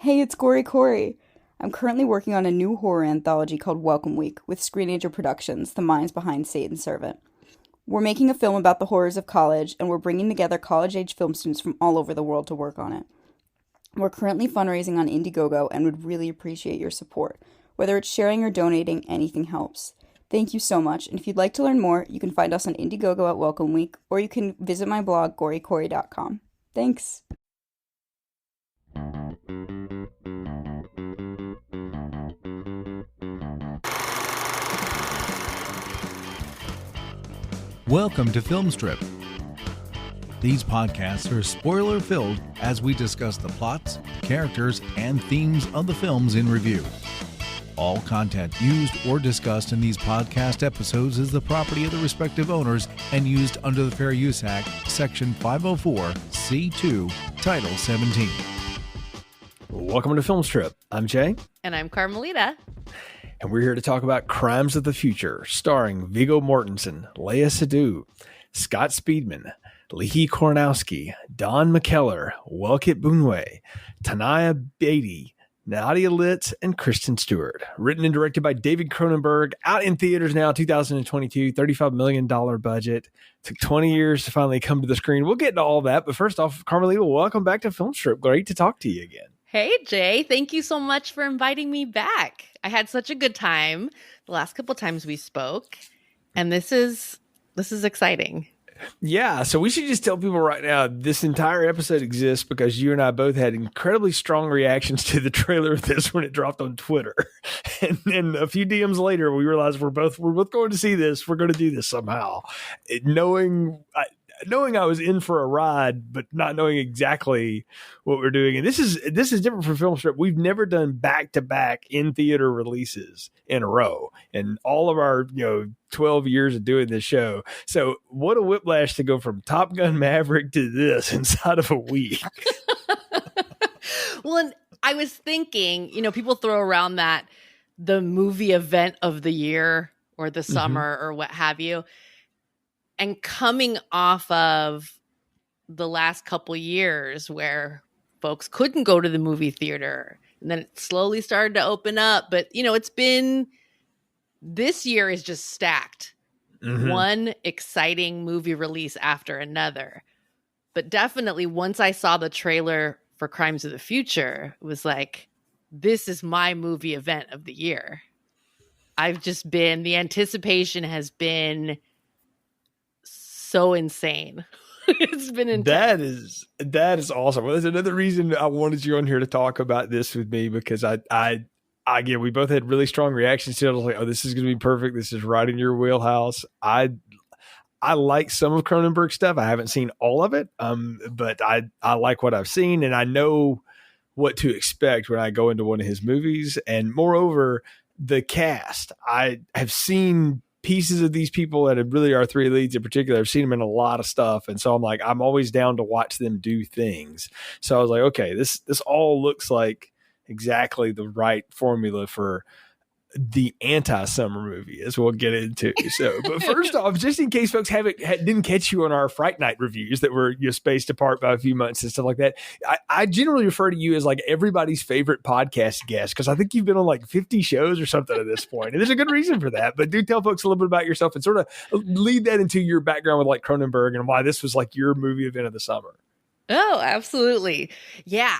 Hey, it's Corey. I'm currently working on a new horror anthology called Welcome Week with Screenager Productions, the minds behind Satan's Servant. We're making a film about the horrors of college, and we're bringing together college-age film students from all over the world to work on it. We're currently fundraising on Indiegogo and would really appreciate your support. Whether it's sharing or donating, anything helps. Thank you so much, and if you'd like to learn more, you can find us on Indiegogo at Welcome Week, or you can visit my blog, gorycorey.com. Thanks! Welcome to Filmstrip. These podcasts are spoiler-filled as we discuss the plots, characters, and themes of the films in review. All content used or discussed in these podcast episodes is the property of the respective owners and used under the Fair Use Act, Section 504(c)(2), Title 17. Welcome to Filmstrip. I'm Jay. And I'm Carmelita. And we're here to talk about Crimes of the Future, starring Viggo Mortensen, Léa Seydoux, Scott Speedman, Leahy Kornowski, Don McKellar, Welkit Bunwe, Tanaya Beatty, Nadia Litz, and Kristen Stewart. Written and directed by David Cronenberg. Out in theaters now, 2022, $35 million budget. Took 20 years to finally come to the screen. We'll get into all that. But first off, Carmelita, welcome back to Filmstrip. Great to talk to you again. Hey, Jay. Thank you so much for inviting me back. I had such a good time the last couple times we spoke. And this is exciting. Yeah, so we should just tell people right now, this entire episode exists because you and I both had incredibly strong reactions to the trailer of this when it dropped on Twitter. And then a few DMs later, we realized we're both going to see this. We're going to do this somehow. Knowing I was in for a ride, but not knowing exactly what we're doing. And this is different from Filmstrip. We've never done back-to-back in-theater releases in a row in all of our 12 years of doing this show. So what a whiplash to go from Top Gun Maverick to this inside of a week. Well, and I was thinking, people throw around that the movie event of the year or the summer or what have you. And coming off of the last couple years where folks couldn't go to the movie theater and then it slowly started to open up. But, this year is just stacked. One exciting movie release after another. But definitely once I saw the trailer for Crimes of the Future, it was like, this is my movie event of the year. The anticipation has been so insane. It's been intense. That is awesome. Well, that's another reason I wanted you on here to talk about this with me, because again, we both had really strong reactions to it. I was like, oh, this is going to be perfect. This is right in your wheelhouse. I like some of Cronenberg's stuff. I haven't seen all of it, but I like what I've seen, and I know what to expect when I go into one of his movies. And moreover, the cast. I have seen pieces of these people that really are three leads in particular. I've seen them in a lot of stuff. And so I'm like, I'm always down to watch them do things. So I was like, okay, this all looks like exactly the right formula for the anti-summer movie, as we'll get into. So, but first off, just in case folks didn't catch you on our Fright Night reviews that were spaced apart by a few months and stuff like that, I generally refer to you as like everybody's favorite podcast guest, because I think you've been on like 50 shows or something at this point, and there's a good reason for that. But do tell folks a little bit about yourself and sort of lead that into your background with like Cronenberg and why this was like your movie event of the summer. Oh, absolutely. Yeah,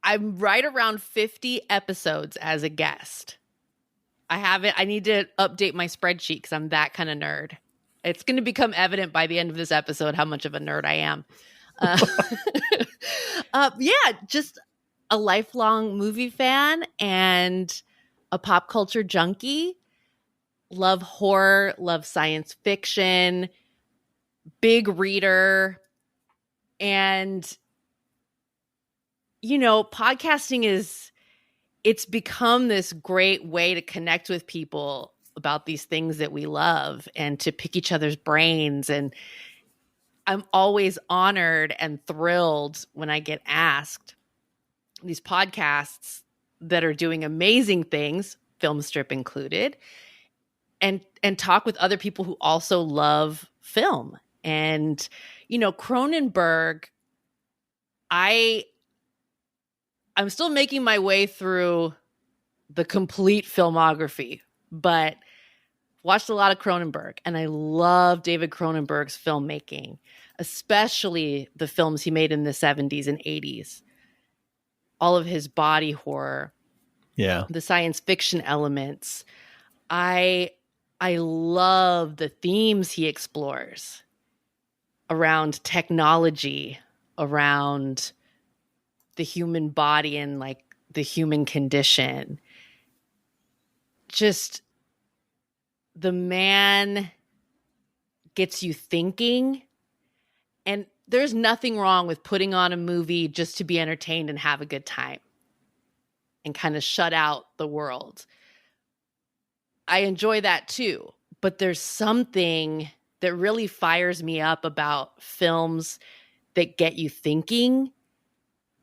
I'm right around 50 episodes as a guest. I need to update my spreadsheet because I'm that kind of nerd. It's going to become evident by the end of this episode how much of a nerd I am. Just a lifelong movie fan and a pop culture junkie. Love horror, love science fiction, big reader. And, podcasting it's become this great way to connect with people about these things that we love and to pick each other's brains. And I'm always honored and thrilled when I get asked these podcasts that are doing amazing things, Filmstrip included, and talk with other people who also love film. And, Cronenberg, I I'm still making my way through the complete filmography, but watched a lot of Cronenberg, and I love David Cronenberg's filmmaking, especially the films he made in the 70s and 80s. All of his body horror, the science fiction elements. I love the themes he explores around technology, around the human body and like the human condition. Just the man gets you thinking, and there's nothing wrong with putting on a movie just to be entertained and have a good time and kind of shut out the world. I enjoy that too, but there's something that really fires me up about films that get you thinking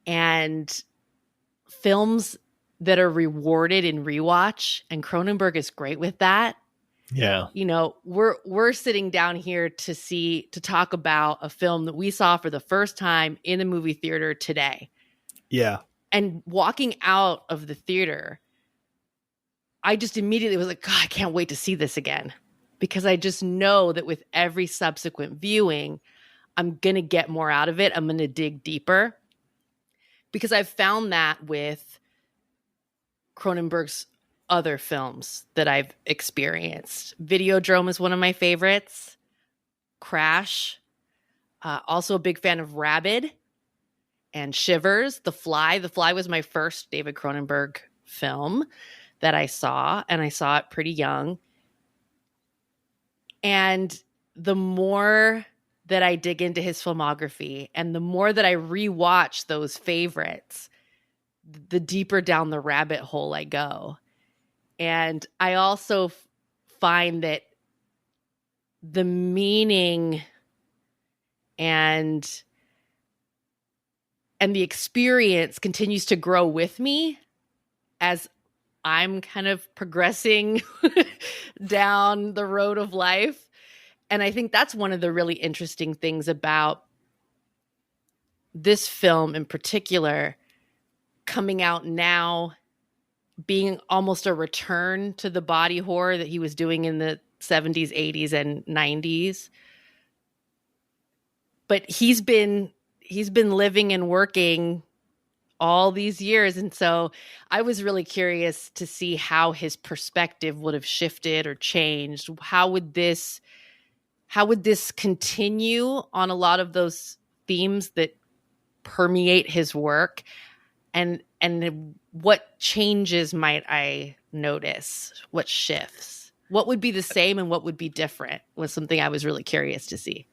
and films that are rewarded in rewatch, and Cronenberg is great with that. Yeah. You know, we're sitting down here to talk about a film that we saw for the first time in a movie theater today. Yeah. And walking out of the theater, I just immediately was like, God, I can't wait to see this again. Because I just know that with every subsequent viewing, I'm going to get more out of it. I'm going to dig deeper. Because I've found that with Cronenberg's other films that I've experienced. Videodrome is one of my favorites. Crash. Also a big fan of Rabid and Shivers. The Fly. The Fly was my first David Cronenberg film that I saw, and I saw it pretty young. And the more that I dig into his filmography and the more that I rewatch those favorites, the deeper down the rabbit hole I go. And I also find that the meaning and the experience continues to grow with me as I'm kind of progressing down the road of life. And I think that's one of the really interesting things about this film in particular, coming out now, being almost a return to the body horror that he was doing in the 70s, 80s, and 90s. But he's been living and working all these years. And so I was really curious to see how his perspective would have shifted or changed. How would this continue on a lot of those themes that permeate his work? And what changes might I notice? What shifts? What would be the same and what would be different was something I was really curious to see.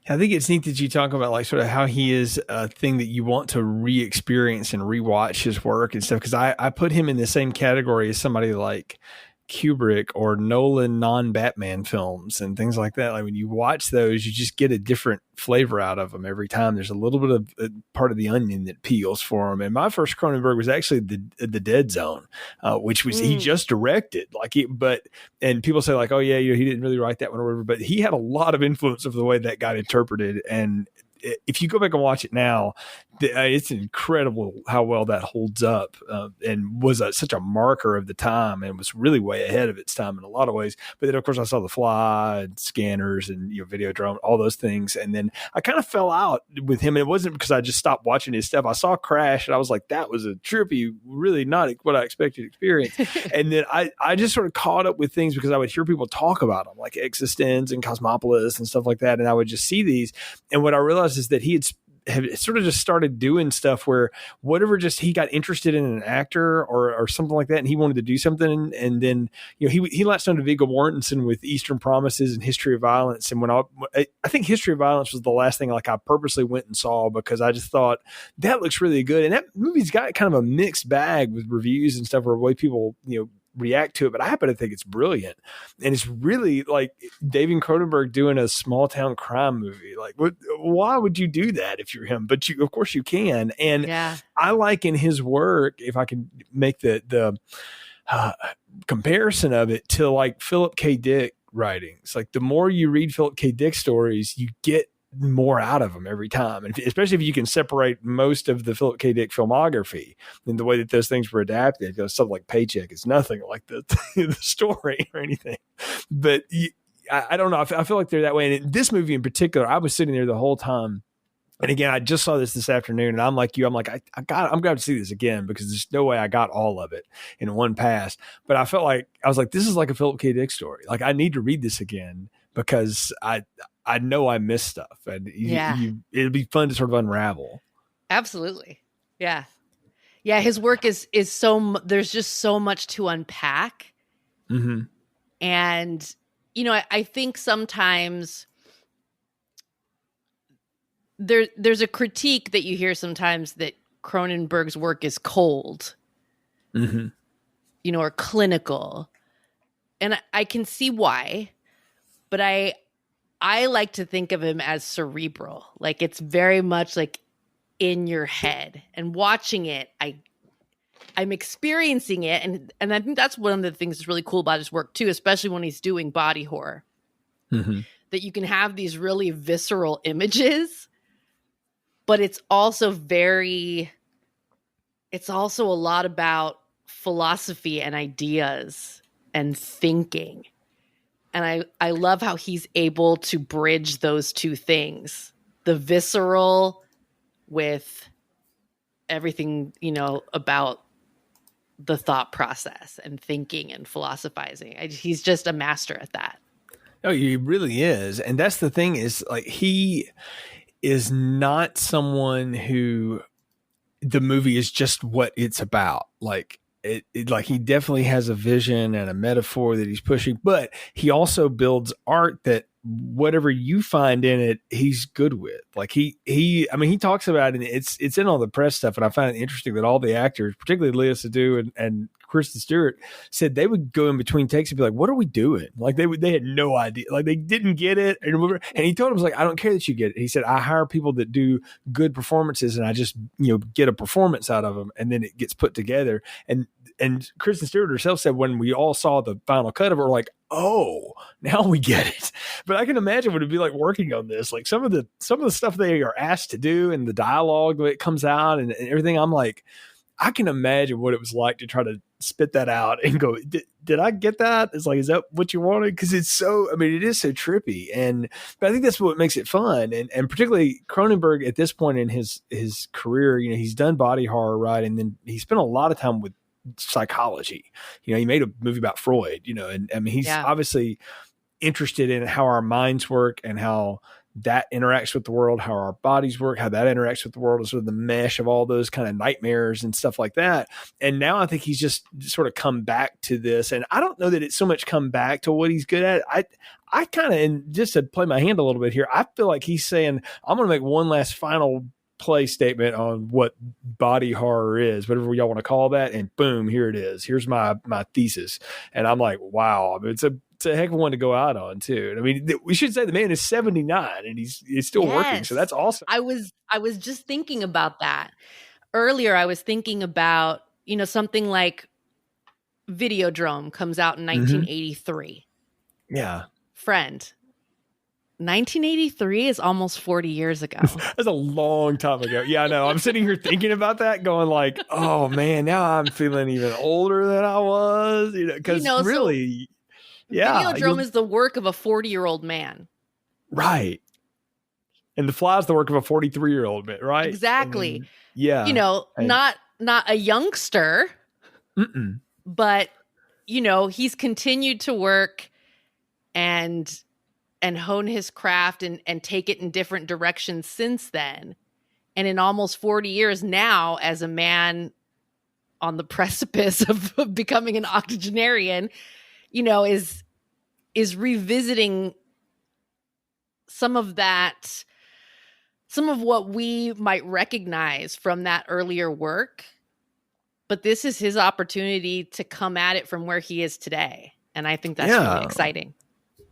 I think it's neat that you talk about like sort of how he is a thing that you want to re-experience and rewatch his work and stuff. Because I put him in the same category as somebody like Kubrick or Nolan non-Batman films and things like that. Like when you watch those, you just get a different flavor out of them every time. There's a little bit of a part of the onion that peels for him. And my first Cronenberg was actually the Dead Zone, which was he just directed. And people say like, oh yeah, he didn't really write that one or whatever, but he had a lot of influence of the way that got interpreted. And if you go back and watch it now, it's incredible how well that holds up and was such a marker of the time and was really way ahead of its time in a lot of ways. But then, of course, I saw The Fly and Scanners and Videodrome, all those things. And then I kind of fell out with him. And it wasn't because I just stopped watching his stuff. I saw Crash and I was like, that was a trippy, really not what I expected to experience. And then I just sort of caught up with things because I would hear people talk about them, like Existenz and Cosmopolis and stuff like that. And I would just see these. And what I realized is that he had sort of just started doing stuff where whatever just he got interested in an actor or something like that, and he wanted to do something, and then he latched on to Viggo Mortensen with Eastern Promises and History of Violence. And when I think History of Violence was the last thing like I purposely went and saw because I just thought that looks really good, and that movie's got kind of a mixed bag with reviews and stuff or the way people react to it, but I happen to think it's brilliant. And it's really like David Cronenberg doing a small town crime movie. Like, why would you do that if you're him? But of course you can. And yeah. I like in his work, if I can make the comparison of it to like Philip K. Dick writings, like the more you read Philip K. Dick stories, you get more out of him every time. And especially if you can separate most of the Philip K. Dick filmography and the way that those things were adapted, something like Paycheck is nothing like the story or anything. But I don't know. I feel like they're that way. And in this movie in particular, I was sitting there the whole time. And again, I just saw this afternoon, and I'm like you. I'm like, I'm going to see this again because there's no way I got all of it in one pass. But I felt like I was like, this is like a Philip K. Dick story. Like I need to read this again because I know I missed stuff, and it'd be fun to sort of unravel. Absolutely, yeah. His work is so there's just so much to unpack, and I think sometimes. There's a critique that you hear sometimes that Cronenberg's work is cold, or clinical. And I can see why, but I like to think of him as cerebral. Like it's very much like in your head, and watching it, I'm experiencing it. And I think that's one of the things that's really cool about his work too, especially when he's doing body horror, that you can have these really visceral images. But it's also a lot about philosophy and ideas and thinking. And I love how he's able to bridge those two things, the visceral with everything, about the thought process and thinking and philosophizing. He's just a master at that. Oh, he really is. And that's the thing is like he is not someone who the movie is just what it's about. Like like he definitely has a vision and a metaphor that he's pushing, but he also builds art that whatever you find in it, he's good with. Like he talks about it, and it's in all the press stuff. And I find it interesting that all the actors, particularly Lea Seydoux and Kristen Stewart, said they would go in between takes and be like, what are we doing? Like they had no idea. Like they didn't get it. And he told them, like, I don't care that you get it. He said, I hire people that do good performances, and I just, get a performance out of them, and then it gets put together. And Kristen Stewart herself said when we all saw the final cut of it, we're like, oh, now we get it. But I can imagine what it'd be like working on this. Like some of the stuff they are asked to do and the dialogue that comes out and everything. I'm like, I can imagine what it was like to try to spit that out and go, did I get that? It's like, is that what you wanted? Because it's so, it is so trippy. But I think that's what makes it fun. And particularly Cronenberg at this point in his career, he's done body horror, right? And then he spent a lot of time with psychology. He made a movie about Freud, and he's obviously interested in how our minds work and how that interacts with the world, how our bodies work, how that interacts with the world, is sort of the mesh of all those kind of nightmares and stuff like that. And now I think he's just sort of come back to this. And I don't know that it's so much come back to what he's good at. I kind of, and just to play my hand a little bit here, I feel like he's saying, I'm going to make one last final play statement on what body horror is, whatever y'all want to call that. And boom, here it is. Here's my thesis. And I'm like, wow, it's a heck of one to go out on too. We should say the man is 79 and he's still working. So that's awesome. I was just thinking about that earlier. I was thinking about, something like Videodrome comes out in 1983. Yeah. Friend. 1983 is almost 40 years ago. That's a long time ago. Yeah, I know. I'm sitting here thinking about that, going like, oh man, now I'm feeling even older than I was, because really, Videodrome is the work of a 40-year-old man. Right. And The Fly is the work of a 43-year-old man, right? Exactly. Then, not a youngster, but, he's continued to work and hone his craft and take it in different directions since then. And in almost 40 years now, as a man on the precipice of becoming an octogenarian, is revisiting some of what we might recognize from that earlier work. But this is his opportunity to come at it from where he is today. And I think that's really exciting.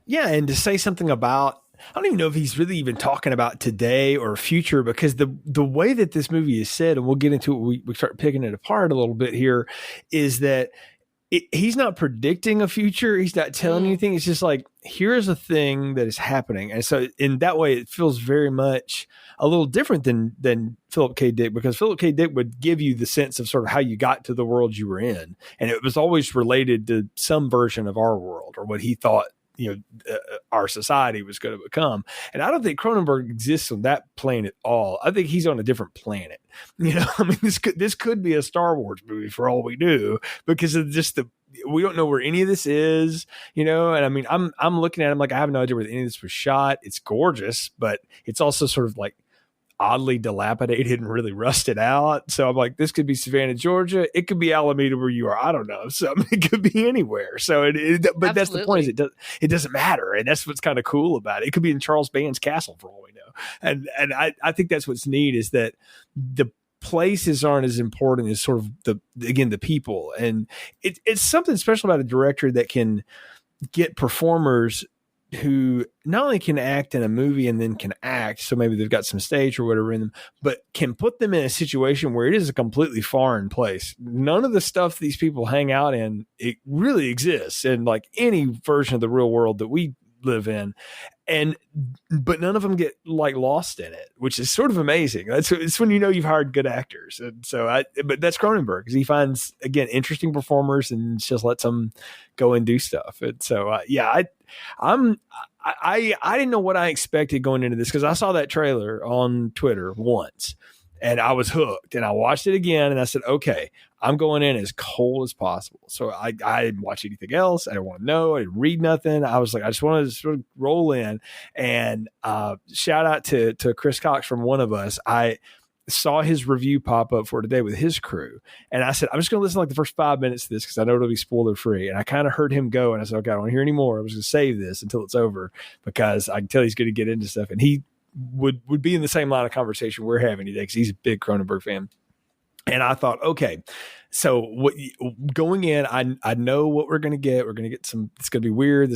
Yeah, and to say something about, I don't even know if he's really even talking about today or future, because the way that this movie is said, and we'll get into it, we start picking it apart a little bit here, is that he's not predicting a future. He's not telling anything. It's just like, here's a thing that is happening. And so in that way, it feels very much a little different than Philip K. Dick, because Philip K. Dick would give you the sense of sort of how you got to the world you were in. And it was always related to some version of our world or what he thought, our society was going to become. And I don't think Cronenberg exists on that plane at all. I think he's on a different planet. I mean, this could be a Star Wars movie for all we do, because of just we don't know where any of this is, and I mean, I'm looking at him like, I have no idea where any of this was shot. It's gorgeous, but it's also sort of like oddly dilapidated and really rusted out. So I'm like, this could be Savannah, Georgia. It could be Alameda where you are. I don't know. So I mean, it could be anywhere. So but Absolutely. That's the point, is it doesn't matter. And that's what's kind of cool about it. It could be in Charles Band's castle for all we know. And I think that's what's neat, is that the places aren't as important as sort of the people. And it's something special about a director that can get performers who not only can act in a movie and then can act, so maybe they've got some stage or whatever in them, but can put them in a situation where it is a completely foreign place. None of the stuff these people hang out in, it really exists in like any version of the real world that we live in. But none of them get like lost in it, which is sort of amazing. It's when you've hired good actors. And so but that's Cronenberg, because he finds, again, interesting performers and just lets them go and do stuff. And so, I didn't know what I expected going into this, because I saw that trailer on Twitter once and I was hooked, and I watched it again and I said, okay, I'm going in as cold as possible. So I didn't watch anything else. I didn't want to know. I didn't read nothing. I was like, I just wanted to sort of roll in. And shout out to Chris Cox from One of Us. I saw his review pop up for today with his crew. And I said, I'm just going to listen to like the first 5 minutes of this, because I know it'll be spoiler free. And I kind of heard him go, and I said, okay, I don't want to hear any more. I was going to save this until it's over, because I can tell he's going to get into stuff. And he would be in the same line of conversation we're having today, because he's a big Cronenberg fan. And I thought, okay, so going in, I know what we're going to get. We're going to get some, it's going to be weird.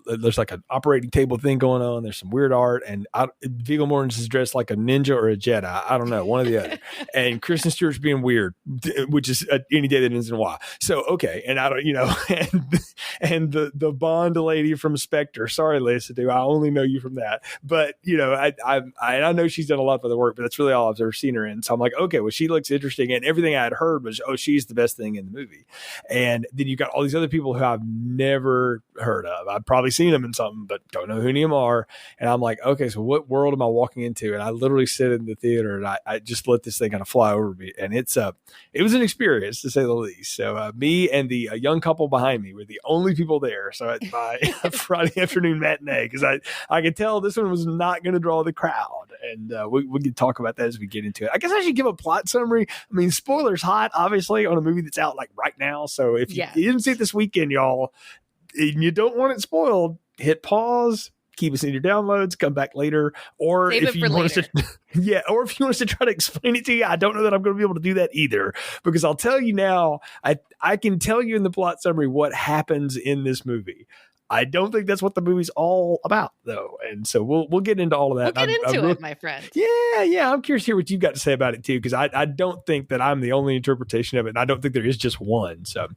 There's like an operating table thing going on. There's some weird art, and Viggo Mortensen is dressed like a ninja or a Jedi. I don't know, one or the other. And Kristen Stewart's being weird, which is any day that ends in Y. So, okay. And I don't, and the Bond lady from Spectre. Sorry, Lisa, I only know you from that. But, I know she's done a lot of other work, but that's really all I've ever seen her in. So I'm like, okay, well, she looks interesting. And everything I had heard was, oh, she's the best thing in the movie. And then you got all these other people who I've never heard of. I've probably seen them in something, but don't know who any of them are. And I'm like, okay, so what world am I walking into? And I literally sit in the theater and I just let this thing kind of fly over me. And it was an experience, to say the least. So me and the young couple behind me were the only people there. So at my Friday afternoon matinee, because I could tell this one was not going to draw the crowd. And we can talk about that as we get into it. I guess I should give a plot summary. I mean, spoilers hot, obviously, on a movie that's out like right now. So if you didn't see it this weekend, y'all, and you don't want it spoiled, hit pause, keep us in your downloads, come back later. Or Save if you want us to, or if you want us to try to explain it to you, I don't know that I'm going to be able to do that either, because I'll tell you now, I can tell you in the plot summary what happens in this movie. I don't think that's what the movie's all about, though. And so we'll get into all of that. We'll get into it, my friend. Yeah. I'm curious to hear what you've got to say about it, too, because I don't think that I'm the only interpretation of it, and I don't think there is just one. So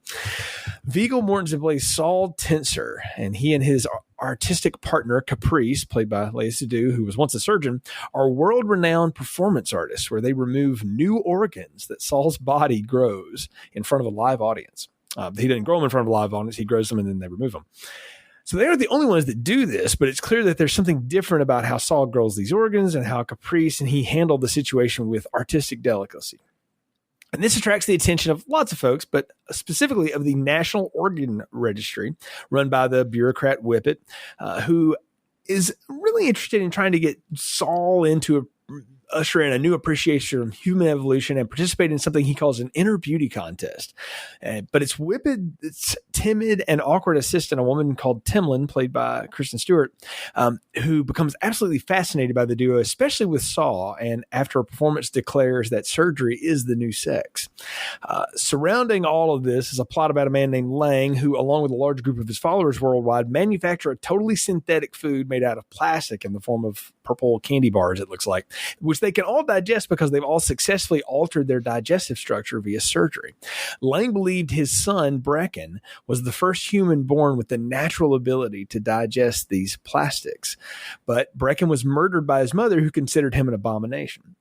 Viggo Mortensen plays Saul Tenser, and he and his artistic partner, Caprice, played by Lea Seydoux, who was once a surgeon, are world-renowned performance artists, where they remove new organs that Saul's body grows in front of a live audience. He didn't grow them in front of a live audience. He grows them and then they remove them. So they aren't the only ones that do this, but it's clear that there's something different about how Saul grows these organs and how Caprice and he handled the situation with artistic delicacy. And this attracts the attention of lots of folks, but specifically of the National Organ Registry, run by the bureaucrat Whippet, who is really interested in trying to get Saul into usher in a new appreciation of human evolution and participate in something he calls an inner beauty contest. But it's Whippet's timid and awkward assistant, a woman called Timlin, played by Kristen Stewart, who becomes absolutely fascinated by the duo, especially with Saul, and after a performance declares that surgery is the new sex. Surrounding all of this is a plot about a man named Lang, who, along with a large group of his followers worldwide, manufacture a totally synthetic food made out of plastic in the form of purple candy bars, it looks like, which they can all digest because they've all successfully altered their digestive structure via surgery. Lang believed his son, Brecken, was the first human born with the natural ability to digest these plastics. But Brecken was murdered by his mother, who considered him an abomination.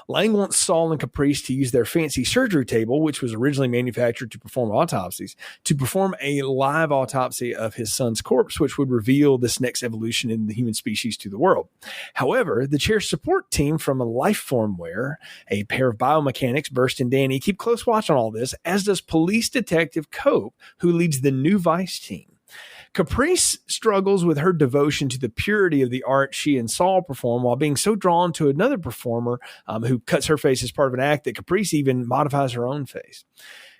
Lang wants Saul and Caprice to use their fancy surgery table, which was originally manufactured to perform autopsies, to perform a live autopsy of his son's corpse, which would reveal this next evolution in the human species to the world. However, the chair's support team from a Lifeformware, a pair of biomechanics, Burst and Danny, keep close watch on all this, as does police detective Cope, who leads the new Vice team. Caprice struggles with her devotion to the purity of the art she and Saul perform while being so drawn to another performer who cuts her face as part of an act that Caprice even modifies her own face.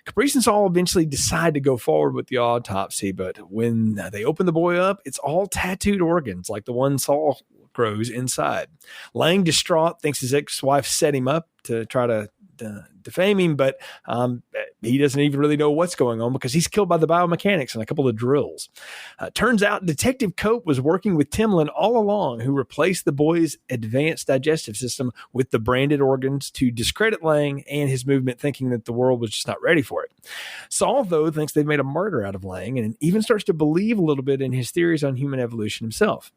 Caprice and Saul eventually decide to go forward with the autopsy, but when they open the boy up, it's all tattooed organs like the one Saul grows inside. Lang, distraught, thinks his ex-wife set him up to try to defame him, but he doesn't even really know what's going on because he's killed by the biomechanics and a couple of drills. Turns out Detective Cope was working with Timlin all along, who replaced the boy's advanced digestive system with the branded organs to discredit Lang and his movement, thinking that the world was just not ready for it. Saul, though, thinks they've made a martyr out of Lang and even starts to believe a little bit in his theories on human evolution himself.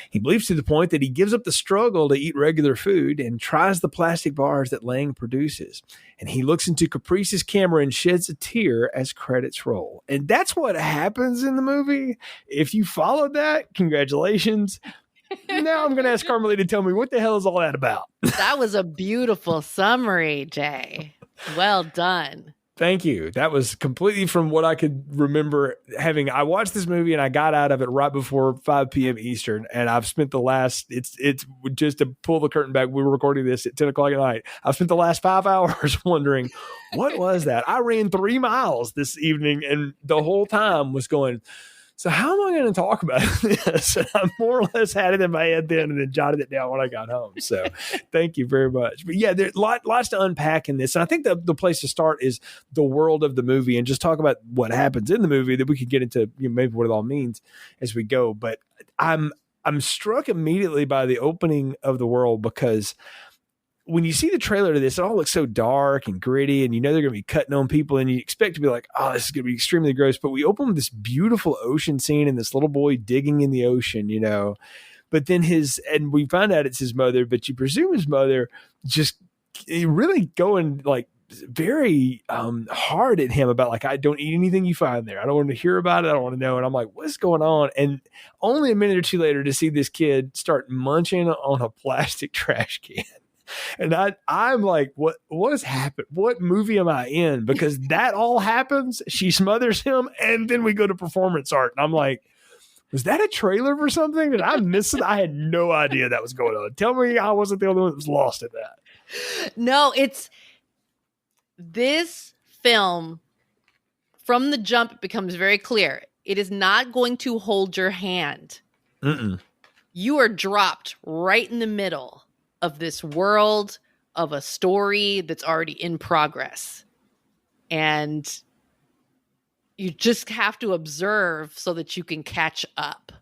He believes to the point that he gives up the struggle to eat regular food and tries the plastic bars that Lang produces. And he looks into Caprice's camera and sheds a tear as credits roll. And that's what happens in the movie. If you followed that, congratulations. Now I'm going to ask Carmelita to tell me what the hell is all that about. That was a beautiful summary, Jay. Well done. Thank you. That was completely from what I could remember having. I watched this movie and I got out of it right before 5 p.m. Eastern. And I've spent the last, it's just to pull the curtain back. We were recording this at 10 o'clock at night. I've spent the last 5 hours wondering, what was that? I ran 3 miles this evening and the whole time was going, so how am I going to talk about this? And I more or less had it in my head then and then jotted it down when I got home. So thank you very much. But yeah, there's lots to unpack in this. And I think the place to start is the world of the movie and just talk about what happens in the movie, that we could get into maybe what it all means as we go. But I'm struck immediately by the opening of the world, because when you see the trailer to this, it all looks so dark and gritty, and they're going to be cutting on people, and you expect to be like, oh, this is going to be extremely gross. But we open with this beautiful ocean scene and this little boy digging in the ocean, But then and we find out it's his mother, but you presume his mother just really going like very hard at him about like, I don't eat anything you find there. I don't want to hear about it. I don't want to know. And I'm like, what's going on? And only a minute or two later to see this kid start munching on a plastic trash can. And I'm like, what has happened? What movie am I in? Because that all happens. She smothers him, and then we go to performance art. And I'm like, was that a trailer for something? Did I miss it? I had no idea that was going on. Tell me I wasn't the only one that was lost at that. No, it's this film, from the jump, it becomes very clear. It is not going to hold your hand. Mm-mm. You are dropped right in the middle of this world, of a story that's already in progress. And you just have to observe so that you can catch up.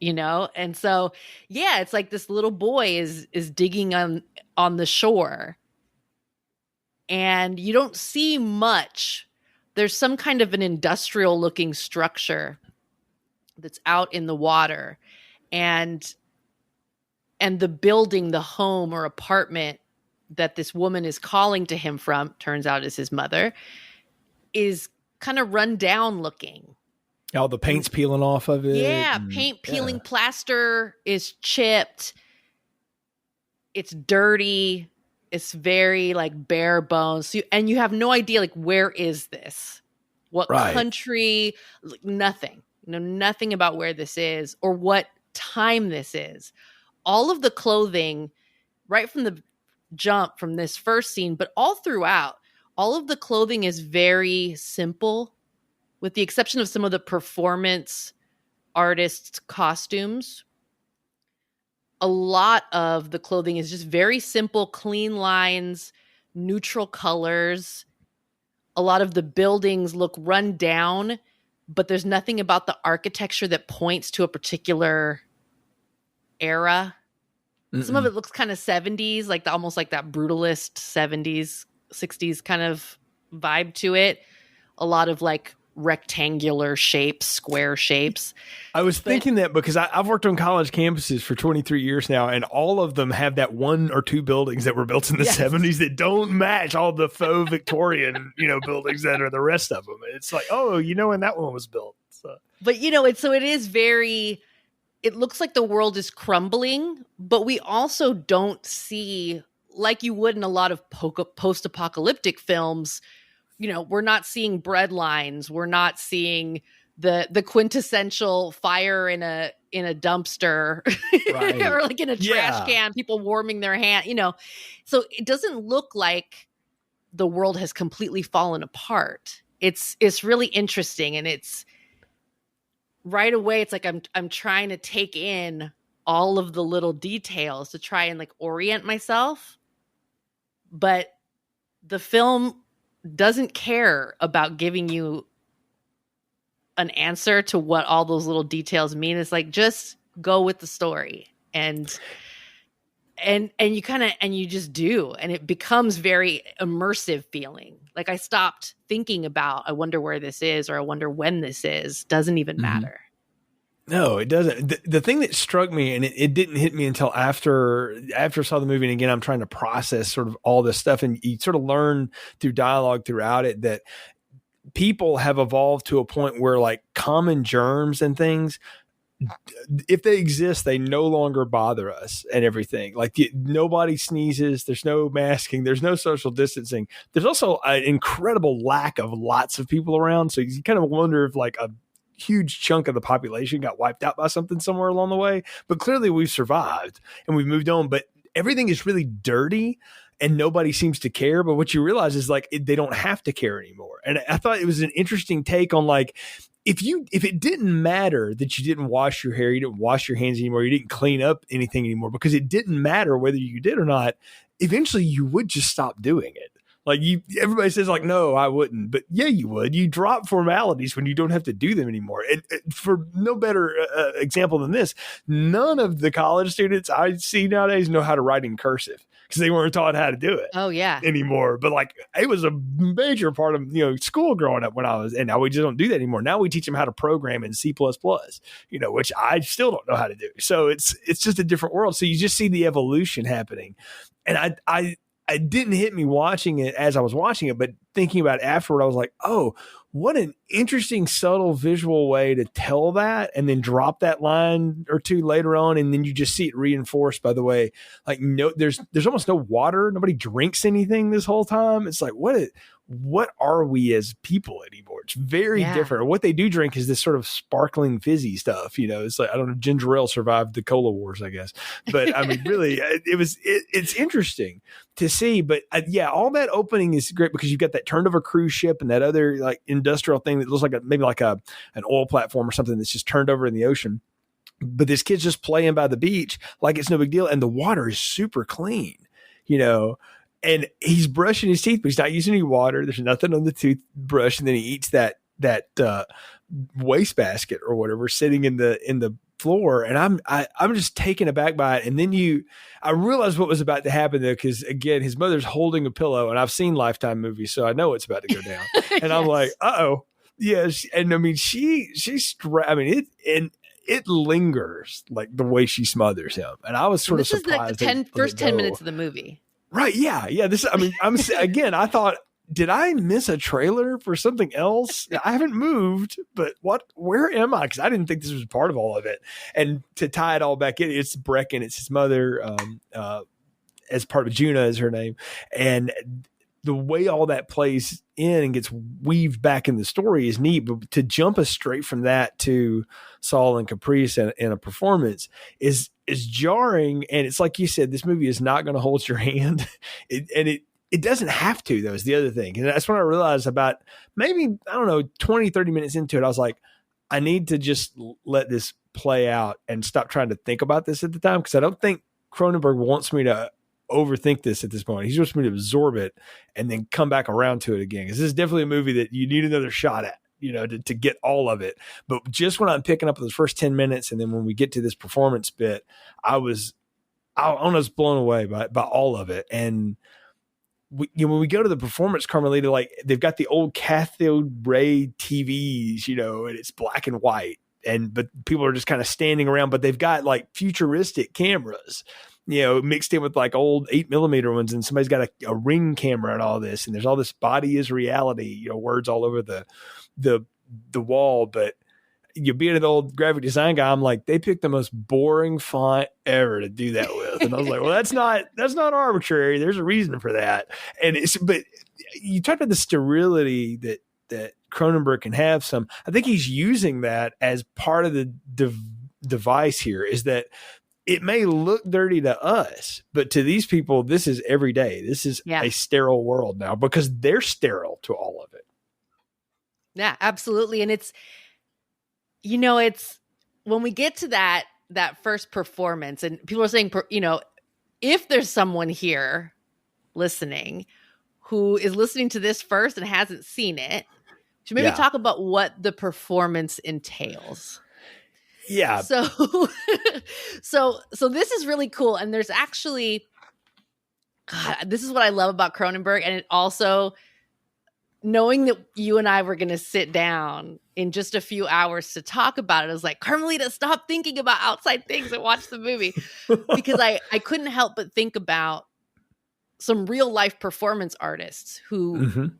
And so, yeah, it's like this little boy is digging on the shore. And you don't see much. There's some kind of an industrial looking structure that's out in the water. And the building, the home or apartment that this woman is calling to him from, turns out is his mother, is kind of run down looking. Oh, the paint's peeling off of it. Yeah, paint peeling, plaster is chipped. It's dirty. It's very like bare bones. And you have no idea, like, where is this? What country? Nothing. Nothing about where this is or what time this is. All of the clothing, right from the jump from this first scene, but all throughout, all of the clothing is very simple, with the exception of some of the performance artists' costumes. A lot of the clothing is just very simple, clean lines, neutral colors. A lot of the buildings look run down, but there's nothing about the architecture that points to a particular era. Mm-mm. Some of it looks kind of 70s, like almost like that brutalist 70s, 60s kind of vibe to it. A lot of like rectangular shapes, square shapes. I was thinking that because I've worked on college campuses for 23 years now, and all of them have that 1 or 2 buildings that were built in the 70s that don't match all the faux Victorian, buildings that are the rest of them. It's like, oh, when that one was built. So. But, it is very, it looks like the world is crumbling, but we also don't see, like you would in a lot of post-apocalyptic films, we're not seeing bread lines. We're not seeing the quintessential fire in a dumpster right. or like in a trash can, people warming their hand, So it doesn't look like the world has completely fallen apart. It's really interesting, and it's right away. It's like I'm trying to take in all of the little details to try and like orient myself, but the film doesn't care about giving you an answer to what all those little details mean. It's like, just go with the story, and you just do, and it becomes very immersive feeling. Like I stopped thinking about, I wonder where this is, or I wonder when this is. Doesn't even matter. No, it doesn't. The thing that struck me, and it didn't hit me until after I saw the movie, and again, I'm trying to process sort of all this stuff, and you sort of learn through dialogue throughout it that people have evolved to a point where like common germs and things, if they exist, they no longer bother us and everything. Like nobody sneezes. There's no masking. There's no social distancing. There's also an incredible lack of lots of people around. So you kind of wonder if like a huge chunk of the population got wiped out by something somewhere along the way. But clearly we've survived and we've moved on. But everything is really dirty and nobody seems to care. But what you realize is like they don't have to care anymore. And I thought it was an interesting take on like, if it didn't matter that you didn't wash your hair, you didn't wash your hands anymore, you didn't clean up anything anymore, because it didn't matter whether you did or not, eventually you would just stop doing it. Like everybody says like, no, I wouldn't, but yeah, you would. You drop formalities when you don't have to do them anymore. And for no better example than this, none of the college students I see nowadays know how to write in cursive, because they weren't taught how to do it. Oh yeah, anymore. But like it was a major part of school growing up when I was, and now we just don't do that anymore. Now we teach them how to program in C++, which I still don't know how to do. So it's just a different world. So you just see the evolution happening, and I didn't hit me watching it as I was watching it, but thinking about it afterward, I was like, oh, what an interesting, subtle visual way to tell that, and then drop that line or two later on. And then you just see it reinforced by the way, like, no, there's almost no water. Nobody drinks anything this whole time. It's like, what are we as people anymore? It's very different. What they do drink is this sort of sparkling fizzy stuff. It's like, I don't know, ginger ale survived the cola wars, I guess. But I mean, really, it's interesting to see. But all that opening is great because you've got that turned over cruise ship and that other like industrial thing that looks like maybe like an oil platform or something that's just turned over in the ocean. But this kid's just playing by the beach like it's no big deal. And the water is super clean, and he's brushing his teeth, but he's not using any water. There's nothing on the toothbrush. And then he eats that wastebasket or whatever sitting in the floor. And I'm just taken aback by it. And then I realized what was about to happen though, because again, his mother's holding a pillow, and I've seen Lifetime movies, so I know it's about to go down. And yes. I'm like, uh-oh. Yes. And I mean, it lingers like the way she smothers him. And I was sort of surprised. This is like the first 10 minutes of the movie. Right. Yeah. Yeah. I thought, did I miss a trailer for something else? I haven't moved, but where am I? Because I didn't think this was part of all of it. And to tie it all back in, it's Brecken, it's his mother, as part of Juna is her name. And the way all that plays in and gets weaved back in the story is neat, but to jump us straight from that to Saul and Caprice and a performance is jarring. And it's like you said, this movie is not going to hold your hand. It doesn't have to, though, is the other thing. And that's when I realized about maybe, 20, 30 minutes into it, I was like, I need to just let this play out and stop trying to think about this at the time. Cause I don't think Cronenberg wants me to overthink this at this point. He wants me to absorb it and then come back around to it again. Cause this is definitely a movie that you need another shot at, to get all of it. But just when I'm picking up those first 10 minutes, and then when we get to this performance bit, I was blown away by all of it. And when we go to the performance, Carmelita, like they've got the old cathode ray TVs, and it's black and white, but people are just kind of standing around, but they've got like futuristic cameras, mixed in with like old 8mm ones, and somebody's got a ring camera and all this, and there's all this body is reality, words all over the wall. But being an old graphic design guy, I'm like, they picked the most boring font ever to do that with. And I was like, well, that's not arbitrary. There's a reason for that. But you talked about the sterility that Cronenberg can have some. I think he's using that as part of the device here, is that it may look dirty to us, but to these people, this is every day. This is a sterile world now, because they're sterile to all of it. Yeah, absolutely. And it's when we get to that first performance, and people are saying, if there's someone here listening who is listening to this first and hasn't seen it, should maybe talk about what the performance entails. Yeah. So this is really cool. And there's actually, God, this is what I love about Cronenberg. And it also, knowing that you and I were going to sit down in just a few hours to talk about it, I was like, Carmelita, stop thinking about outside things and watch the movie. Because I couldn't help but think about some real life performance artists who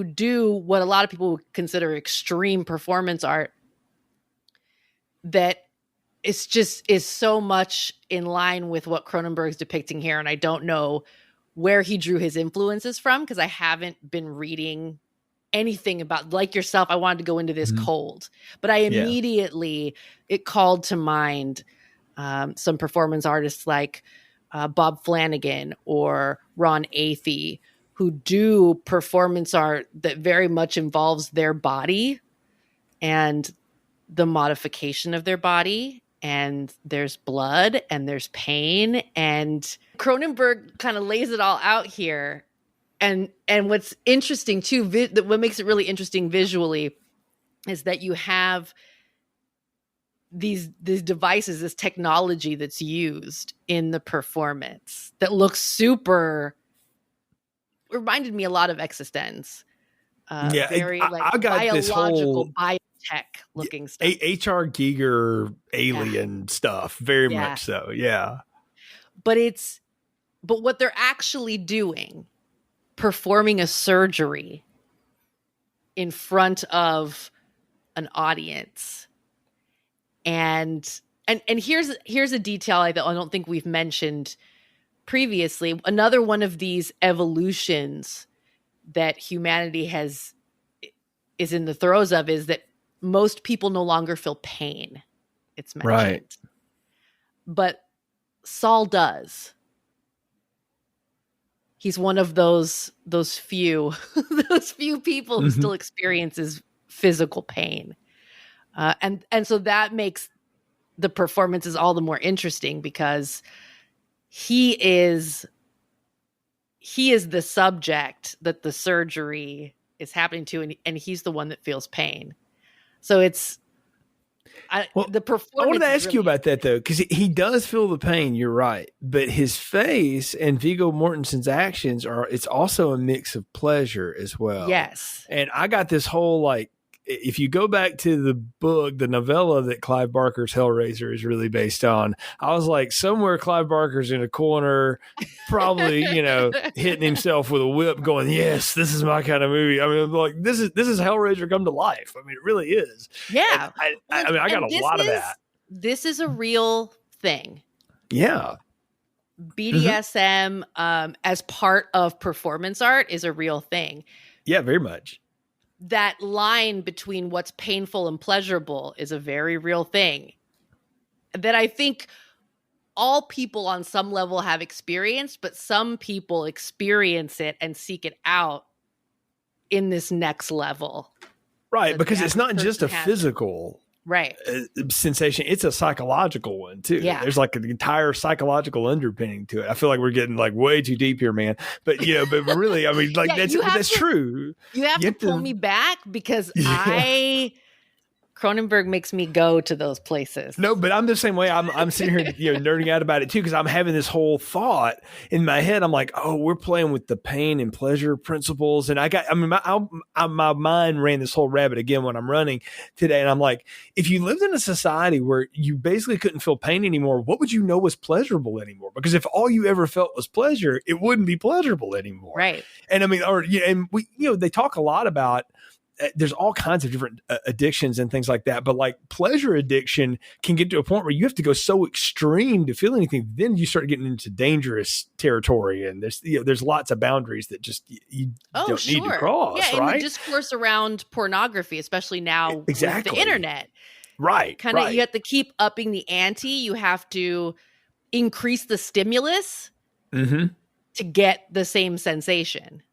do what a lot of people would consider extreme performance art, that is so much in line with what Cronenberg's depicting here. And I don't know where he drew his influences from, because I haven't been reading anything about, like yourself, I wanted to go into this cold, but I immediately, it called to mind some performance artists like Bob Flanagan or Ron Athey, who do performance art that very much involves their body and the modification of their body. And there's blood and there's pain, and Cronenberg kind of lays it all out here. And what's interesting too, what makes it really interesting visually, is that you have these devices, this technology that's used in the performance that looks super, reminded me a lot Existenz. Very I got biological, this whole biotech looking stuff. H.R. Giger alien stuff, very much so. Yeah. But what they're actually doing, performing a surgery in front of an audience. And here's a detail I don't think we've mentioned previously. Another one of these evolutions that humanity is in the throes of is that most people no longer feel pain. It's mentioned. Right. But Saul does. He's one of those few people who still experiences physical pain. And so that makes the performances all the more interesting, because he is the subject that the surgery is happening to, and he's the one that feels pain. So the performance. I wanted to ask you about that though, because he does feel the pain. You're right, but his face and Viggo Mortensen's actions it's also a mix of pleasure as well. Yes, and I got this whole if you go back to the book, the novella that Clive Barker's Hellraiser is really based on, I was like, somewhere Clive Barker's in a corner, probably, hitting himself with a whip going, yes, this is my kind of movie. I mean, like, this is Hellraiser come to life. I mean, it really is. Yeah. I got a lot of that. This is a real thing. Yeah. BDSM as part of performance art is a real thing. Yeah, very much. That line between what's painful and pleasurable is a very real thing that I think all people on some level have experienced, but some people experience it and seek it out in this next level. Right, because it's not just a physical Right. sensation. It's a psychological one too. Yeah. There's like an entire psychological underpinning to it. I feel like we're getting like way too deep here, man. But but really, I mean, like that's true. You have to pull me back because Cronenberg makes me go to those places. No, but I'm the same way. I'm sitting here, nerding out about it too, because I'm having this whole thought in my head. I'm like, oh, we're playing with the pain and pleasure principles, and my mind ran this whole rabbit again when I'm running today, and I'm like, if you lived in a society where you basically couldn't feel pain anymore, what would you know was pleasurable anymore? Because if all you ever felt was pleasure, it wouldn't be pleasurable anymore, right? And I mean, and we, they talk a lot about. There's all kinds of different addictions and things like that. But like pleasure addiction can get to a point where you have to go so extreme to feel anything. Then you start getting into dangerous territory. And there's lots of boundaries that just you don't need to cross. Yeah, right? And the discourse around pornography, especially now with the internet. Right. Kind of, you have to keep upping the ante. You have to increase the stimulus to get the same sensation.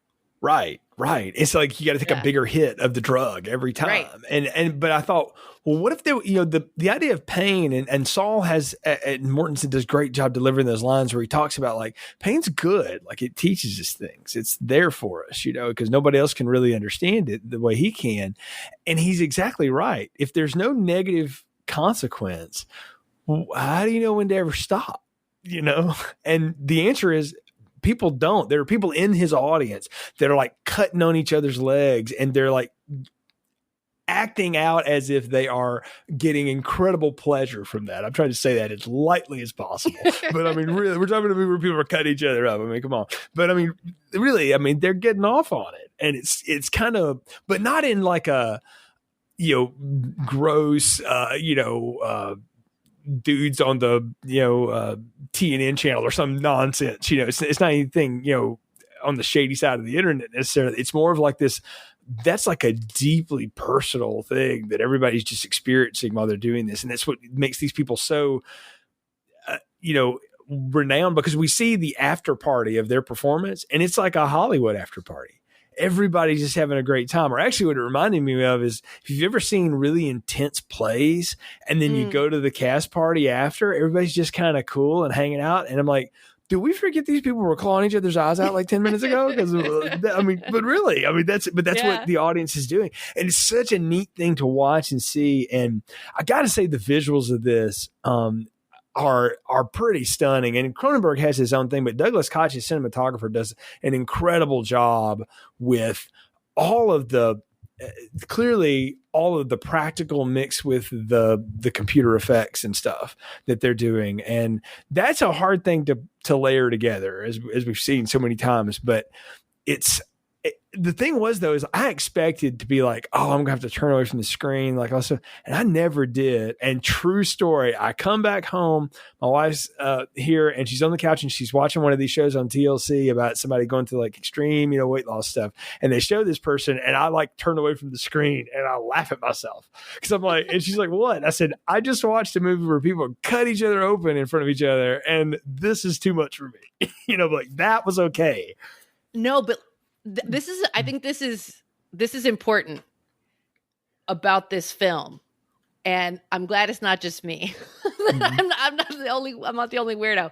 Right. It's like you got to take a bigger hit of the drug every time. Right. But I thought, well, what if the idea of pain and Saul has, and Mortensen does a great job delivering those lines where he talks about like pain's good. Like it teaches us things. It's there for us, because nobody else can really understand it the way he can. And he's exactly right. If there's no negative consequence, how do you know when to ever stop? And the answer is, people don't. There are people in his audience that are like cutting on each other's legs and they're like acting out as if they are getting incredible pleasure from that. I'm trying to say that as lightly as possible. But I mean, really, we're talking about a movie where people are cutting each other up. I mean, come on. But I mean, really, they're getting off on it. And it's kind of, but not in like a, gross, dudes on the TNN channel or some nonsense. It's not anything on the shady side of the internet necessarily. It's more of like this. That's like a deeply personal thing that everybody's just experiencing while they're doing this, and that's what makes these people so renowned, because we see the after party of their performance, and it's like a Hollywood after party. Everybody's just having a great time. Or actually what it reminded me of is if you've ever seen really intense plays and then you go to the cast party after, everybody's just kind of cool and hanging out. And I'm like, do we forget these people were clawing each other's eyes out like 10 minutes ago? Because but really, that's what the audience is doing. And it's such a neat thing to watch and see. And I got to say the visuals of this, are pretty stunning. And Cronenberg has his own thing, but Douglas Koch, his cinematographer, does an incredible job with all of the clearly all of the practical mixed with the computer effects and stuff that they're doing. And that's a hard thing to layer together as we've seen so many times, but the thing was though, is I expected to be like, oh, I'm gonna have to turn away from the screen. Like also, and I never did. And true story, I come back home, my wife's here and she's on the couch and she's watching one of these shows on TLC about somebody going through like extreme, weight loss stuff. And they show this person and I like turn away from the screen and I laugh at myself. Cause I'm like, and she's like, what? And I said, I just watched a movie where people cut each other open in front of each other. And this is too much for me. Like that was okay. No, but I think this is important about this film, and I'm glad it's not just me. I'm not the only weirdo.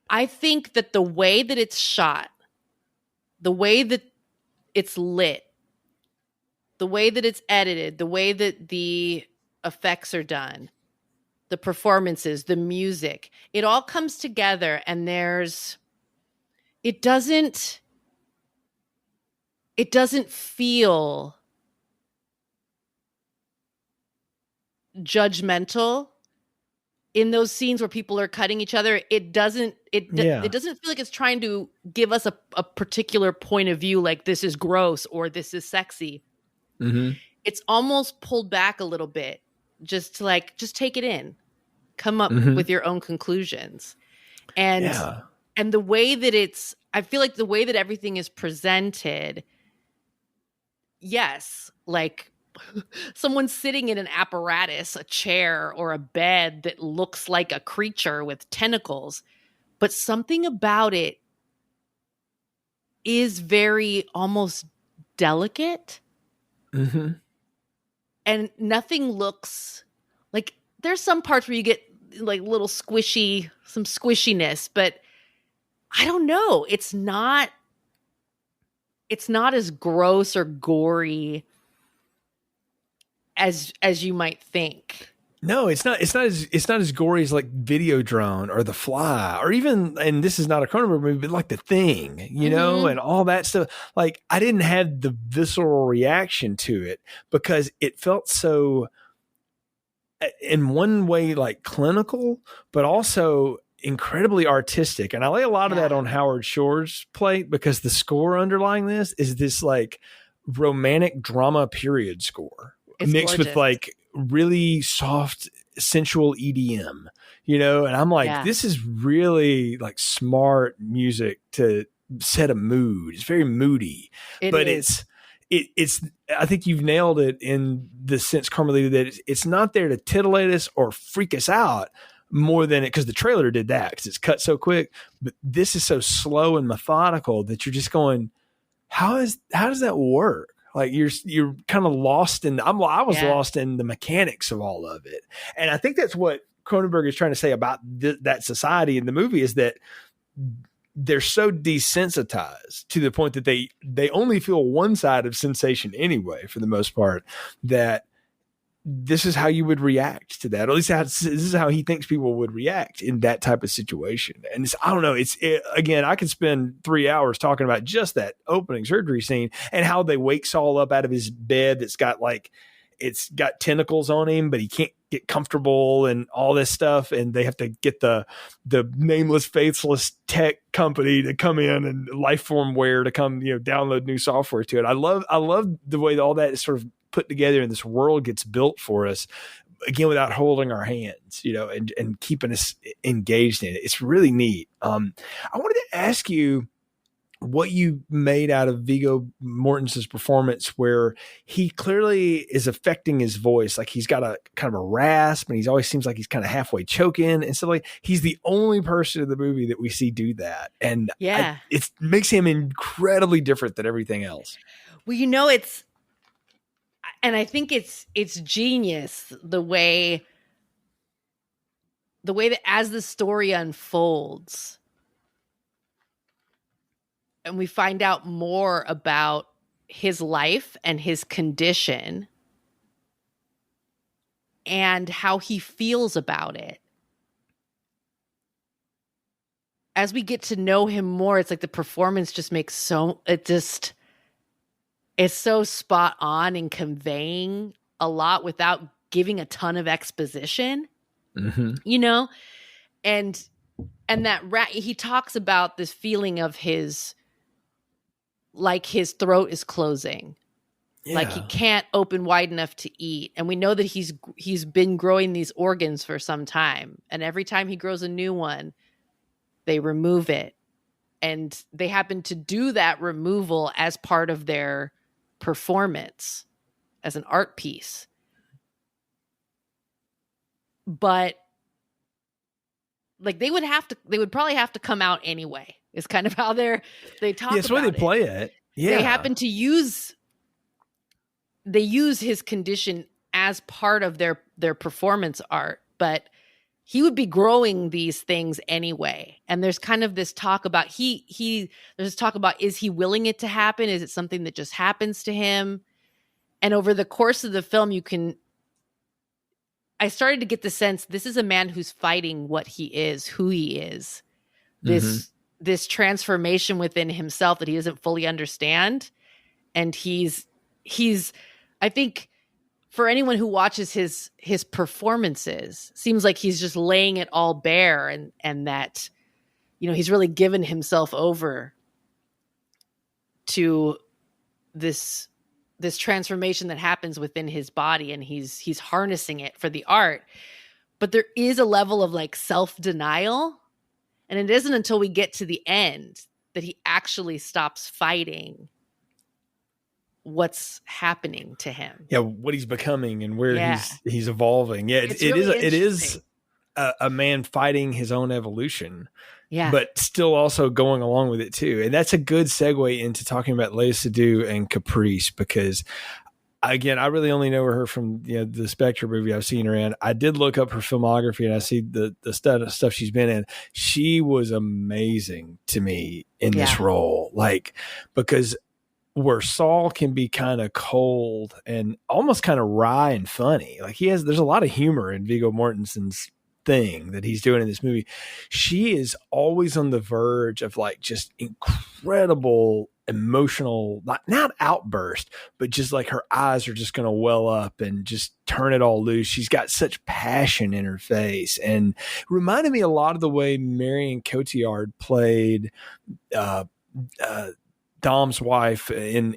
I think that the way that it's shot, the way that it's lit, the way that it's edited, the way that the effects are done, the performances, the music, it all comes together, and it doesn't feel judgmental in those scenes where people are cutting each other. It doesn't feel like it's trying to give us a particular point of view, like this is gross or this is sexy. Mm-hmm. It's almost pulled back a little bit just to just take it in, come up with your own conclusions. And the way that I feel like the way that everything is presented, yes, like someone sitting in an apparatus, a chair or a bed that looks like a creature with tentacles, but something about it is very almost delicate. Mm-hmm. and nothing looks like, there's some parts where you get like little some squishiness, but I don't know. It's not as gross or gory as you might think. No, it's not as gory as like Videodrome or The Fly, or even, and this is not a Cronenberg movie, but like The Thing, you know, and all that stuff. Like, I didn't have the visceral reaction to it because it felt so, in one way, like clinical, but also incredibly artistic. And I lay a lot of that on Howard Shore's plate, because the score underlying this is this like romantic drama period score. It's mixed gorgeous with like really soft, sensual EDM, you know? And I'm like, this is really like smart music to set a mood. It's very moody, but it's, I think you've nailed it in the sense, Carmelita, that it's not there to titillate us or freak us out more than it, because the trailer did that because it's cut so quick, but this is so slow and methodical that you're just going, how does that work? Like you're kind of lost in. I was lost in the mechanics of all of it, and I think that's what Cronenberg is trying to say about that society in the movie, is that they're so desensitized to the point that they only feel one side of sensation anyway, for the most part, that this is how you would react to that. Or at least this is how he thinks people would react in that type of situation. And I don't know. Again, I could spend 3 hours talking about just that opening surgery scene and how they wake Saul up out of his bed that's got it's got tentacles on him, but he can't get comfortable and all this stuff. And they have to get the nameless, faithless tech company to come in, and Lifeformware to come, download new software to it. I love the way all that is sort of put together and this world gets built for us, again, without holding our hands, and keeping us engaged in it. It's really neat. I wanted to ask you what you made out of Viggo Mortensen's performance, where he clearly is affecting his voice. Like, he's got a kind of a rasp, and he always seems like he's kind of halfway choking and stuff. Like, he's the only person in the movie that we see do that. And it makes him incredibly different than everything else. Well, and I think it's genius the way that as the story unfolds and we find out more about his life and his condition and how he feels about it. As we get to know him more, it's like the performance just makes it's so spot on in conveying a lot without giving a ton of exposition, and that he talks about this feeling of his throat is closing, like he can't open wide enough to eat. And we know that he's been growing these organs for some time. And every time he grows a new one, they remove it. And they happen to do that removal as part of their performance, as an art piece. But like they would probably have to come out anyway. It's kind of how they talk about it. That's why they play it. Yeah. They happen to use his condition as part of their performance art, but he would be growing these things anyway. And there's kind of this talk about there's talk about, is he willing it to happen? Is it something that just happens to him? And over the course of the film, I started to get the sense this is a man who's fighting what he is, who he is. This transformation within himself that he doesn't fully understand. And he's I think, for anyone who watches his performances, seems like he's just laying it all bare, and that, he's really given himself over to this transformation that happens within his body, and he's harnessing it for the art. But there is a level of like self-denial, and it isn't until we get to the end that he actually stops fighting what's happening to him. Yeah, what he's becoming and where he's evolving. Yeah, it is a man fighting his own evolution. Yeah, but still also going along with it too. And that's a good segue into talking about Léa Seydoux and Caprice, because again, I really only know her from the Spectre movie I've seen her in. I did look up her filmography and I see the stuff she's been in. She was amazing to me in this role, like, because where Saul can be kind of cold and almost kind of wry and funny, like there's a lot of humor in Viggo Mortensen's thing that he's doing in this movie. She is always on the verge of like just incredible emotional, not outburst, but just like her eyes are just going to well up and just turn it all loose. She's got such passion in her face, and reminded me a lot of the way Marion Cotillard played Dom's wife in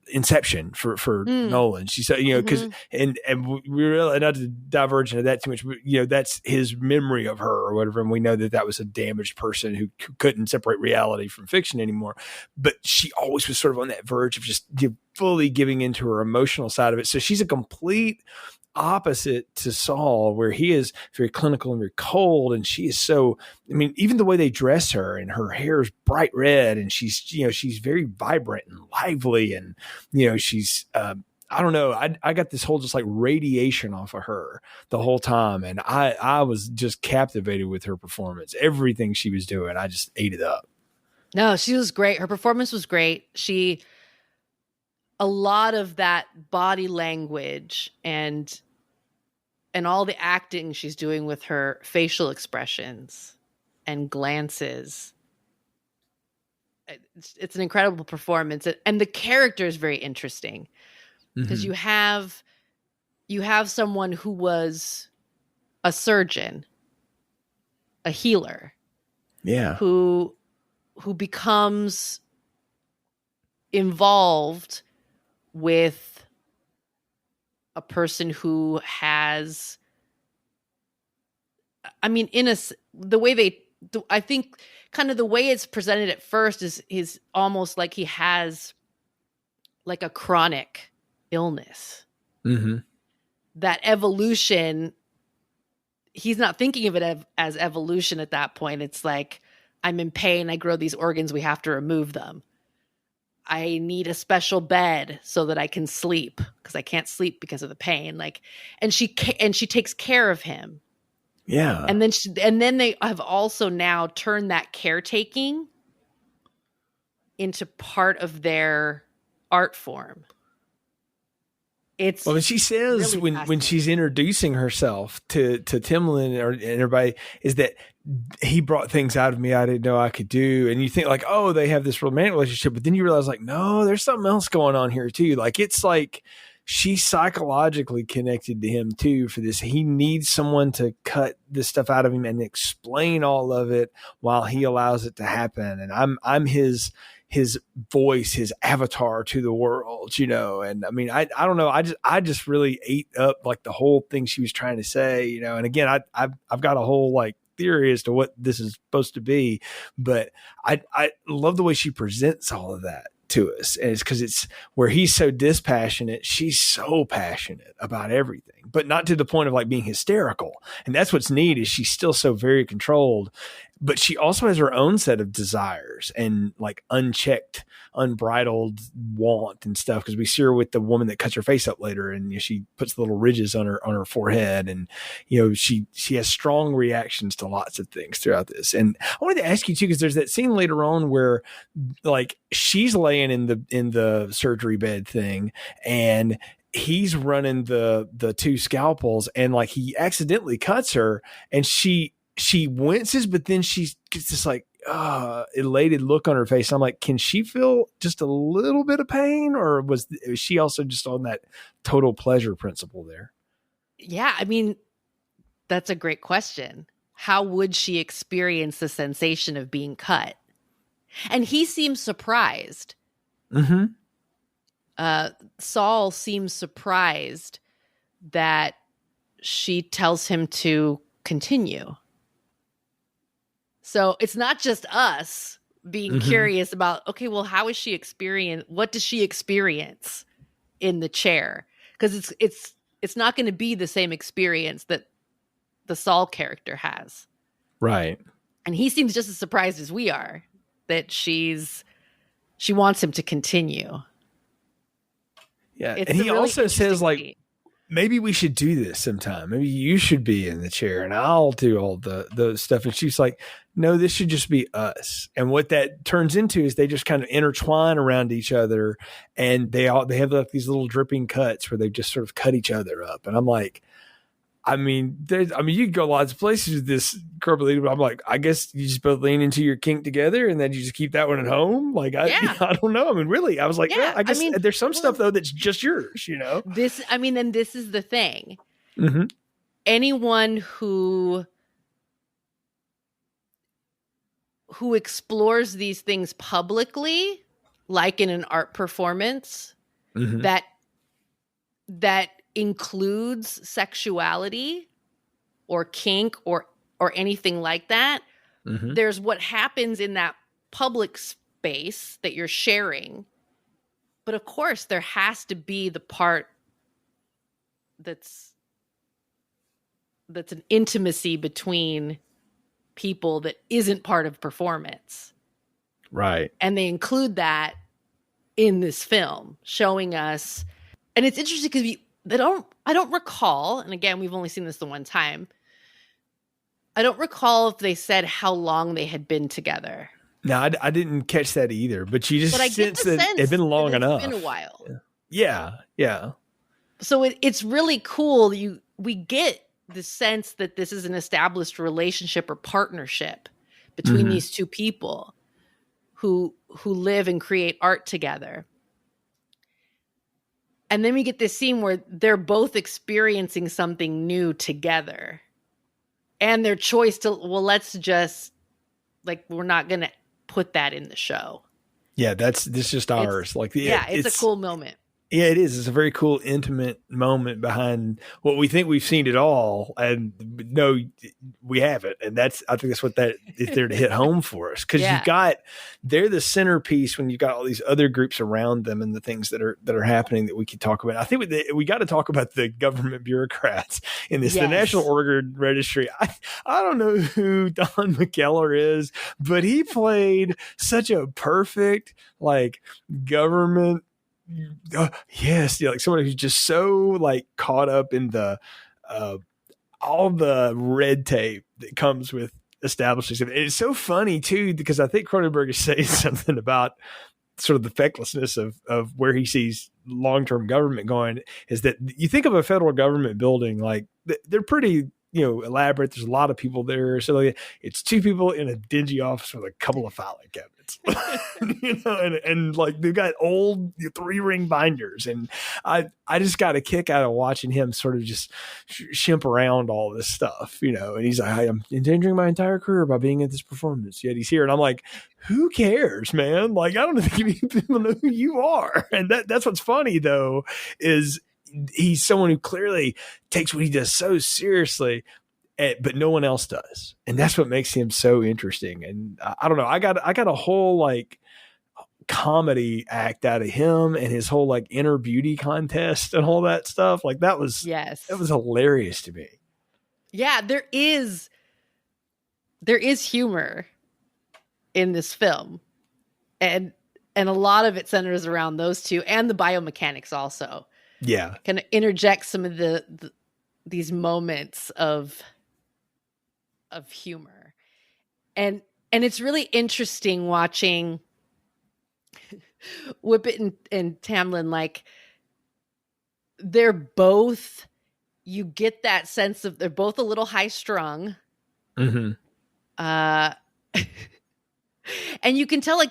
Inception for Nolan. She said, because and we really, not to diverge into that too much, but that's his memory of her or whatever, and we know that was a damaged person who couldn't separate reality from fiction anymore. But she always was sort of on that verge of just fully giving into her emotional side of it. So she's a complete opposite to Saul, where he is very clinical and very cold, and she is so, I mean, even the way they dress her, and her hair is bright red, and she's very vibrant and lively, and she's I don't know, I got this whole just like radiation off of her the whole time, and I was just captivated with her performance. Everything she was doing, I just ate it up. No, she was great. Her performance was great. A lot of that body language and all the acting she's doing with her facial expressions and glances. It's an incredible performance. And the character is very interesting because you have someone who was a surgeon, a healer. Yeah. Who becomes involved with a person who has, I mean, I think kind of the way it's presented at first is almost like he has like a chronic illness. That evolution, he's not thinking of it as evolution at that point. It's like, I'm in pain, I grow these organs, we have to remove them. I need a special bed so that I can sleep because I can't sleep because of the pain. Like, and she takes care of him. Yeah. And then they have also now turned that caretaking into part of their art form. Well, she says really when she's introducing herself to Timlin and everybody, is that he brought things out of me I didn't know I could do. And you think like, oh, they have this romantic relationship, but then you realize like, no, there's something else going on here too. Like, it's like she's psychologically connected to him too for this. He needs someone to cut this stuff out of him and explain all of it while he allows it to happen. And I'm his voice, his avatar to the world, and I mean, I don't know. I just really ate up like the whole thing she was trying to say, and again, I've got a whole like theory as to what this is supposed to be, but I love the way she presents all of that to us. And it's because it's where he's so dispassionate, she's so passionate about everything, but not to the point of like being hysterical. And that's what's neat, is she's still so very controlled, but she also has her own set of desires and like unchecked, unbridled want and stuff. Because we see her with the woman that cuts her face up later, and she puts the little ridges on her forehead, and she has strong reactions to lots of things throughout this. And I wanted to ask you too, because there's that scene later on where like she's laying in the surgery bed thing, and he's running the two scalpels, and like he accidentally cuts her, and she winces, but then she gets this like elated look on her face. I'm like, can she feel just a little bit of pain, or was she also just on that total pleasure principle there? Yeah, I mean, that's a great question. How would she experience the sensation of being cut? And he seems surprised. Saul seems surprised that she tells him to continue. So it's not just us being curious about, okay, well, how is she what does she experience in the chair? Because it's not going to be the same experience that the Saul character has. Right. And he seems just as surprised as we are that she wants him to continue. Yeah. It's And he a really also says, interesting like, scene. maybe we should do this sometime. Maybe you should be in the chair and I'll do all the stuff. And she's like, no, this should just be us. And what that turns into is they just kind of intertwine around each other, and they have like these little dripping cuts where they just sort of cut each other up. And I'm like, you can go lots of places with this, Carmelita, but I'm like, I guess you just both lean into your kink together and then you just keep that one at home. Like, Yeah. I don't know. I mean, really, I was like, Yeah, I guess I mean, there's some stuff though that's just yours, you know? and this is the thing. Mm-hmm. Anyone who explores these things publicly, like in an art performance, Mm-hmm. that includes sexuality or kink or anything like that, Mm-hmm. there's what happens in that public space that you're sharing. But of course, there has to be the part that's an intimacy between people that isn't part of performance. Right. And they include that in this film, showing us. And it's interesting because I don't recall, and again, we've only seen this the one time. I don't recall if they said how long they had been together. No, I didn't catch that either, but you just But I get sense the that sense it's been long that enough. It's been a while. Yeah. Yeah. So it's really cool. We get the sense that this is an established relationship or partnership between these two people who live and create art together. And then we get this scene where they're both experiencing something new together. And their choice to, well, let's just, like, we're not going to put that in the show. Yeah. This is just ours. It's a cool moment. Yeah, it is. It's a very cool, intimate moment behind what we think we've seen it all, and no, we haven't. And I think that's what that is there to hit home for us, because they're the centerpiece when you've got all these other groups around them and the things that are happening that we could talk about. I think we got to talk about the government bureaucrats in this. Yes. The National Organ Registry. I don't know who Don McKellar is, but he played such a perfect government. Yes, like somebody who's just so caught up in the all the red tape that comes with establishing something. And it's so funny too, because I think Cronenberg is saying something about sort of the fecklessness of where he sees long-term government going, is that you think of a federal government building, like they're pretty elaborate. There's a lot of people there. So it's two people in a dingy office with a couple of filing cabinets. and they've got old 3-ring binders, and I just got a kick out of watching him sort of just shimp around all this stuff, and he's like, I'm endangering my entire career by being at this performance, yet he's here. And I'm like, who cares, man? I don't think people know who you are. And that's what's funny though, is he's someone who clearly takes what he does so seriously, but no one else does. And that's what makes him so interesting. And I don't know, I got a whole comedy act out of him and his whole inner beauty contest and all that stuff. That was hilarious to me. Yeah, there is humor in this film. And a lot of it centers around those two and the biomechanics also. Yeah. Kind of interject some of these moments of humor. And it's really interesting watching Whippet and Tamlin, they're both, you get that sense of, they're both a little high strung. Mm-hmm. And you can tell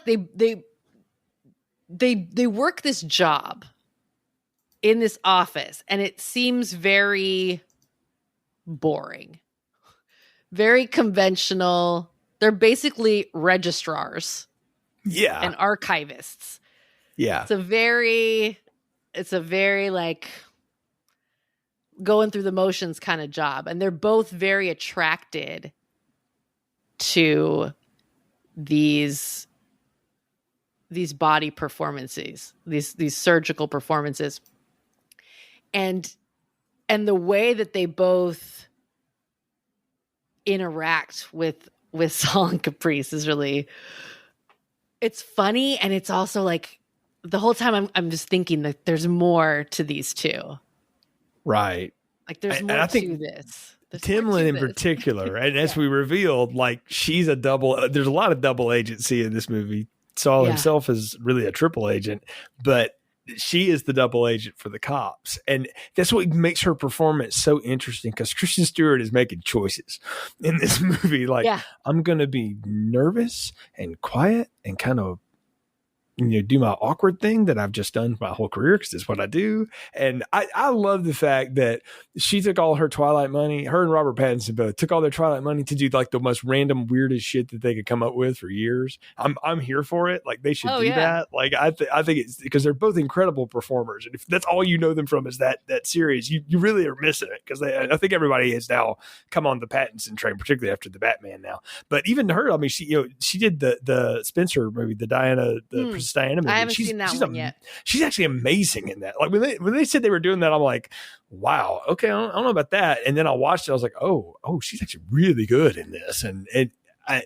they work this job in this office, and it seems very boring, very conventional. They're basically registrars, and archivists. Yeah, it's a very going through the motions kind of job, and they're both very attracted to these body performances, these surgical performances. And the way that they both interact with Saul and Caprice is really, it's funny, and it's also the whole time I'm just thinking that there's more to these two. Right. Like there's And more I think to this. Timlin in particular, and as we revealed, like she's a double. There's a lot of double agency in this movie. Saul himself is really a triple agent, but she is the double agent for the cops, and that's what makes her performance so interesting. Because Kristen Stewart is making choices in this movie. Like, I'm going to be nervous and quiet and kind of, do my awkward thing that I've just done my whole career because it's what I do. And I love the fact that she took all her Twilight money, her and Robert Pattinson both took all their Twilight money to do like the most random, weirdest shit that they could come up with for years. I'm here for it. Like they should do that. Like I think it's because they're both incredible performers. And if that's all you know them from is that series, you really are missing it. Because I think everybody has now come on the Pattinson train, particularly after the Batman now. But even her, I mean, she did the Spencer movie, the Diana, Princess Diana movie. I haven't seen that one yet. She's actually amazing in that. Like when they said they were doing that, I'm like, wow, okay, I don't know about that. And then I watched it, I was like, oh, she's actually really good in this. And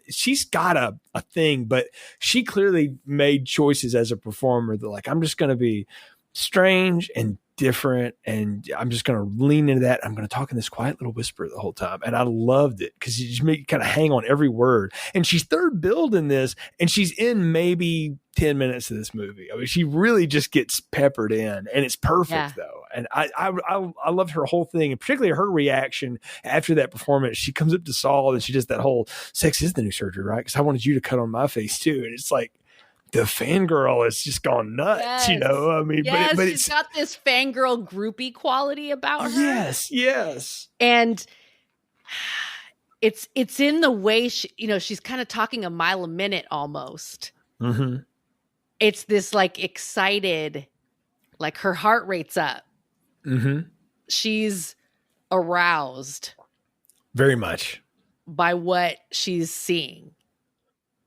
she's got a thing, but she clearly made choices as a performer that like, I'm just going to be strange and different, and I'm just going to lean into that. I'm going to talk in this quiet little whisper the whole time. And I loved it because you just make you kind of hang on every word. And she's third billed in this, and she's in maybe 10 minutes of this movie. I mean, she really just gets peppered in, and it's perfect though. And I loved her whole thing, and particularly her reaction after that performance. She comes up to Saul and she does that whole "sex is the new surgery, right? Because I wanted you to cut on my face too." And it's like, the fangirl has just gone nuts, I mean, but she's got this fangirl groupie quality about her. Yes. And it's in the way she's kind of talking a mile a minute almost. Mm-hmm. It's this like excited, like her heart rate's up. Mm-hmm. She's aroused very much by what she's seeing.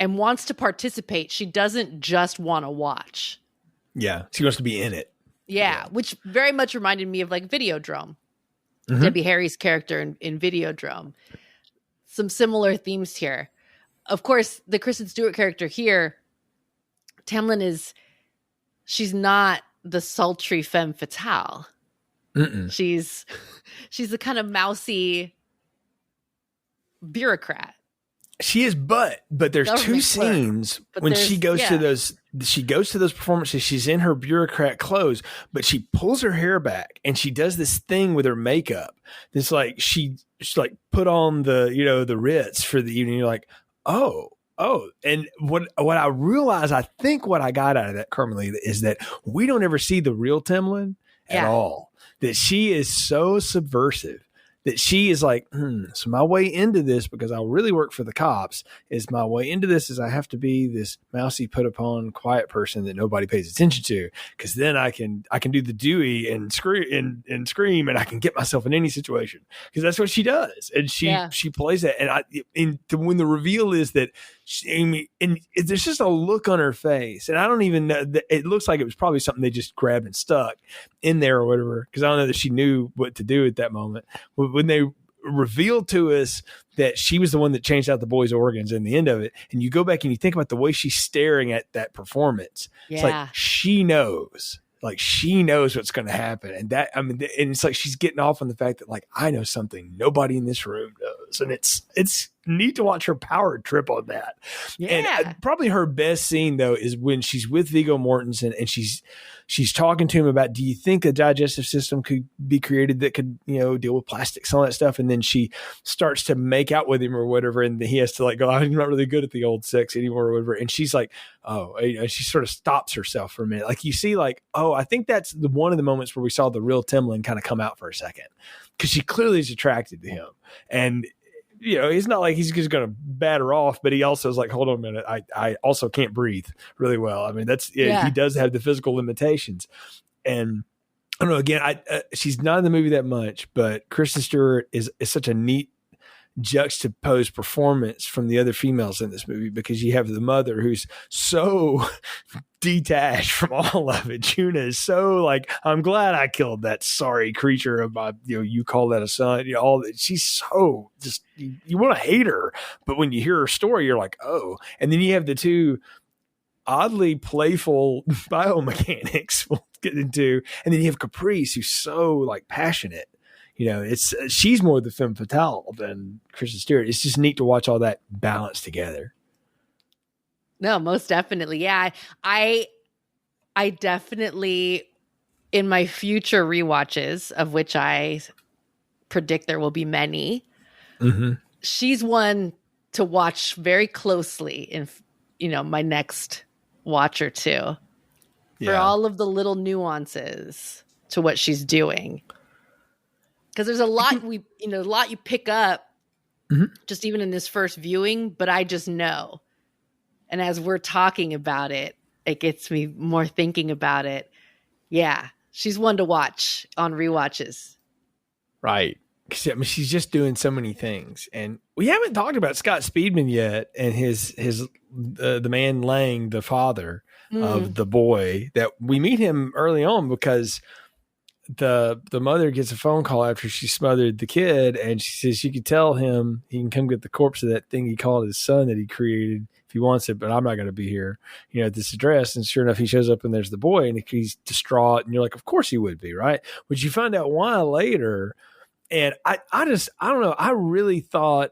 And wants to participate. She doesn't just want to watch. Yeah, she wants to be in it. Yeah, which very much reminded me of like Videodrome. Mm-hmm. Debbie Harry's character in Videodrome. Some similar themes here. Of course, the Kristen Stewart character here, Tamlin she's not the sultry femme fatale. Mm-mm. She's the kind of mousy bureaucrat. She is, but there's two scenes when she goes to those performances. She's in her bureaucrat clothes, but she pulls her hair back and she does this thing with her makeup. It's like she's like put on the Ritz for the evening. You're like, oh. And what I realized, I think what I got out of that, Carmelita, is that we don't ever see the real Timlin at all. That she is so subversive. That she is like, so my way into this, because I'll really work for the cops, is my way into this is I have to be this mousy put upon quiet person that nobody pays attention to. Cause then I can do the Dewey and scream and I can get myself in any situation. Cause that's what she does. And she plays that. And when the reveal is that there's just a look on her face, and I don't even know that it looks like it was probably something they just grabbed and stuck in there or whatever. Cause I don't know that she knew what to do at that moment. When they revealed to us that she was the one that changed out the boy's organs in the end of it, and you go back and you think about the way she's staring at that performance, it's like she knows what's going to happen. And and it's like she's getting off on the fact that like, I know something nobody in this room knows. And it's neat to watch her power trip on that. Yeah. And probably her best scene though is when she's with Viggo Mortensen and she's talking to him about, do you think a digestive system could be created that could, deal with plastics and all that stuff? And then she starts to make out with him or whatever. And he has to like go, I'm not really good at the old sex anymore or whatever. And she's like, she sort of stops herself for a minute. Like you see like, I think that's one of the moments where we saw the real Timlin kind of come out for a second, because she clearly is attracted to him. And, he's not like he's just going to bat her off, but he also is like, hold on a minute. I also can't breathe really well. I mean, he does have the physical limitations. And I don't know, again, she's not in the movie that much, but Kristen Stewart is such a neat juxtaposed performance from the other females in this movie, because you have the mother who's so detached from all of it. Juna is so like, I'm glad I killed that sorry creature of my, you call that a son, all that. She's so just, you want to hate her, but when you hear her story, you're like, oh. And then you have the two oddly playful biomechanics we'll get into. And then you have Caprice, who's so like passionate. You know, she's more the femme fatale than Kristen Stewart. It's just neat to watch all that balance together. No, most definitely. Yeah. I definitely, in my future rewatches, of which I predict there will be many, she's one to watch very closely in, my next watch or two for all of the little nuances to what she's doing. Because there's a lot a lot you pick up just even in this first viewing, but I just know. And as we're talking about it, it gets me more thinking about it. Yeah, she's one to watch on rewatches. Right. I mean, she's just doing so many things. And we haven't talked about Scott Speedman yet and the man Lang, the father of the boy, that we meet him early on because the mother gets a phone call after she smothered the kid, and she says she could tell him he can come get the corpse of that thing he called his son that he created if he wants it, but I'm not going to be here, at this address. And sure enough, he shows up and there's the boy, and he's distraught, and you're like, of course he would be, right? But you find out why later. And I don't know. I really thought,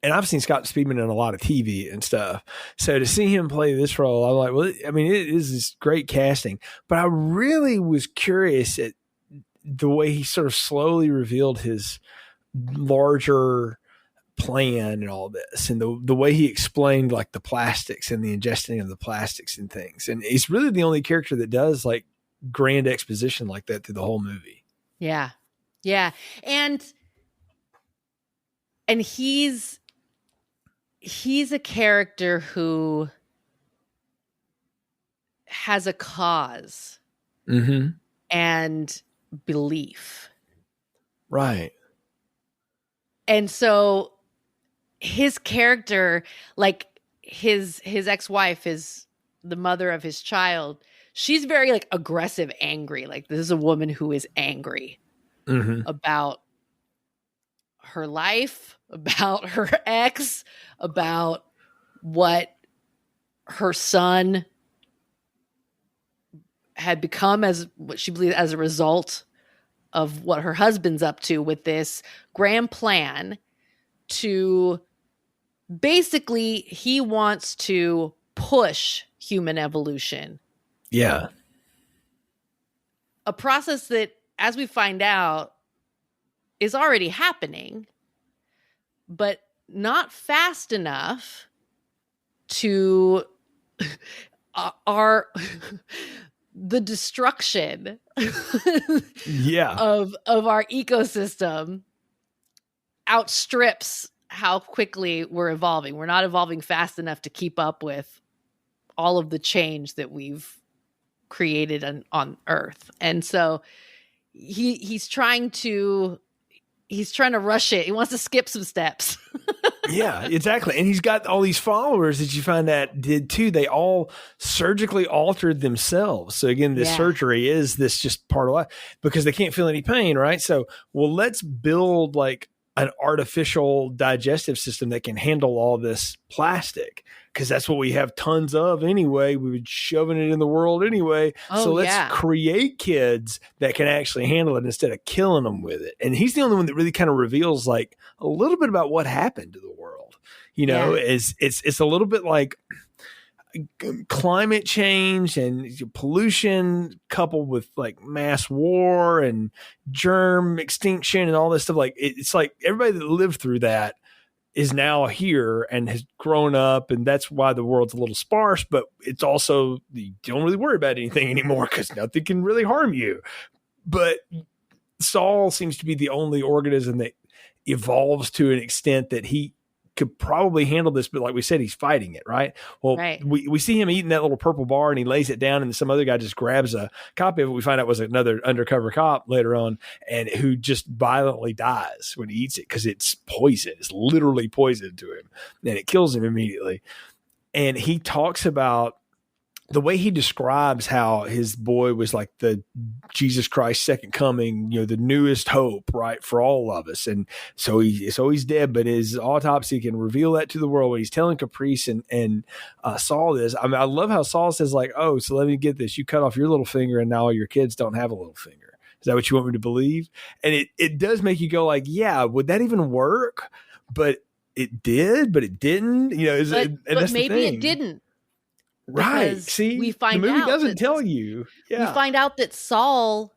and I've seen Scott Speedman in a lot of TV and stuff. So to see him play this role, I'm like, well, I mean, it is this great casting. But I really was curious at the way he sort of slowly revealed his larger plan and all this, and the way he explained like the plastics and the ingesting of the plastics and things. And he's really the only character that does like grand exposition like that through the whole movie. Yeah. Yeah. And he's a character who has a cause and belief. Right. And so his character, like his ex-wife is the mother of his child. She's very like aggressive, angry. Like this is a woman who is angry about her life, about her ex, about what her son had become as what she believed as a result of what her husband's up to with this grand plan to basically he wants to push human evolution. Yeah. A process that, as we find out, is already happening, but not fast enough to the destruction of our ecosystem outstrips how quickly we're evolving. We're not evolving fast enough to keep up with all of the change that we've created on Earth. And so he's trying to rush it. He wants to skip some steps. Yeah, exactly. And he's got all these followers that you find that did too. They all surgically altered themselves. So again, this surgery is this just part of life because they can't feel any pain, right? So, well, let's build like an artificial digestive system that can handle all this plastic because that's what we have tons of anyway. We were shoving it in the world anyway. So let's create kids that can actually handle it instead of killing them with it. And he's the only one that really kind of reveals like a little bit about what happened to the world. It's a little bit like climate change and pollution coupled with like mass war and germ extinction and all this stuff. Like it's like everybody that lived through that is now here and has grown up, and that's why the world's a little sparse, but it's also you don't really worry about anything anymore because nothing can really harm you. But Saul seems to be the only organism that evolves to an extent that he could probably handle this, but like we said, he's fighting it, right? Well, we see him eating that little purple bar and he lays it down and some other guy just grabs a copy of it. We find out it was another undercover cop later on and who just violently dies when he eats it because it's poison. It's literally poison to him and it kills him immediately. And he talks about the way he describes how his boy was like the Jesus Christ second coming, the newest hope, right, for all of us. And so he's dead, but his autopsy can reveal that to the world. When he's telling Caprice and Saul this, I mean, I love how Saul says like, oh, so let me get this. You cut off your little finger and now your kids don't have a little finger. Is that what you want me to believe? And it does make you go like, yeah, would that even work? But it did, but it didn't, but maybe it didn't. Right. See, we find the movie out doesn't tell you. Yeah. We find out that Saul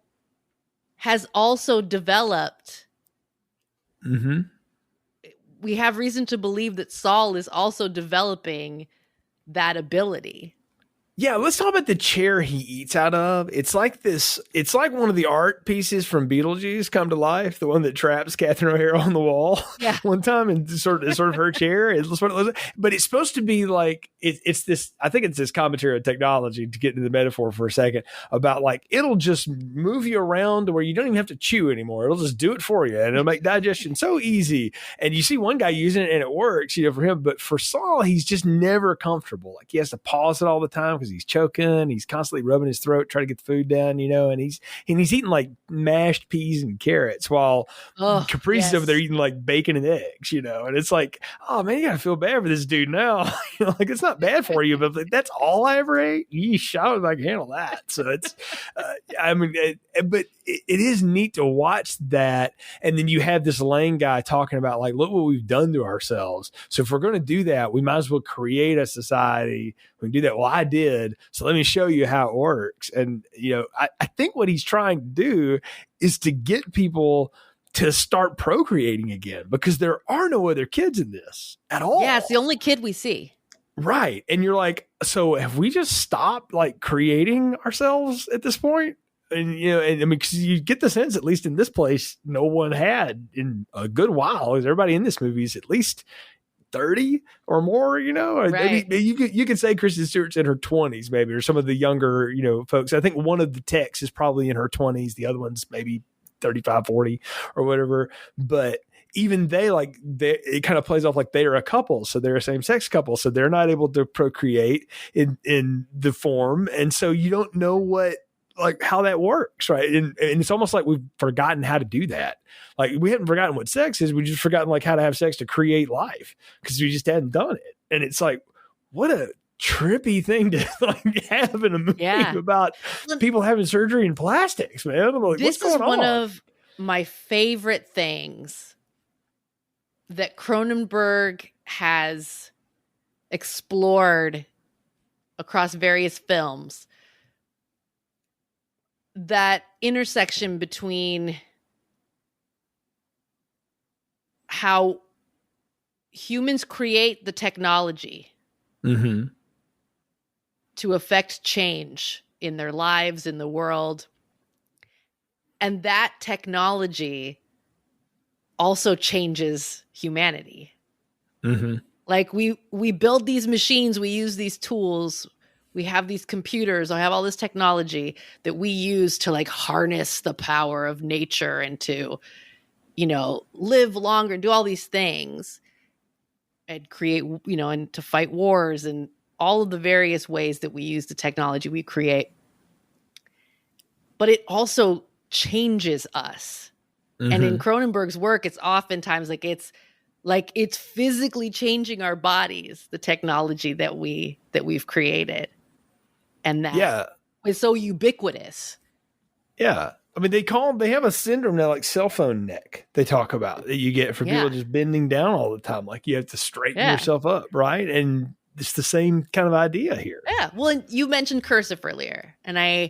has also developed. Mm-hmm. We have reason to believe that Saul is also developing that ability. Yeah, let's talk about the chair he eats out of. It's like one of the art pieces from Beetlejuice come to life, the one that traps Catherine O'Hara on the wall one time and sort of her chair. It's what it looks like. But it's supposed to be like, it's this, I think it's this commentary on technology, to get into the metaphor for a second, about like, it'll just move you around to where you don't even have to chew anymore. It'll just do it for you and it'll make digestion so easy. And you see one guy using it and it works, for him. But for Saul, he's just never comfortable. Like he has to pause it all the time because he's choking. He's constantly rubbing his throat, trying to get the food down, and he's eating like mashed peas and carrots while Caprice is over there eating like bacon and eggs, and it's like, oh man, you gotta feel bad for this dude now. Like it's not bad for you, but like, that's all I ever ate. Yeesh, I don't know if I can handle that. So it's, but it is neat to watch that. And then you have this Lane guy talking about like, look what we've done to ourselves. So if we're going to do that, we might as well create a society. We can do that. Well, I did. So let me show you how it works. And, I think what he's trying to do is to get people to start procreating again, because there are no other kids in this at all. Yeah, it's the only kid we see. Right. And you're like, so have we just stopped like creating ourselves at this point? And, because you get the sense, at least in this place, no one had in a good while, because everybody in this movie is at least 30 or more, Right. Maybe you could say Kristen Stewart's in her 20s, maybe, or some of the younger, folks. I think one of the techs is probably in her 20s. The other one's maybe 35, 40 or whatever. But even it kind of plays off like they are a couple. So they're a same sex couple. So they're not able to procreate in the form. And so you don't know how that works, right? And it's almost like we've forgotten how to do that. Like we haven't forgotten what sex is. We just forgotten like how to have sex to create life, because we just hadn't done it. And it's like, what a trippy thing to like have in a movie about people having surgery in plastics, man. I'm like, this what's going on? One of my favorite things that Cronenberg has explored across various films. That intersection between how humans create the technology to affect change in their lives, in the world, and that technology also changes humanity. Like we build these machines, we use these tools, we have these computers, I have all this technology that we use to like harness the power of nature and to, live longer and do all these things and create, and to fight wars and all of the various ways that we use the technology we create. But it also changes us. And in Cronenberg's work, it's oftentimes it's physically changing our bodies, the technology that we've created. And that is so ubiquitous. Yeah. I mean, they have a syndrome now, like cell phone neck, they talk about, that you get from people just bending down all the time. Like you have to straighten yourself up, right? And it's the same kind of idea here. Yeah. Well, and you mentioned cursive earlier. And I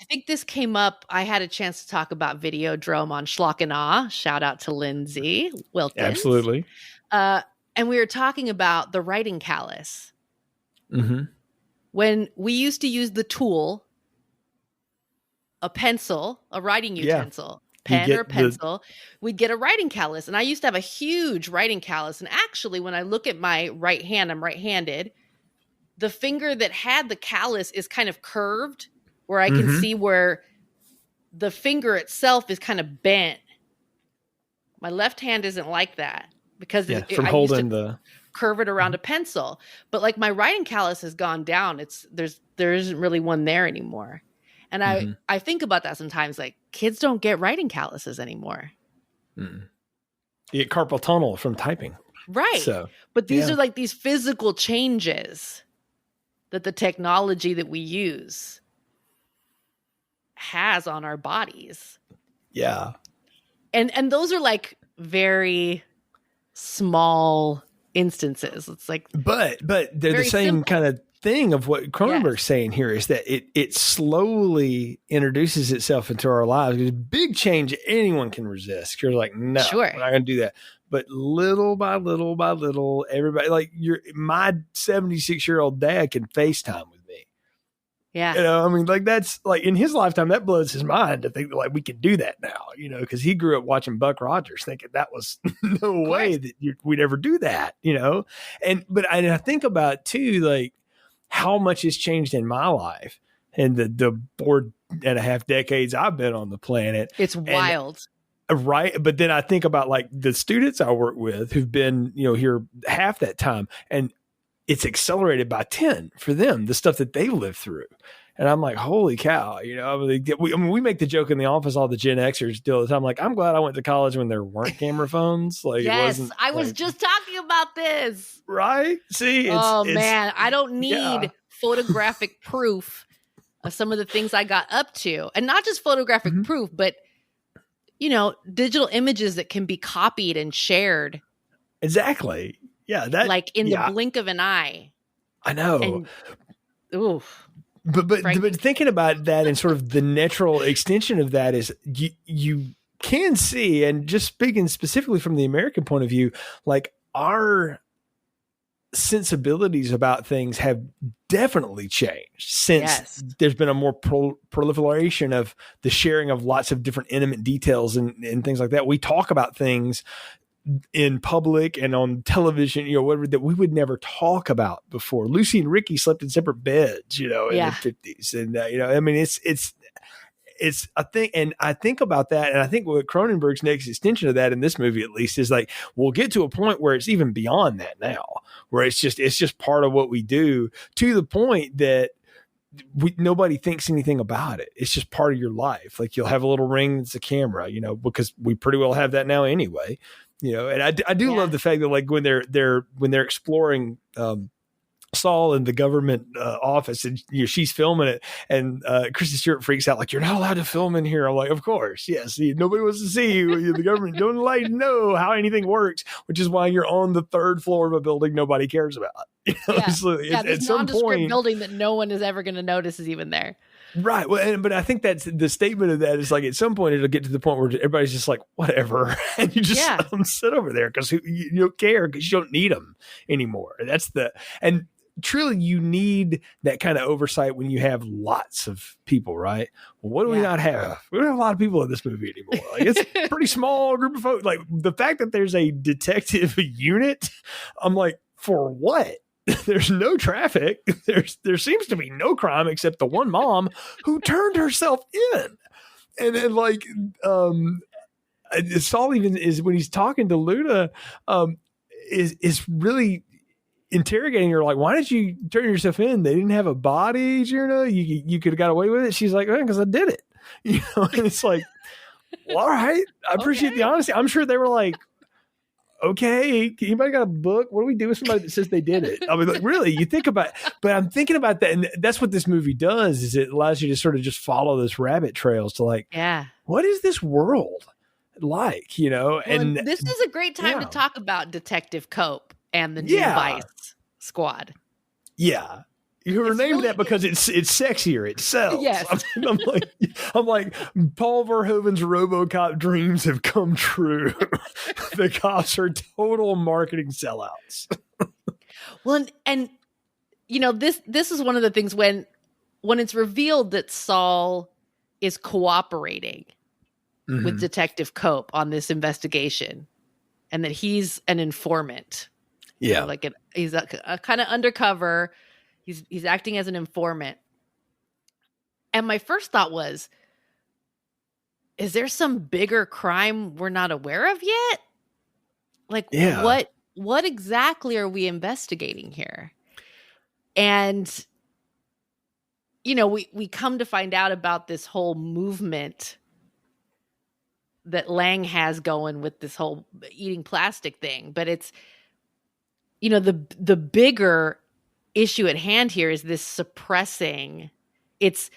think this came up. I had a chance to talk about Videodrome on Schlock and Awe. Shout out to Lindsay Wilkins. Absolutely. And we were talking about the writing callus. When we used to use the tool, a pencil, a writing utensil, pen or pencil, we'd get a writing callus. And I used to have a huge writing callus. And actually, when I look at my right hand, I'm right-handed, the finger that had the callus is kind of curved, where I can see where the finger itself is kind of bent. My left hand isn't like that, because from holding the curve it around a pencil. But like my writing callus has gone down. There isn't really one there anymore. And I think about that sometimes, like kids don't get writing calluses anymore. You get carpal tunnel from typing. Right. So, but these are like these physical changes that the technology that we use has on our bodies. Yeah. And those are like very small instances. It's like, but they're the same simple kind of thing of what Cronenberg's saying here is that it slowly introduces itself into our lives. It's a big change anyone can resist. You're like, no, Sure. I'm not going to do that. But little by little by little, everybody, like my 76-year-old dad can FaceTime with me. Yeah. You know, I mean, like that's like in his lifetime, that blows his mind to think that like we can do that now, you know, because he grew up watching Buck Rogers thinking that was no way that we'd ever do that, you know. But I think about too, like how much has changed in my life and the 4.5 decades I've been on the planet. It's wild. Right. But then I think about like the students I work with who've been, you know, here half that time, and it's accelerated by 10 for them, the stuff that they lived through. And I'm like, holy cow, you know, we make the joke in the office, all the Gen Xers do all the time. Like, I'm glad I went to college when there weren't camera phones. Like, yes, it wasn't, I was just talking about this. Right. See, man, I don't need photographic proof of some of the things I got up to. And not just photographic proof, but you know, digital images that can be copied and shared. Exactly. Yeah. That like in the blink of an eye. I know. And, oof. But thinking about that and sort of the natural extension of that is you can see, and just speaking specifically from the American point of view, like our sensibilities about things have definitely changed since there's been a more proliferation of the sharing of lots of different intimate details and things like that. We talk about things in public and on television, you know, whatever, that we would never talk about before. Lucy and Ricky slept in separate beds, you know, in the 50s. And, you know, I mean, it's a thing. And I think about that. And I think what Cronenberg's next extension of that in this movie, at least, is like, we'll get to a point where it's even beyond that now, where it's just part of what we do, to the point that nobody thinks anything about it. It's just part of your life. Like you'll have a little ring that's a camera, you know, because we pretty well have that now anyway, you know. And I do love the fact that like when they're exploring, Saul in the government office, and you know, she's filming it, and Kristen Stewart freaks out like, "You're not allowed to film in here." I'm like, "Of course, yes. Nobody wants to see you. The government don't like know how anything works, which is why you're on the 3rd floor of a building nobody cares about." You know? This nondescript building that no one is ever going to notice is even there. Right. Well, but I think that's the statement of that is like at some point it'll get to the point where everybody's just like, whatever. And you just let them sit over there because you don't care, because you don't need them anymore. And truly you need that kind of oversight when you have lots of people, right? Well, what do we not have? We don't have a lot of people in this movie anymore. Like it's a pretty small group of folks. Like the fact that there's a detective unit, I'm like, for what? There's no traffic. There seems to be no crime except the one mom who turned herself in. And then like, Saul even is, when he's talking to Luna, is really interrogating her, like, why did you turn yourself in? They didn't have a body, you know, you could have got away with it. She's like, because I did it, you know. And it's like, well, all right, I appreciate the honesty. I'm sure they were like, okay, anybody got a book? What do we do with somebody that says they did it? I mean, like, really, you think about, but I'm thinking about that. And that's what this movie does, is it allows you to sort of just follow those rabbit trails to like, what is this world like, you know? Well, and this is a great time to talk about Detective Cope and the new Vice Squad. Yeah. You were named that because it's sexier. It sells. Yes. I'm like, Paul Verhoeven's RoboCop dreams have come true. The cops are total marketing sellouts. Well, and you know, this is one of the things when it's revealed that Saul is cooperating with Detective Cope on this investigation, and that he's an informant. Yeah, you know, like he's a kind of undercover. He's acting as an informant. And my first thought was, is there some bigger crime we're not aware of yet? Like, what what exactly are we investigating here? And, you know, we come to find out about this whole movement that Lang has going with this whole eating plastic thing. But it's, you know, the bigger issue at hand here is this suppressing. It's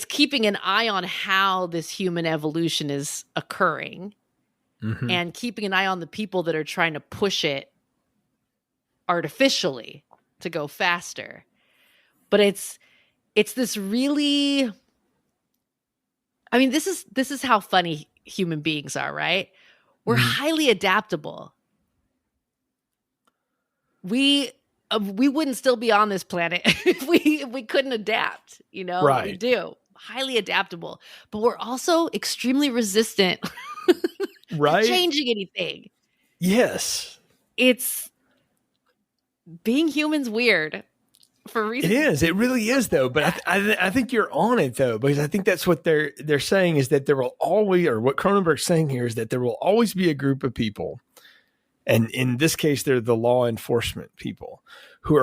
keeping an eye on how this human evolution is occurring, and keeping an eye on the people that are trying to push it artificially to go faster. But it's this really, I mean, this is how funny human beings are, right? We're highly adaptable. We wouldn't still be on this planet if we couldn't adapt, you know? Right. We do. Highly adaptable. But we're also extremely resistant Right. to changing anything. Yes. It's being human's weird for reasons. It is. It really is, though. But I think you're on it, though, because I think that's what they're saying is that there will always, or what Cronenberg's saying here is that there will always be a group of people, and in this case, they're the law enforcement people who are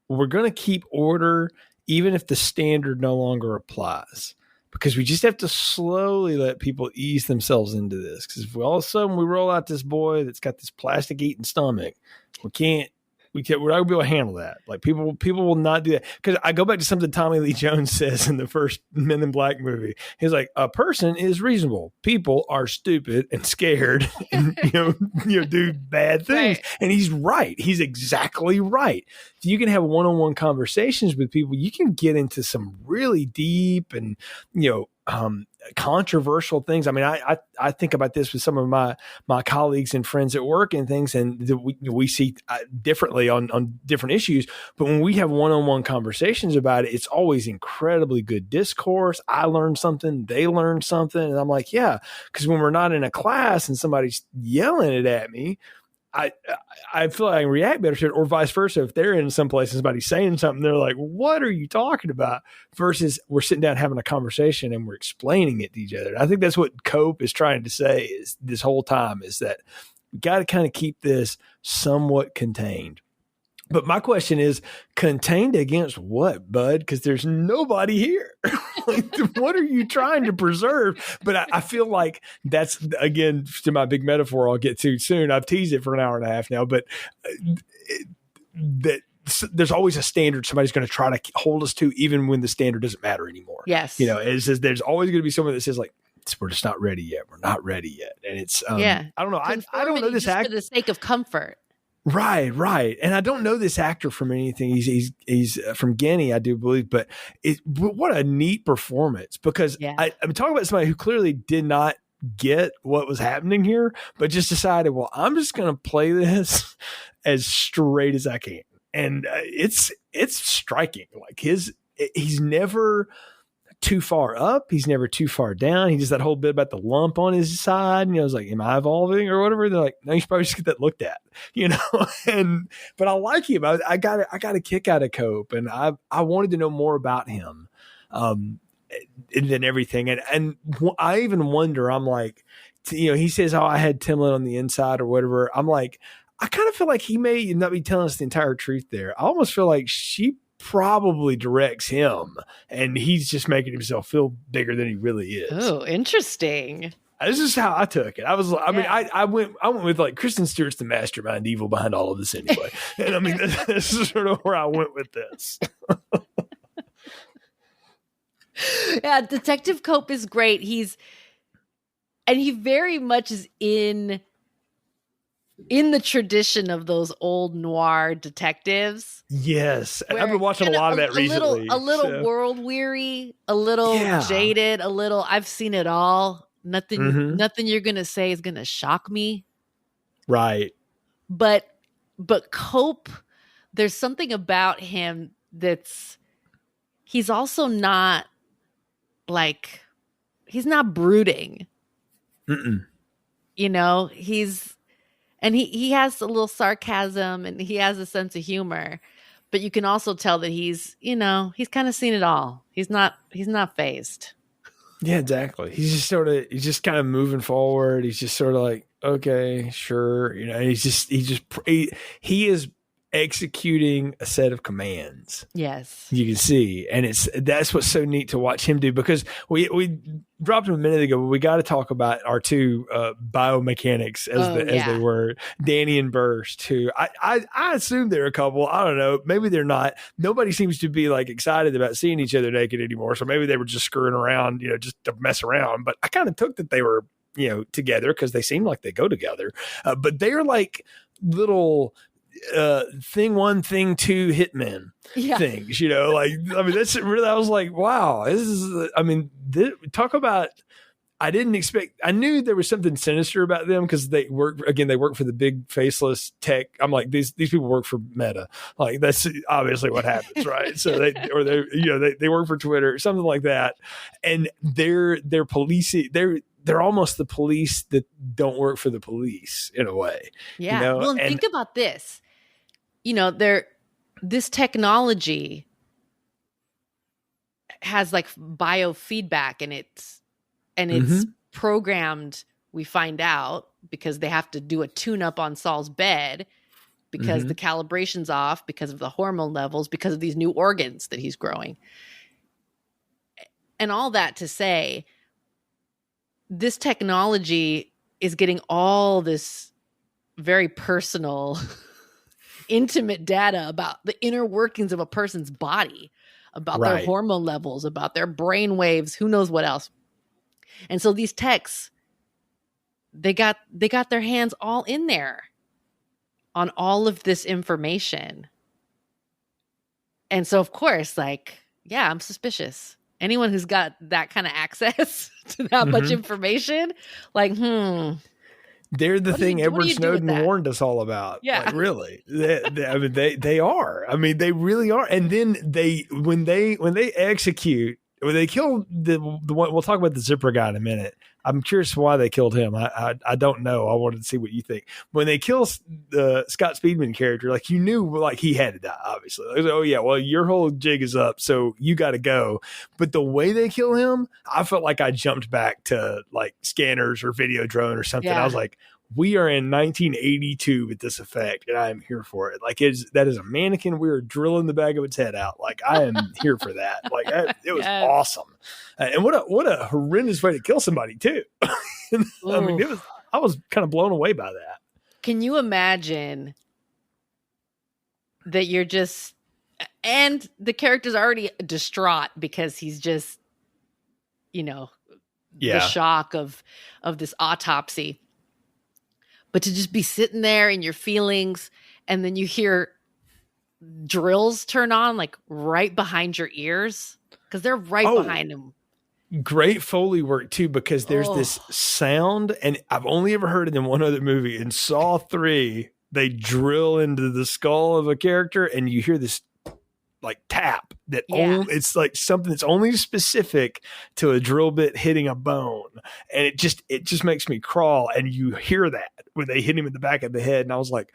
we're going to keep order even if the standard no longer applies, because we just have to slowly let people ease themselves into this. Because if all of a sudden we roll out this boy that's got this plastic eating stomach, we're not gonna be able to handle that. Like people will not do that. Because I go back to something Tommy Lee Jones says in the first Men in Black movie. He's like, a person is reasonable. People are stupid and scared and do bad things. Right. And he's right. He's exactly right. If you can have one-on-one conversations with people, you can get into some really deep and controversial things. I mean, I think about this with some of my colleagues and friends at work and things, and we see differently on different issues. But when we have one-on-one conversations about it, it's always incredibly good discourse. I learned something, they learned something, and I'm like, yeah, because when we're not in a class and somebody's yelling it at me, I feel like I can react better to it, or vice versa. If they're in some place and somebody's saying something, they're like, what are you talking about? Versus we're sitting down having a conversation and we're explaining it to each other. And I think that's what Cope is trying to say is this whole time is that we got to kind of keep this somewhat contained. But my question is, contained against what, bud? Because there's nobody here. Like, what are you trying to preserve? But I feel like that's, again, to my big metaphor I'll get to soon. I've teased it for an hour and a half now, but there's always a standard somebody's going to try to hold us to, even when the standard doesn't matter anymore. Yes. It says there's always going to be someone that says, like, we're just not ready yet. We're not ready yet. And it's, I don't know. I don't know this act for the sake of comfort. Right. And I don't know this actor from anything. He's from Guinea, I do believe, but what a neat performance, because I'm talking about somebody who clearly did not get what was happening here, but just decided, well, I'm just going to play this as straight as I can. And it's striking. Like he's never too far up. He's never too far down. He does that whole bit about the lump on his side. And I was like, am I evolving or whatever? They're like, no, you should probably just get that looked at, but I like him. I got a kick out of Cope, and I wanted to know more about him than everything. And I even wonder, I'm like, he says, oh, I had Timlin on the inside or whatever. I'm like, I kind of feel like he may not be telling us the entire truth there. I almost feel like she probably directs him, and he's just making himself feel bigger than he really is. Oh, interesting. This is how I took it. I went with like Kristen Stewart's the mastermind evil behind all of this anyway. And I mean, this is sort of where I went with this. Yeah, Detective Cope is great. He very much is in the tradition of those old noir detectives. Yes. And I've been watching a lot of that recently. A little world weary, a little jaded, I've seen it all. Nothing you're going to say is going to shock me. Right. But Cope, there's something about him he's also not like, he's not brooding. Mm-mm. And he has a little sarcasm, and he has a sense of humor, but you can also tell that he's kind of seen it all. He's not fazed. Yeah, exactly. He's just kind of moving forward. He's just sort of like, okay, sure. You know, he is executing a set of commands. Yes. You can see, and that's what's so neat to watch him do, because we dropped him a minute ago, but we got to talk about our two biomechanics as they were, Danny and Burst, who I assume they're a couple. I don't know, maybe they're not. Nobody seems to be like excited about seeing each other naked anymore, so maybe they were just screwing around, you know, just to mess around. But I kind of took that they were, you know, together because they seem like they go together, but they're like little thing one, thing two hitmen things, you know, like, I mean, that's really, I was like, wow, this is, I mean, talk about, I didn't expect, I knew there was something sinister about them because they work for the big faceless tech. I'm like, these people work for Meta. Like, that's obviously what happens, right? So they work for Twitter, something like that. And they're policing, they're almost the police that don't work for the police in a way. Yeah. You know? Well, and think about this. You know, this technology has like biofeedback, and it's programmed. We find out because they have to do a tune-up on Saul's bed because the calibration's off, because of the hormone levels, because of these new organs that he's growing, and all that to say, this technology is getting all this very personal, intimate data about the inner workings of a person's body, about their hormone levels, about their brain waves, who knows what else. And so these techs, they got their hands all in there on all of this information. And so, of course, like, yeah, I'm suspicious. Anyone who's got that kind of access to that much information, like, they're the thing Edward Snowden warned us all about. Yeah. Like, really. I mean, they are. I mean, they really are. And then when they execute, when they kill the one, we'll talk about the zipper guy in a minute. I'm curious why they killed him. I don't know. I wanted to see what you think. When they kill the Scott Speedman character, like, you knew, like, he had to die, obviously. Like, oh yeah, well, your whole jig is up, so you got to go. But the way they kill him, I felt like I jumped back to like Scanners or Videodrome or something. I was like, we are in 1982 with this effect, and I am here for it. Like, that is a mannequin. We are drilling the back of its head out. Like, I am here for that. Like, it was awesome. And what a horrendous way to kill somebody too. I mean, I was kind of blown away by that. Can you imagine that you're just, and the character's already distraught because he's just, you know, the shock of this autopsy. But to just be sitting there in your feelings, and then you hear drills turn on, like, right behind your ears, because they're right behind him. Great Foley work too, because there's this sound, and I've only ever heard it in one other movie. In Saw 3, they drill into the skull of a character, and you hear this like tap that it's like something that's only specific to a drill bit hitting a bone, and it just makes me crawl. And you hear that when they hit him in the back of the head, and I was like,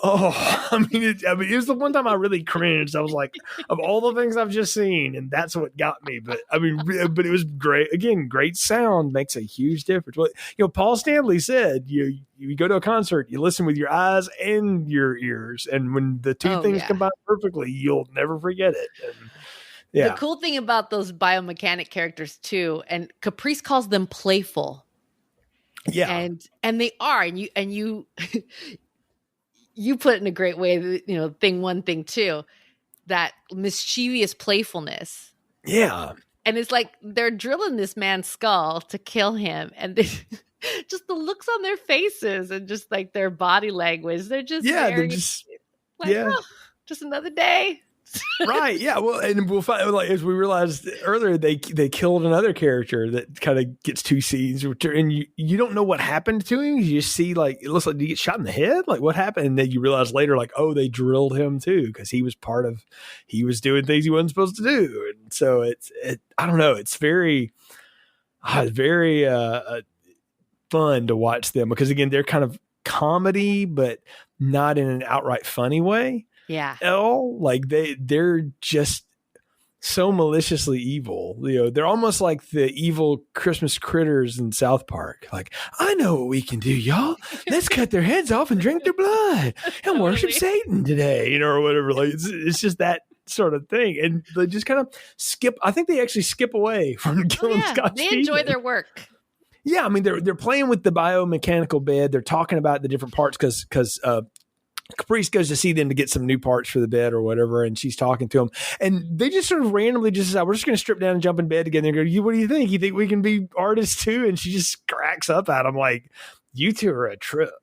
oh, I mean, it was the one time I really cringed. I was like, of all the things I've just seen, and that's what got me. But I mean, but it was great. Again, great sound makes a huge difference. Well, you know, Paul Stanley said, you go to a concert, you listen with your eyes and your ears, and when the two things combine perfectly, you'll never forget it. And, the cool thing about those biomechanic characters too, and Caprice calls them playful. Yeah, and they are, and you. You put it in a great way, you know, thing one, thing two, that mischievous playfulness. Yeah. And it's like they're drilling this man's skull to kill him. And just the looks on their faces and just like their body language. They're just, just another day. Right. Yeah. Well, and we'll find, like, as we realized earlier, they killed another character that kind of gets two scenes, and you don't know what happened to him. You just see, like, it looks like he gets shot in the head. Like, what happened? And then you realize later, like, oh, they drilled him too, because he was doing things he wasn't supposed to do. And so I don't know. It's very fun to watch them, because again, they're kind of comedy, but not in an outright funny way. Yeah. Like they're just so maliciously evil. They're almost like the evil Christmas critters in South Park. Like, I know what we can do, y'all. Let's cut their heads off and drink their blood and worship Satan today, or whatever. Like, it's just that sort of thing. And they just kind of skip. I think they actually skip away from killing Scott They Speedman. enjoy their work. Yeah, I mean, they're playing with the biomechanical bed. They're talking about the different parts because Caprice goes to see them to get some new parts for the bed or whatever, and she's talking to him, and they just sort of randomly just decide, we're just going to strip down and jump in bed together and go, what do you think? You think we can be artists too? And she just cracks up at him like, you two are a trip.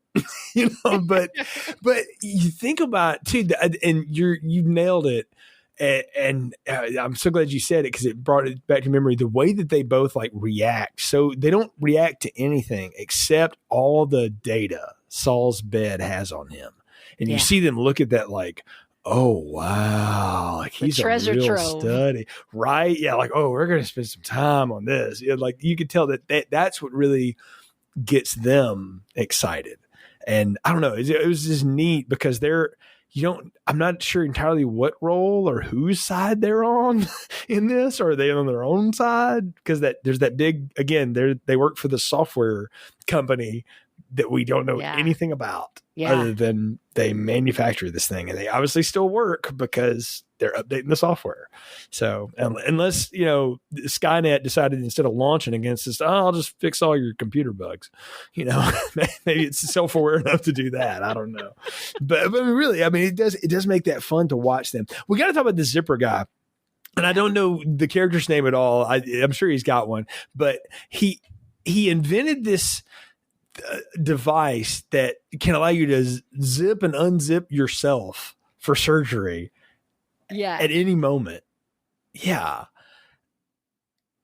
But you think about too, and you've nailed it. And I'm so glad you said it because it brought it back to memory. The way that they both like react. So they don't react to anything except all the data Saul's bed has on him. And you see them look at that like, oh, wow. Like he's a real study. Right. Yeah. Like, oh, we're going to spend some time on this. Like you could tell that's what really gets them excited. And I don't know. It was just neat because I'm not sure entirely what role or whose side they're on in this. Or are they on their own side? Because there's that big, again, they work for the software company that we don't know anything about other than they manufacture this thing. And they obviously still work because they're updating the software. So unless, Skynet decided instead of launching against this, I'll just fix all your computer bugs, maybe it's self-aware enough to do that. I don't know. But really, I mean, it does make that fun to watch them. We got to talk about the zipper guy. And I don't know the character's name at all. I'm sure he's got one, but he invented this device that can allow you to zip and unzip yourself for surgery at any moment. Yeah.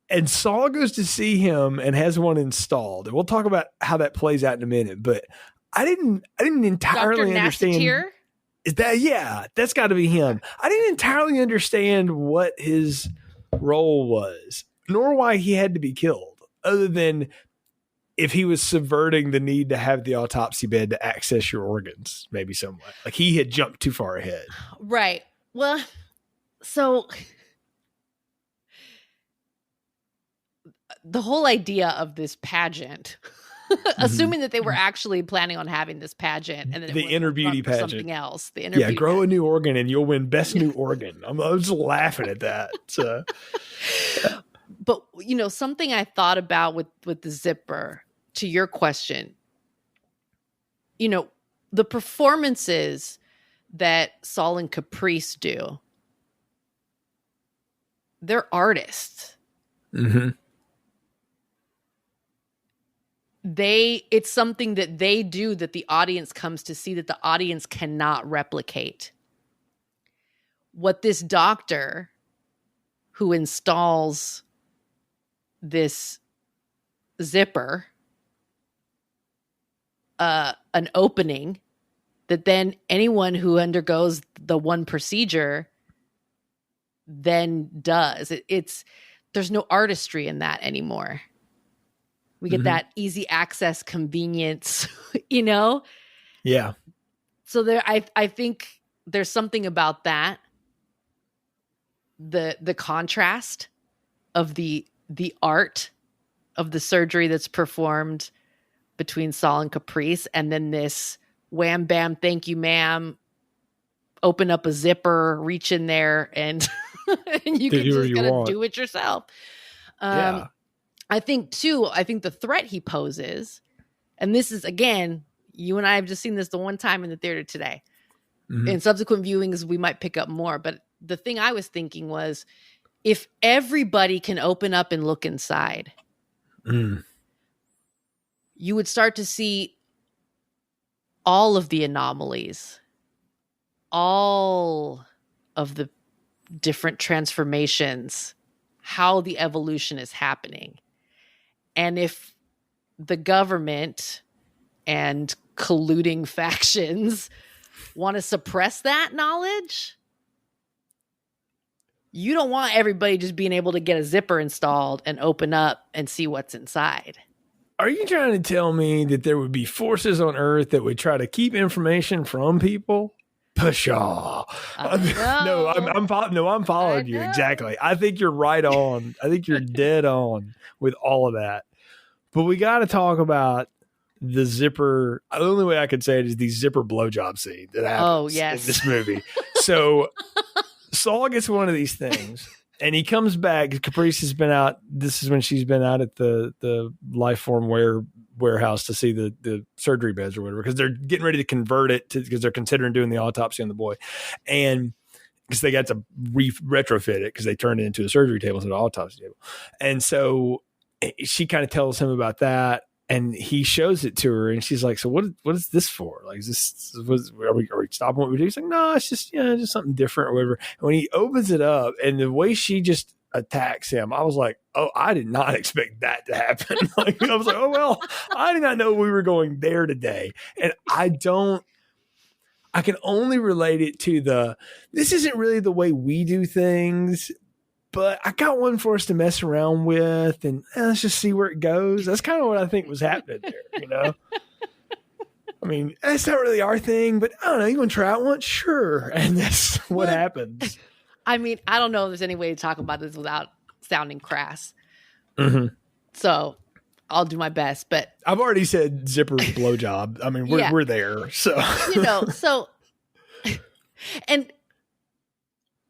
And Saul goes to see him and has one installed. And we'll talk about how that plays out in a minute, but I didn't entirely understand. Is that, that's got to be him. I didn't entirely understand what his role was, nor why he had to be killed, other than if he was subverting the need to have the autopsy bed to access your organs, maybe somewhat. Like he had jumped too far ahead. Right. Well, so the whole idea of this pageant, assuming that they were actually planning on having this pageant, and then the inner beauty pageant, something else. The inner beauty grow a new organ and you'll win best new organ. I'm just laughing at that. So. But something I thought about with the zipper, to your question, the performances that Saul and Caprice do, they're artists. Mm-hmm. It's something that they do that the audience comes to see, that the audience cannot replicate. What this doctor who installs this zipper, an opening that then anyone who undergoes the one procedure then does. There's no artistry in that anymore. We get that easy access convenience, Yeah. So I think there's something about that. The contrast of the art of the surgery that's performed between Saul and Caprice, and then this wham bam, thank you, ma'am, open up a zipper, reach in there, and and you can just kind of do it yourself. I think the threat he poses, and this is, again, you and I have just seen this the one time in the theater today. Mm-hmm. In subsequent viewings, we might pick up more. But the thing I was thinking was, if everybody can open up and look inside, you would start to see all of the anomalies, all of the different transformations, how the evolution is happening. And if the government and colluding factions want to suppress that knowledge, you don't want everybody just being able to get a zipper installed and open up and see what's inside. Are you trying to tell me that there would be forces on Earth that would try to keep information from people? Pshaw. I'm following you exactly. I think you're right on. I think you're dead on with all of that. But we got to talk about the zipper. The only way I could say it is the zipper blowjob scene that happens in this movie. So Saul gets one of these things, and he comes back. Caprice has been out. This is when she's been out at the Lifeform warehouse to see the surgery beds or whatever, because they're getting ready to convert it because they're considering doing the autopsy on the boy, and because they got to retrofit it because they turned it into a surgery table instead of an autopsy table. And so she kind of tells him about that, and he shows it to her, and she's like, so what is this for? Like, are we stopping what we do? He's like, no, it's just, just something different or whatever. And when he opens it up, and the way she just attacks him, I was like, oh, I did not expect that to happen. Like, I was like, oh, well, I did not know we were going there today. And I can only relate it to this isn't really the way we do things, but I got one for us to mess around with, and let's just see where it goes. That's kind of what I think was happening there, I mean, that's not really our thing, but I don't know. You want to try out one? Sure. And that's what happens. I mean, I don't know if there's any way to talk about this without sounding crass. Mm-hmm. So I'll do my best, but I've already said zipper blowjob. I mean, we're there. So, and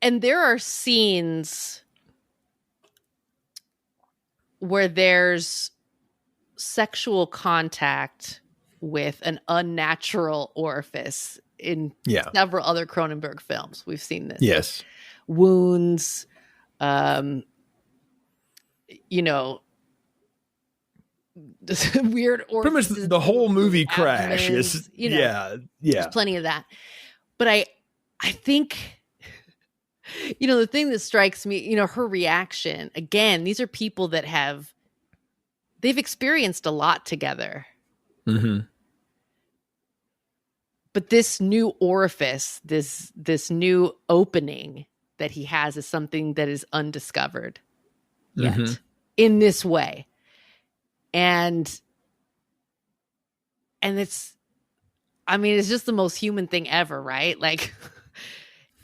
there are scenes where there's sexual contact with an unnatural orifice in several other Cronenberg films. We've seen this. Yes. Wounds, this weird orifices. Pretty much the whole movie Crash is, There's plenty of that. But I think, the thing that strikes me, her reaction, again, these are people that they've experienced a lot together. Mm-hmm. But this new orifice, this new opening that he has is something that is undiscovered yet in this way. And it's just the most human thing ever, right? Like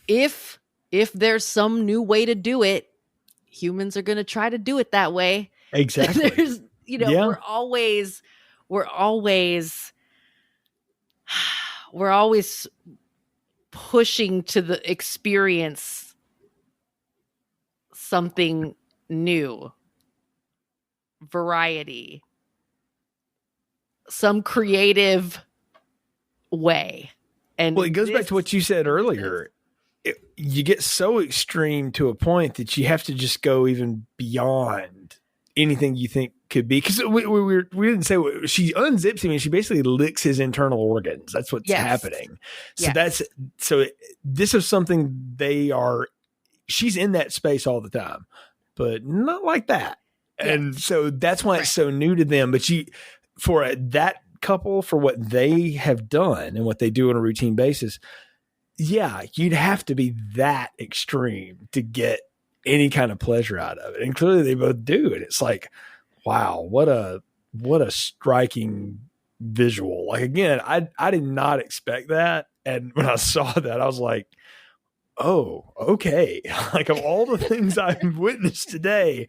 if there's some new way to do it, humans are going to try to do it that way. Exactly. There's, we're always pushing to the experience something new, variety, some creative way. And it goes back to what you said earlier. You get so extreme to a point that you have to just go even beyond anything you think could be. Because we didn't say she unzips him and she basically licks his internal organs. That's what's happening. So this is something she's in that space all the time, but not like that. Yeah. And so that's why it's so new to them. But for that couple, for what they have done and what they do on a routine basis, you'd have to be that extreme to get any kind of pleasure out of it. And clearly they both do. And it's like, wow, what a striking visual. Like, again, I did not expect that. And when I saw that, I was like, oh, okay. Like, of all the things I've witnessed today,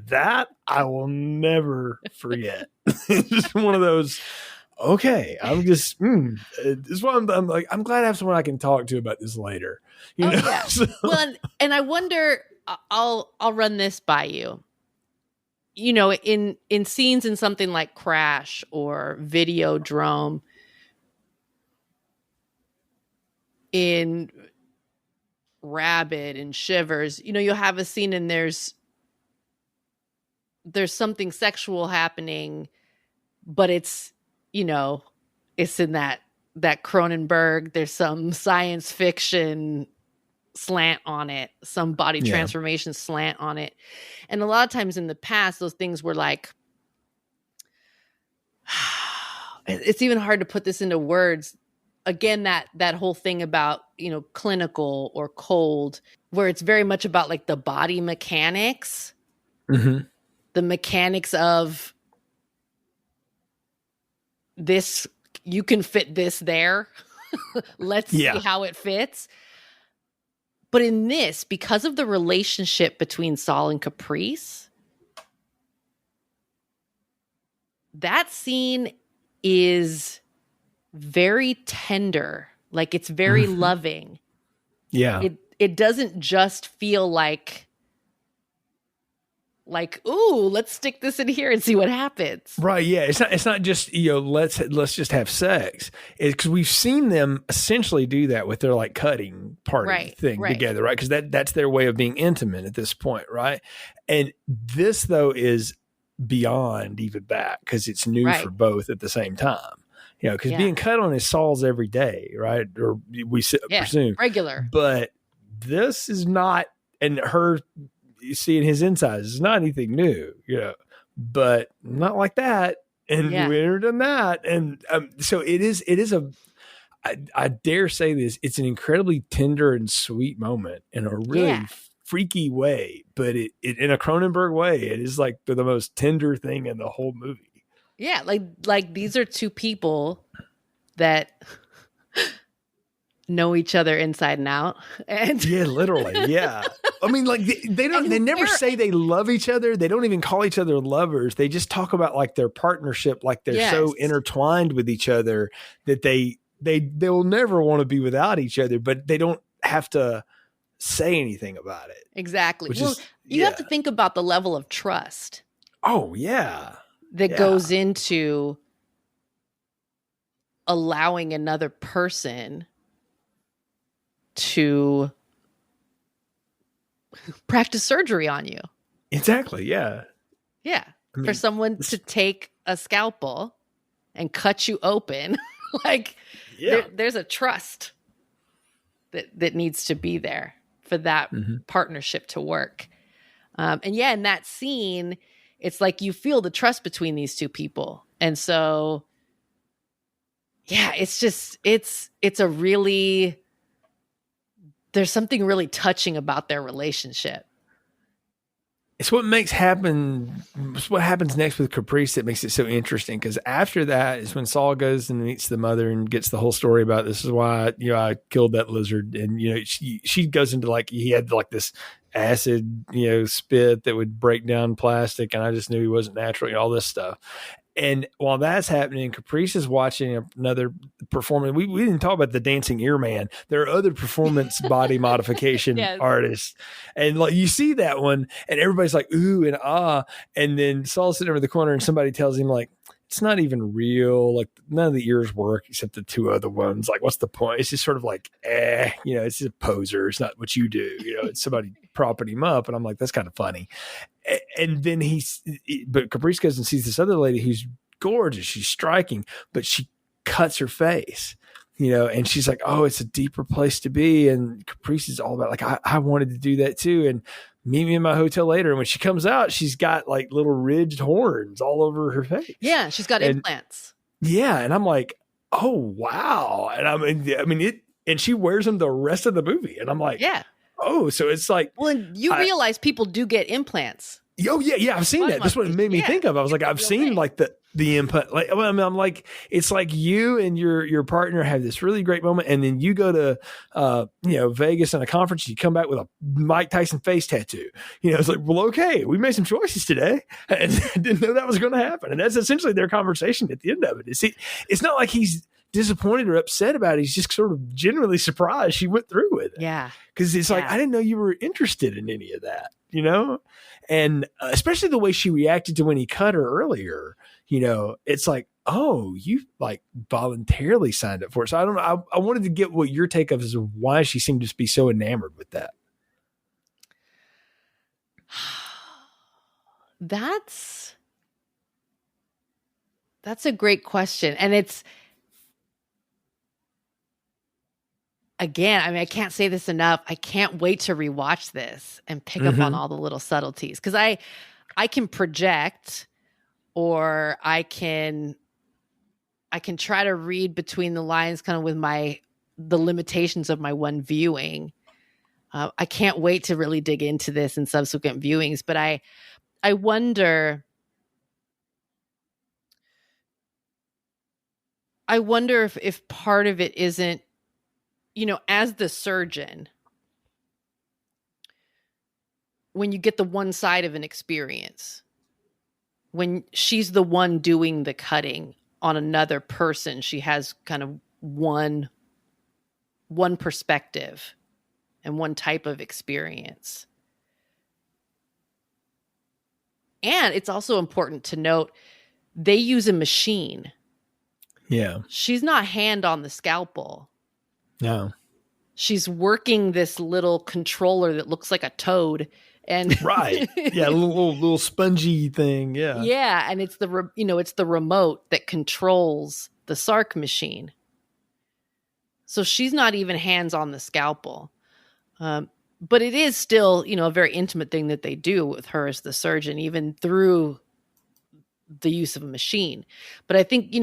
that I will never forget. It's just one of those, okay, I'm just, it's why I'm like, I'm glad I have someone I can talk to about this later. Yeah. So. Well, and I wonder, I'll run this by you. In scenes in something like Crash or Videodrome, in Rabid and Shivers, you'll have a scene and there's something sexual happening, but it's it's in that Cronenberg, there's some science fiction slant on it, some body transformation slant on it. And a lot of times in the past, those things were like, it's even hard to put this into words. Again, that whole thing about, clinical or cold, where it's very much about like the body mechanics, the mechanics of this, you can fit this there. Let's see how it fits. But in this, because of the relationship between Saul and Caprice, that scene is very tender. Like, it's very loving. Yeah. It doesn't just feel like, ooh, let's stick this in here and see what happens. Right. Yeah. It's not just, let's just have sex. It's because we've seen them essentially do that with their like cutting party thing together. Right. Because that's their way of being intimate at this point. Right. And this though is beyond even that, because it's new for both at the same time. Because being cut on is Saul's every day, right? Or we presume regular. But this is not, and her seeing his insides is not anything new, but not like that. And we never done that. And so it is I dare say this, it's an incredibly tender and sweet moment in a really freaky way, but it in a Cronenberg way, it is like the most tender thing in the whole movie. Yeah, like these are two people that know each other inside and out. And yeah, literally. Yeah. I mean, like they never say they love each other. They don't even call each other lovers. They just talk about like their partnership, like they're so intertwined with each other that they'll never want to be without each other, but they don't have to say anything about it. Exactly. Well, you have to think about the level of trust. Oh, yeah. That goes into allowing another person to practice surgery on you. Exactly. Yeah. Yeah. I mean, for someone to take a scalpel and cut you open, like there's a trust that needs to be there for that partnership to work. And in that scene, it's like you feel the trust between these two people. And so, it's just, it's a really, there's something really touching about their relationship. It's what what happens next with Caprice that makes it so interesting. Because after that is when Saul goes and meets the mother and gets the whole story about this is why, I killed that lizard. And, she goes into like, he had like this acid, spit that would break down plastic. And I just knew he wasn't natural, all this stuff. And while that's happening, Caprice is watching another performance. We didn't talk about the dancing ear man. There are other performance body modification artists. And like you see that one and everybody's like, ooh and ah. And then Saul's sitting over the corner and somebody tells him like, it's not even real. Like none of the ears work except the two other ones. Like, what's the point? It's just sort of like, it's just a poser. It's not what you do. It's somebody propping him up. And I'm like, that's kind of funny. And then but Caprice goes and sees this other lady who's gorgeous. She's striking, but she cuts her face, and she's like, oh, it's a deeper place to be. And Caprice is all about like, I wanted to do that too. And meet me in my hotel later. And when she comes out, she's got like little ridged horns all over her face. Yeah. She's got implants. Yeah. And I'm like, oh, wow. And I mean it, and she wears them the rest of the movie. And I'm like, oh, so it's like, well, and you realize people do get implants. Oh yeah. I've seen that. That's what it made me think of. I was like, I've seen like the input. Like, I'm like, it's like you and your partner have this really great moment, and then you go to Vegas on a conference. You come back with a Mike Tyson face tattoo. It's like, well, okay, we made some choices today, and I didn't know that was going to happen. And that's essentially their conversation at the end of it. It's not like he's disappointed or upset about it. He's just sort of genuinely surprised she went through with it. Yeah, because it's like, I didn't know you were interested in any of that. And especially the way she reacted to when he cut her earlier, it's like, oh, you like voluntarily signed up for it. So I don't know. I wanted to get what your take of is why she seemed to be so enamored with that. That's a great question. And it's, again, I mean, I can't say this enough. I can't wait to rewatch this and pick up on all the little subtleties. Because I can project, or I can try to read between the lines kind of with the limitations of my one viewing. I can't wait to really dig into this in subsequent viewings. But I wonder, I wonder if part of it isn't, as the surgeon, when you get the one side of an experience, when she's the one doing the cutting on another person, she has kind of one perspective and one type of experience. And it's also important to note they use a machine. Yeah. She's not hand on the scalpel. No. She's working this little controller that looks like a toad. And right. Yeah, a little spongy thing. Yeah. Yeah, and it's it's the remote that controls the Sark machine. So she's not even hands on the scalpel. But it is still, a very intimate thing that they do with her as the surgeon, even through the use of a machine. But I think,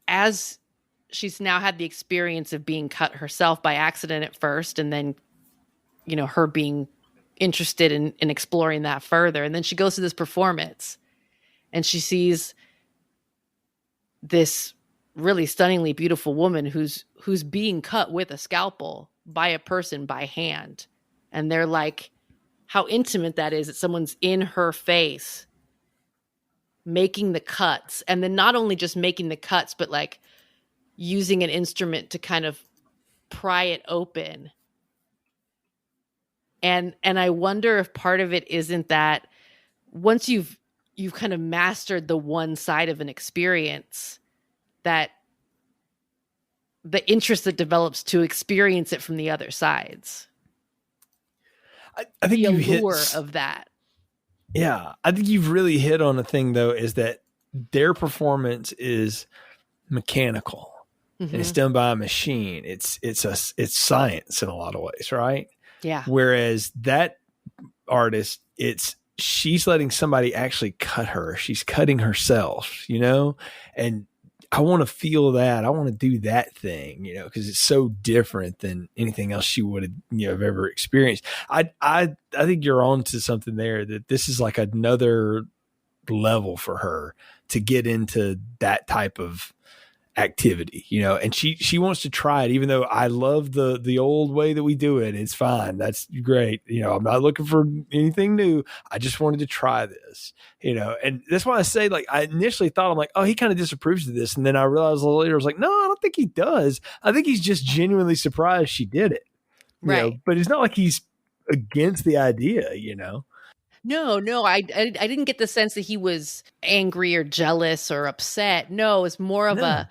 as she's now had the experience of being cut herself by accident at first, and then, her being interested in exploring that further. And then she goes to this performance and she sees this really stunningly beautiful woman who's being cut with a scalpel by a person by hand. And they're like, how intimate that is that someone's in her face making the cuts. And then not only just making the cuts, but like using an instrument to kind of pry it open. And I wonder if part of it isn't that once you've kind of mastered the one side of an experience, that the interest that develops to experience it from the other sides. I think the you allure of that. Yeah, I think you've really hit on a thing though, is that their performance is mechanical and it's done by a machine. It's science in a lot of ways, right? Yeah. Whereas that artist, she's letting somebody actually cut her. She's cutting herself, and I want to feel that. I want to do that thing, because it's so different than anything else she would have, ever experienced. I think you're on to something there, that this is like another level for her to get into that type of activity, and she wants to try it, even though I love the old way that we do it. It's fine. That's great. I'm not looking for anything new. I just wanted to try this, and that's why I say, like, I initially thought, I'm like, oh, he kind of disapproves of this. And then I realized a little later, I was like, no, I don't think he does. I think he's just genuinely surprised she did it. Right. But it's not like he's against the idea, No, I didn't get the sense that he was angry or jealous or upset. No, it's more of a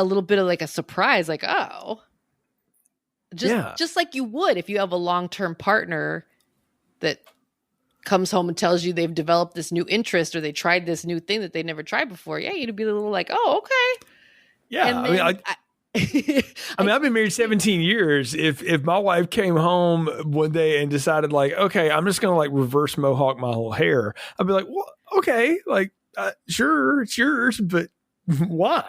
little bit of like a surprise, like, oh, just like you would if you have a long-term partner that comes home and tells you they've developed this new interest or they tried this new thing that they never tried before. Yeah, you'd be a little like, oh, okay. Yeah, I've been married 17 years. If my wife came home one day and decided, like, okay, I'm just going to like reverse mohawk my whole hair, I'd be like, well, okay, like, sure, it's yours, but why?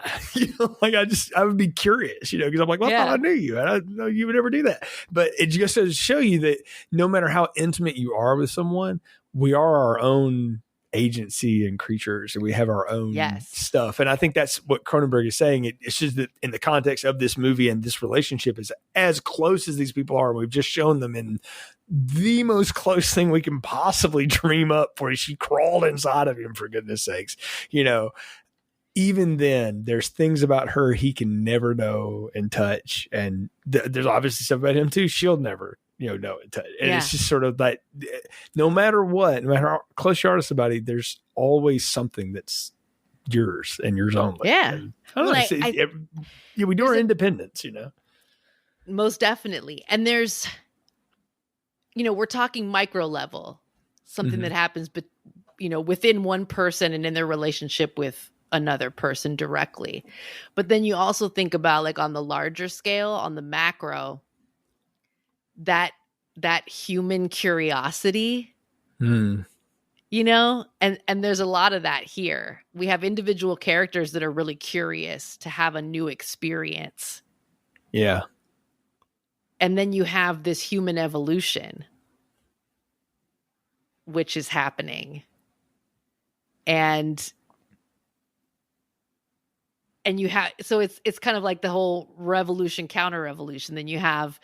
I would be curious, because I'm like, well, I thought I knew you. I didn't know you would ever do that. But it just goes to show you that no matter how intimate you are with someone, we are our own agency and creatures, and we have our own stuff. And I think that's what Cronenberg is saying. It's just that in the context of this movie and this relationship is as close as these people are. We've just shown them in the most close thing we can possibly dream up, where she crawled inside of him, for goodness sakes. Even then, there's things about her he can never know and touch. And there's obviously stuff about him too she'll never know and touch. And it's just sort of like, no matter what, no matter how close you are to somebody, there's always something that's yours and yours only. Yeah. And we do our independence, Most definitely. And there's, we're talking micro level, something that happens, but, within one person and in their relationship with another person directly. But then you also think about, like, on the larger scale, on the macro, that human curiosity, and there's a lot of that here. We have individual characters that are really curious to have a new experience. Yeah. And then you have this human evolution, which is happening. And and you have, so it's kind of like the whole revolution, counter revolution. Then you have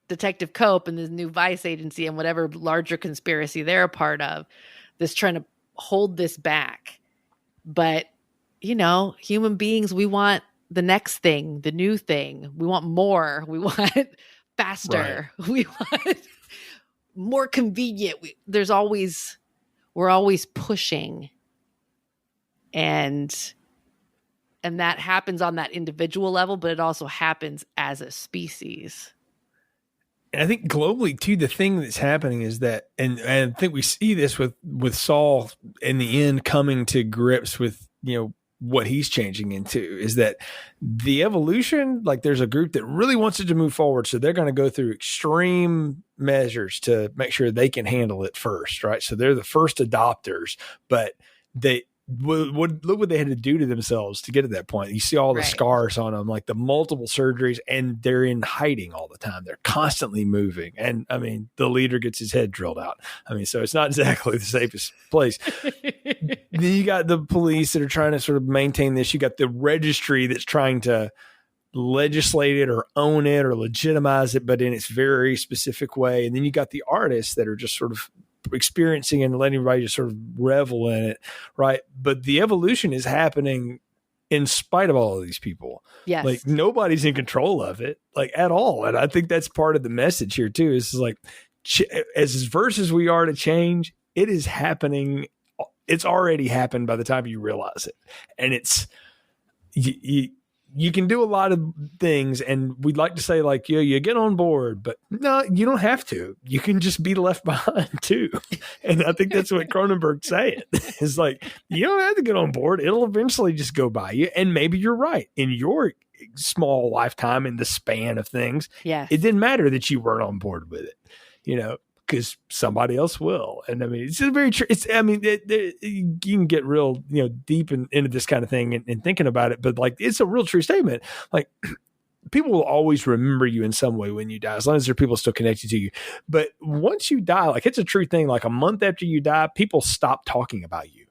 Detective Cope and the new Vice agency and whatever larger conspiracy they're a part of, that's trying to hold this back. But, you know, human beings, we want the next thing, the new thing. We want more. We want faster. Right. We want more convenient. We're always pushing. And that happens on that individual level, but it also happens as a species. And I think globally too, the thing that's happening is that, and I think we see this with Saul in the end coming to grips with, you know, what he's changing into, is that the evolution, like there's a group that really wants it to move forward. So they're going to go through extreme measures to make sure they can handle it first. Right. So they're the first adopters, but they look what they had to do to themselves to get to that point. You see all the scars on them, like the multiple surgeries, and they're in hiding all the time. They're constantly moving. And I mean, the leader gets his head drilled out. I mean, so it's not exactly the safest place. Then you got the police that are trying to sort of maintain this. You got the registry that's trying to legislate it or own it or legitimize it, but in its very specific way. And then you got the artists that are just sort of experiencing and letting everybody just sort of revel in it, right? But the evolution is happening in spite of all of these people. Yes. Like nobody's in control of it, like at all. And I think that's part of the message here too, is like, as averse as we are to change, it is happening. It's already happened by the time you realize it. And it's, you can do a lot of things, and we'd like to say like, yeah, you get on board, but no, you don't have to. You can just be left behind too. And I think that's what Cronenberg's saying. It's like, you don't have to get on board. It'll eventually just go by you. And maybe you're right. In your small lifetime, in the span of things, yes, it didn't matter that you weren't on board with it, you know, because somebody else will. And I mean, it's a very true. You can get real, you know, deep into this kind of thing and thinking about it, but like, it's a real true statement. Like, people will always remember you in some way when you die, as long as there are people still connected to you. But once you die, like, it's a true thing. Like a month after you die, people stop talking about you.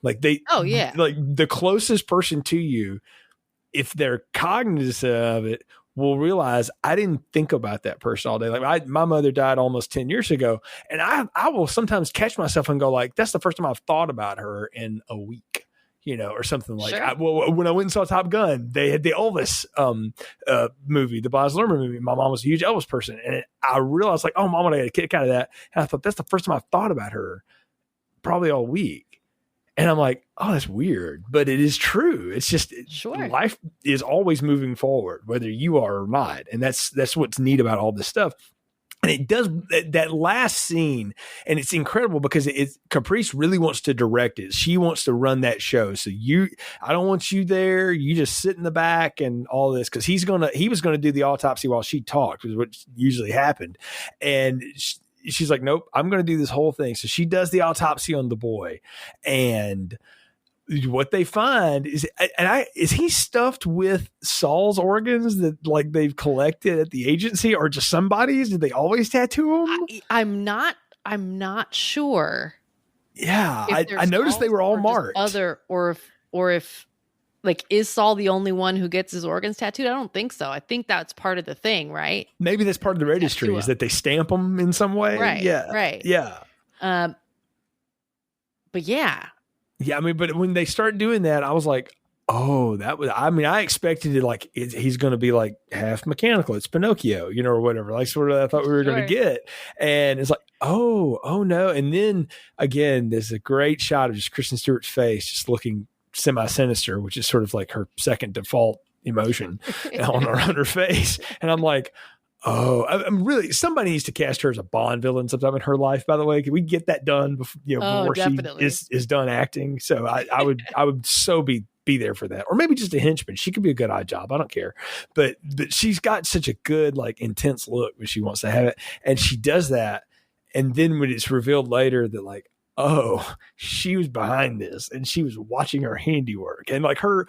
Like like the closest person to you, if they're cognizant of it, will realize, I didn't think about that person all day. Like my mother died almost 10 years ago. And I will sometimes catch myself and go like, that's the first time I've thought about her in a week, you know, or something like that. Sure. When I went and saw Top Gun, they had the Elvis movie, the Baz Luhrmann movie. My mom was a huge Elvis person. And I realized like, oh, mom, I got a kick out of that. And I thought, that's the first time I've thought about her probably all week. And I'm like, oh, that's weird, but it is true. It's just, life is always moving forward, whether you are or not. And that's what's neat about all this stuff. And it does that last scene, and it's incredible because Caprice really wants to direct it. She wants to run that show. So I don't want you there. You just sit in the back and all this, because he was gonna do the autopsy while she talked, was what usually happened. And she's like, nope, I'm going to do this whole thing. So she does the autopsy on the boy, and what they find is he stuffed with Saul's organs that like they've collected at the agency, or just somebody's? Did they always tattoo him? I'm not sure. Yeah, I noticed they were all marked. Or if like, is Saul the only one who gets his organs tattooed? I don't think so. I think that's part of the thing, right? Maybe that's part of the registry, is that they stamp them in some way. Right. Yeah. Right. Yeah. But yeah. Yeah. I mean, but when they start doing that, I was like, oh, I expected it like, he's going to be like half mechanical. It's Pinocchio, you know, or whatever. Like sort of, I thought we were going to get. And it's like, oh no. And then again, there's a great shot of just Kristen Stewart's face, just looking semi-sinister, which is sort of like her second default emotion on her face. And I'm like, oh, I'm really, somebody needs to cast her as a Bond villain sometime in her life, by the way. Can we get that done before definitely. she is done acting? So I would so be there for that. Or maybe just a henchman. She could be a good eye job. I don't care. But she's got such a good, like, intense look when she wants to have it. And she does that. And then when it's revealed later that, like, oh, she was behind this and she was watching her handiwork, and like her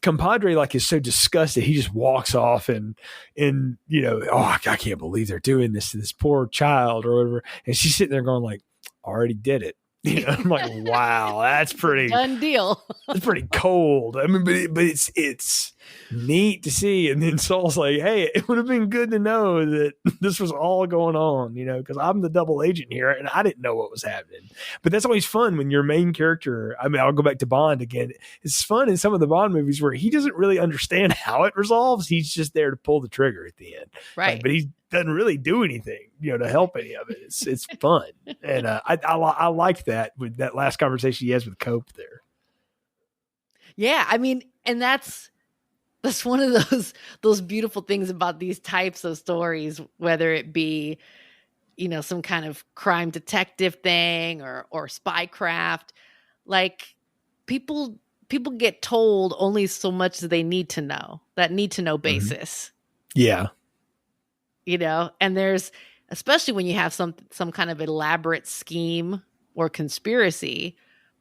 compadre like is so disgusted, he just walks off and you know, oh, I can't believe they're doing this to this poor child or whatever. And she's sitting there going like, already did it. I'm like, wow, that's pretty. Done deal. It's pretty cold. I mean, but it's neat to see. And then Saul's like, hey, it would have been good to know that this was all going on, because I'm the double agent here and I didn't know what was happening. But that's always fun when your main character, I mean, I'll go back to Bond again. It's fun in some of the Bond movies where he doesn't really understand how it resolves. He's just there to pull the trigger at the end. Right. But he doesn't really do anything, to help any of it. It's fun. And I like that with that last conversation he has with Cope there. Yeah, I mean, and that's one of those beautiful things about these types of stories, whether it be, some kind of crime detective thing or spycraft. Like people get told only so much as they need to know, that need to know basis. Yeah. And there's, especially when you have some kind of elaborate scheme or conspiracy,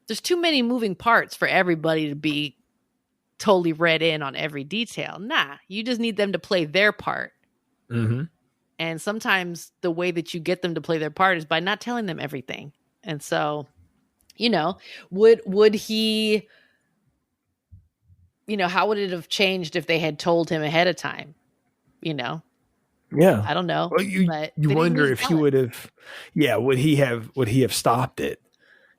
there's too many moving parts for everybody to be totally read in on every detail. Nah, you just need them to play their part. Mm-hmm. And sometimes the way that you get them to play their part is by not telling them everything. And so, would he, how would it have changed if they had told him ahead of time? Yeah. I don't know. Well, you wonder if he would have, would he have stopped it?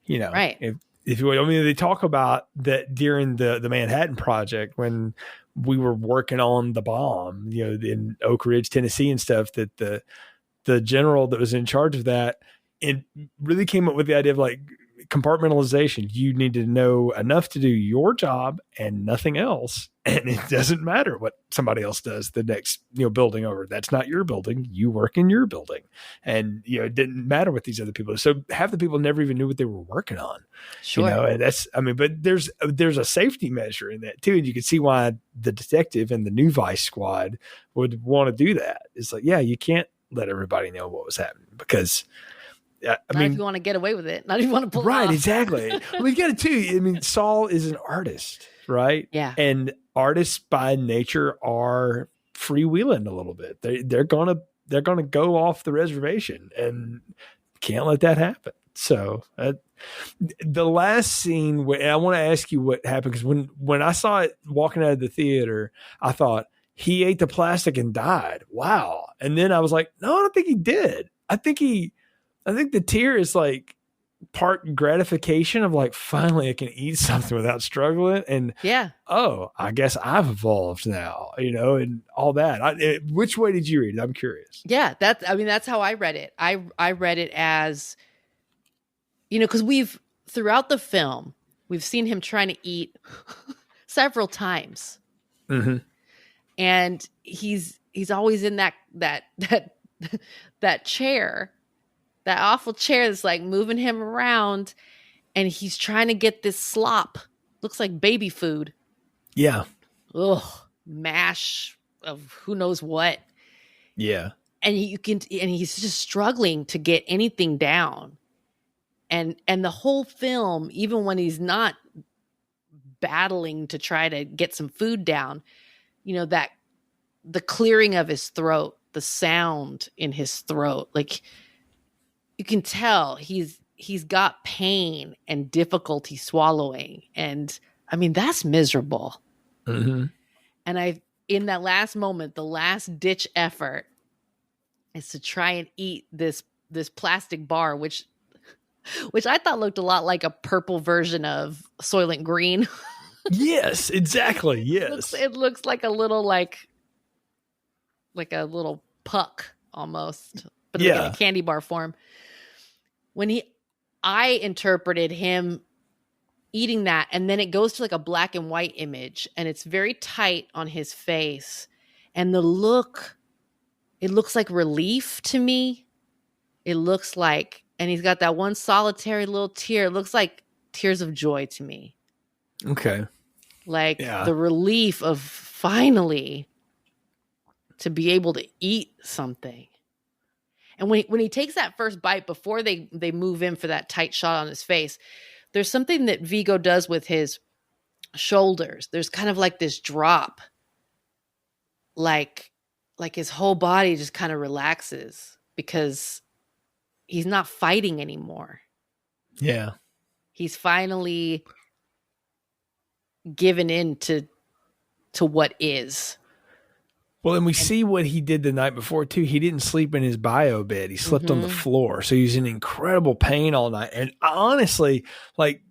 Right. If you would, I mean, they talk about that during the Manhattan Project when we were working on the bomb, in Oak Ridge, Tennessee and stuff, that the general that was in charge of that, it really came up with the idea of like compartmentalization. You need to know enough to do your job and nothing else. And it doesn't matter what somebody else does the next, building over. That's not your building. You work in your building. And, it didn't matter what these other people. So half the people never even knew what they were working on. Sure. And but there's a safety measure in that too. And you can see why the detective and the new Vice squad would want to do that. It's like, you can't let everybody know what was happening because not if you want to get away with it. Not if you want to pull it off. Exactly. Well, you got it too. Saul is an artist, right? Yeah. And artists by nature are freewheeling a little bit. They're gonna go off the reservation and can't let that happen. So the last scene, I want to ask you what happened because when I saw it walking out of the theater, I thought he ate the plastic and died. Wow. And then I was like, no, I don't think he did. I think the tear is like part gratification of like, finally I can eat something without struggling. And I guess I've evolved now, and all that. Which way did you read it? I'm curious. Yeah. That's how I read it. I read it as, cause throughout the film, we've seen him trying to eat several times. Mm-hmm. And he's always in that chair, that awful chair that's like moving him around, and he's trying to get this slop. Looks like baby food. Yeah. Ugh, mash of who knows what. Yeah. And he's just struggling to get anything down. And the whole film, even when he's not battling to try to get some food down, that the clearing of his throat, the sound in his throat, like you can tell he's got pain and difficulty swallowing. And that's miserable. Mm-hmm. And in that last moment, the last ditch effort is to try and eat this plastic bar, which I thought looked a lot like a purple version of Soylent Green. Yes, exactly. Yes. It looks like a little like a little puck almost, but in a candy bar form. I interpreted him eating that, and then it goes to like a black and white image, and it's very tight on his face, and the look, it looks like relief to me. It looks like, and he's got that one solitary little tear. It looks like tears of joy to me. Okay. Like the relief of finally to be able to eat something. And when he takes that first bite before they move in for that tight shot on his face, there's something that Viggo does with his shoulders. There's kind of like this drop, like his whole body just kind of relaxes because he's not fighting anymore. Yeah. He's finally given in to what is. Well, and we see what he did the night before too. He didn't sleep in his bio bed. He slept on the floor. So he's in incredible pain all night. And honestly, like,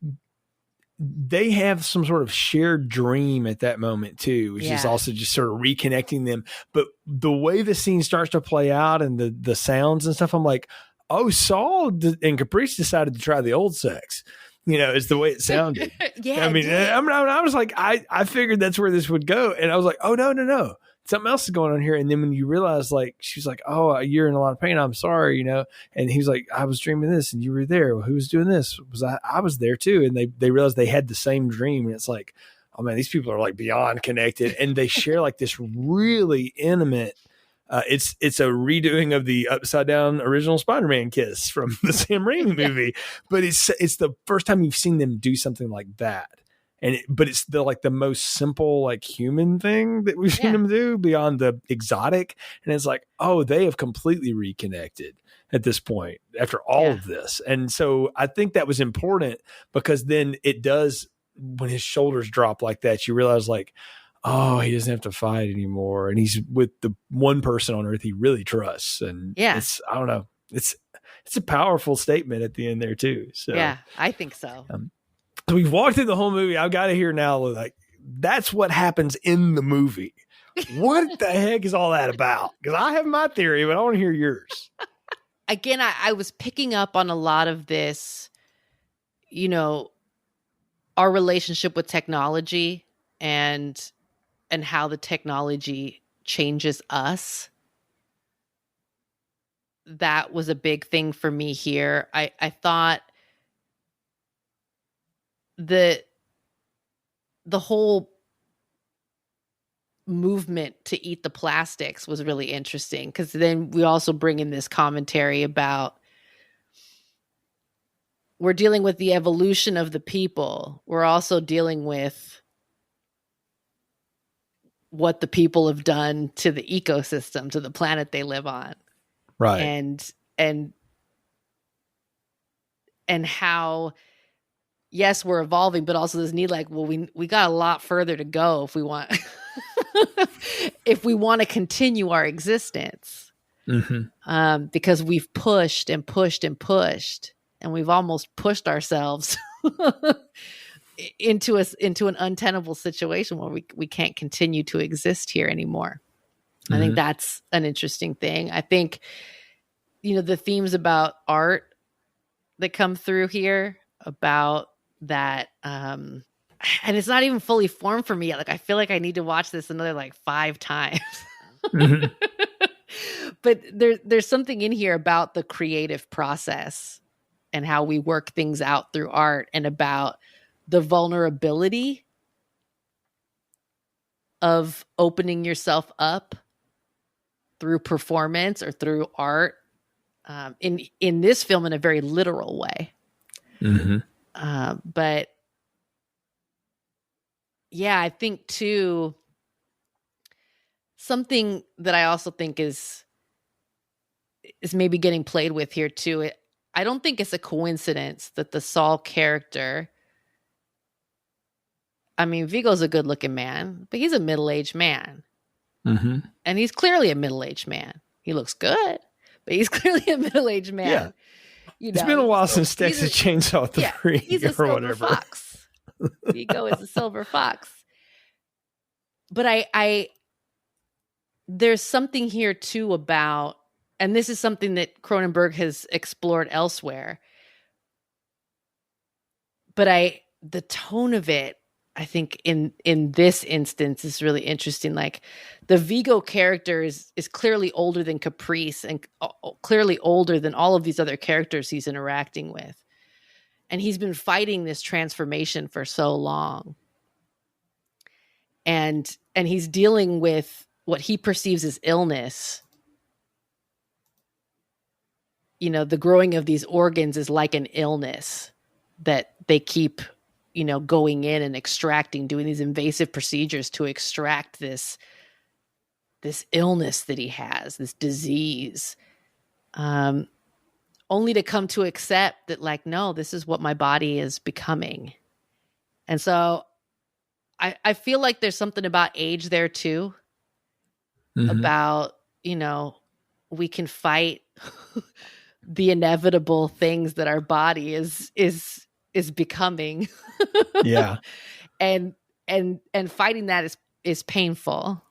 they have some sort of shared dream at that moment too, which is also just sort of reconnecting them. But the way the scene starts to play out and the sounds and stuff, I'm like, oh, Saul and Caprice decided to try the old sex. You know, it's the way it sounded. Yeah. I mean, I was like, I figured that's where this would go. And I was like, oh, no. Something else is going on here. And then when you realize, like, she's like, oh, you're in a lot of pain. I'm sorry, you know. And he was like, I was dreaming this and you were there. Well, who was doing this? I was there too. And they realized they had the same dream. And it's like, oh man, these people are like beyond connected. And they share like this really intimate, it's a redoing of the upside down original Spider-Man kiss from the Sam Raimi movie. But it's the first time you've seen them do something like that. But it's the most simple, like, human thing that we've seen them do beyond the exotic. And it's like, oh, they have completely reconnected at this point after all of this. And so I think that was important because then it does, when his shoulders drop like that, you realize, like, oh, he doesn't have to fight anymore. And he's with the one person on earth he really trusts. And it's, I don't know, it's a powerful statement at the end there too. So yeah, I think so. So we've walked through the whole movie. I've got to hear now, like, that's what happens in the movie. What the heck is all that about? Because I have my theory, but I want to hear yours. Again, I was picking up on a lot of this, you know, our relationship with technology and how the technology changes us. That was a big thing for me here. I thought the whole movement to eat the plastics was really interesting, because then we also bring in this commentary about we're dealing with the evolution of the people. We're also dealing with what the people have done to the ecosystem, to the planet they live on. Right. And how, yes, we're evolving, but also this need, like, well, we got a lot further to go if we want if we want to continue our existence. Because we've pushed and pushed and pushed, and we've almost pushed ourselves into an untenable situation where we can't continue to exist here anymore. I think that's an interesting thing. I think, you know, the themes about art that come through here, about that, and it's not even fully formed for me yet. Like, I feel like I need to watch this another like 5 times. But there's something in here about the creative process and how we work things out through art, and about the vulnerability of opening yourself up through performance or through art, in this film, in a very literal way. But yeah, I think too, something that I also think is maybe getting played with here too. I don't think it's a coincidence that the Saul character, I mean, Viggo's a good looking man, but he's a middle-aged man. And he's clearly a middle-aged man. He looks good, but he's clearly a middle-aged man. Yeah. You know, it's been a while since Texas Chainsaw 3 he's a or silver whatever. Fox. Viggo is a silver fox. But I there's something here too about, and this is something that Cronenberg has explored elsewhere, but the tone of it, I think in this instance, is really interesting. Like, the Viggo character is clearly older than Caprice, and clearly older than all of these other characters he's interacting with. And he's been fighting this transformation for so long. And he's dealing with what he perceives as illness. You know, the growing of these organs is like an illness that they keep, you know, going in and extracting, doing these invasive procedures to extract this illness that he has, this disease. only to come to accept that, like, no, this is what my body is becoming. And so I feel like there's something about age there too, about, we can fight the inevitable things that our body is becoming. Yeah. And fighting that is painful.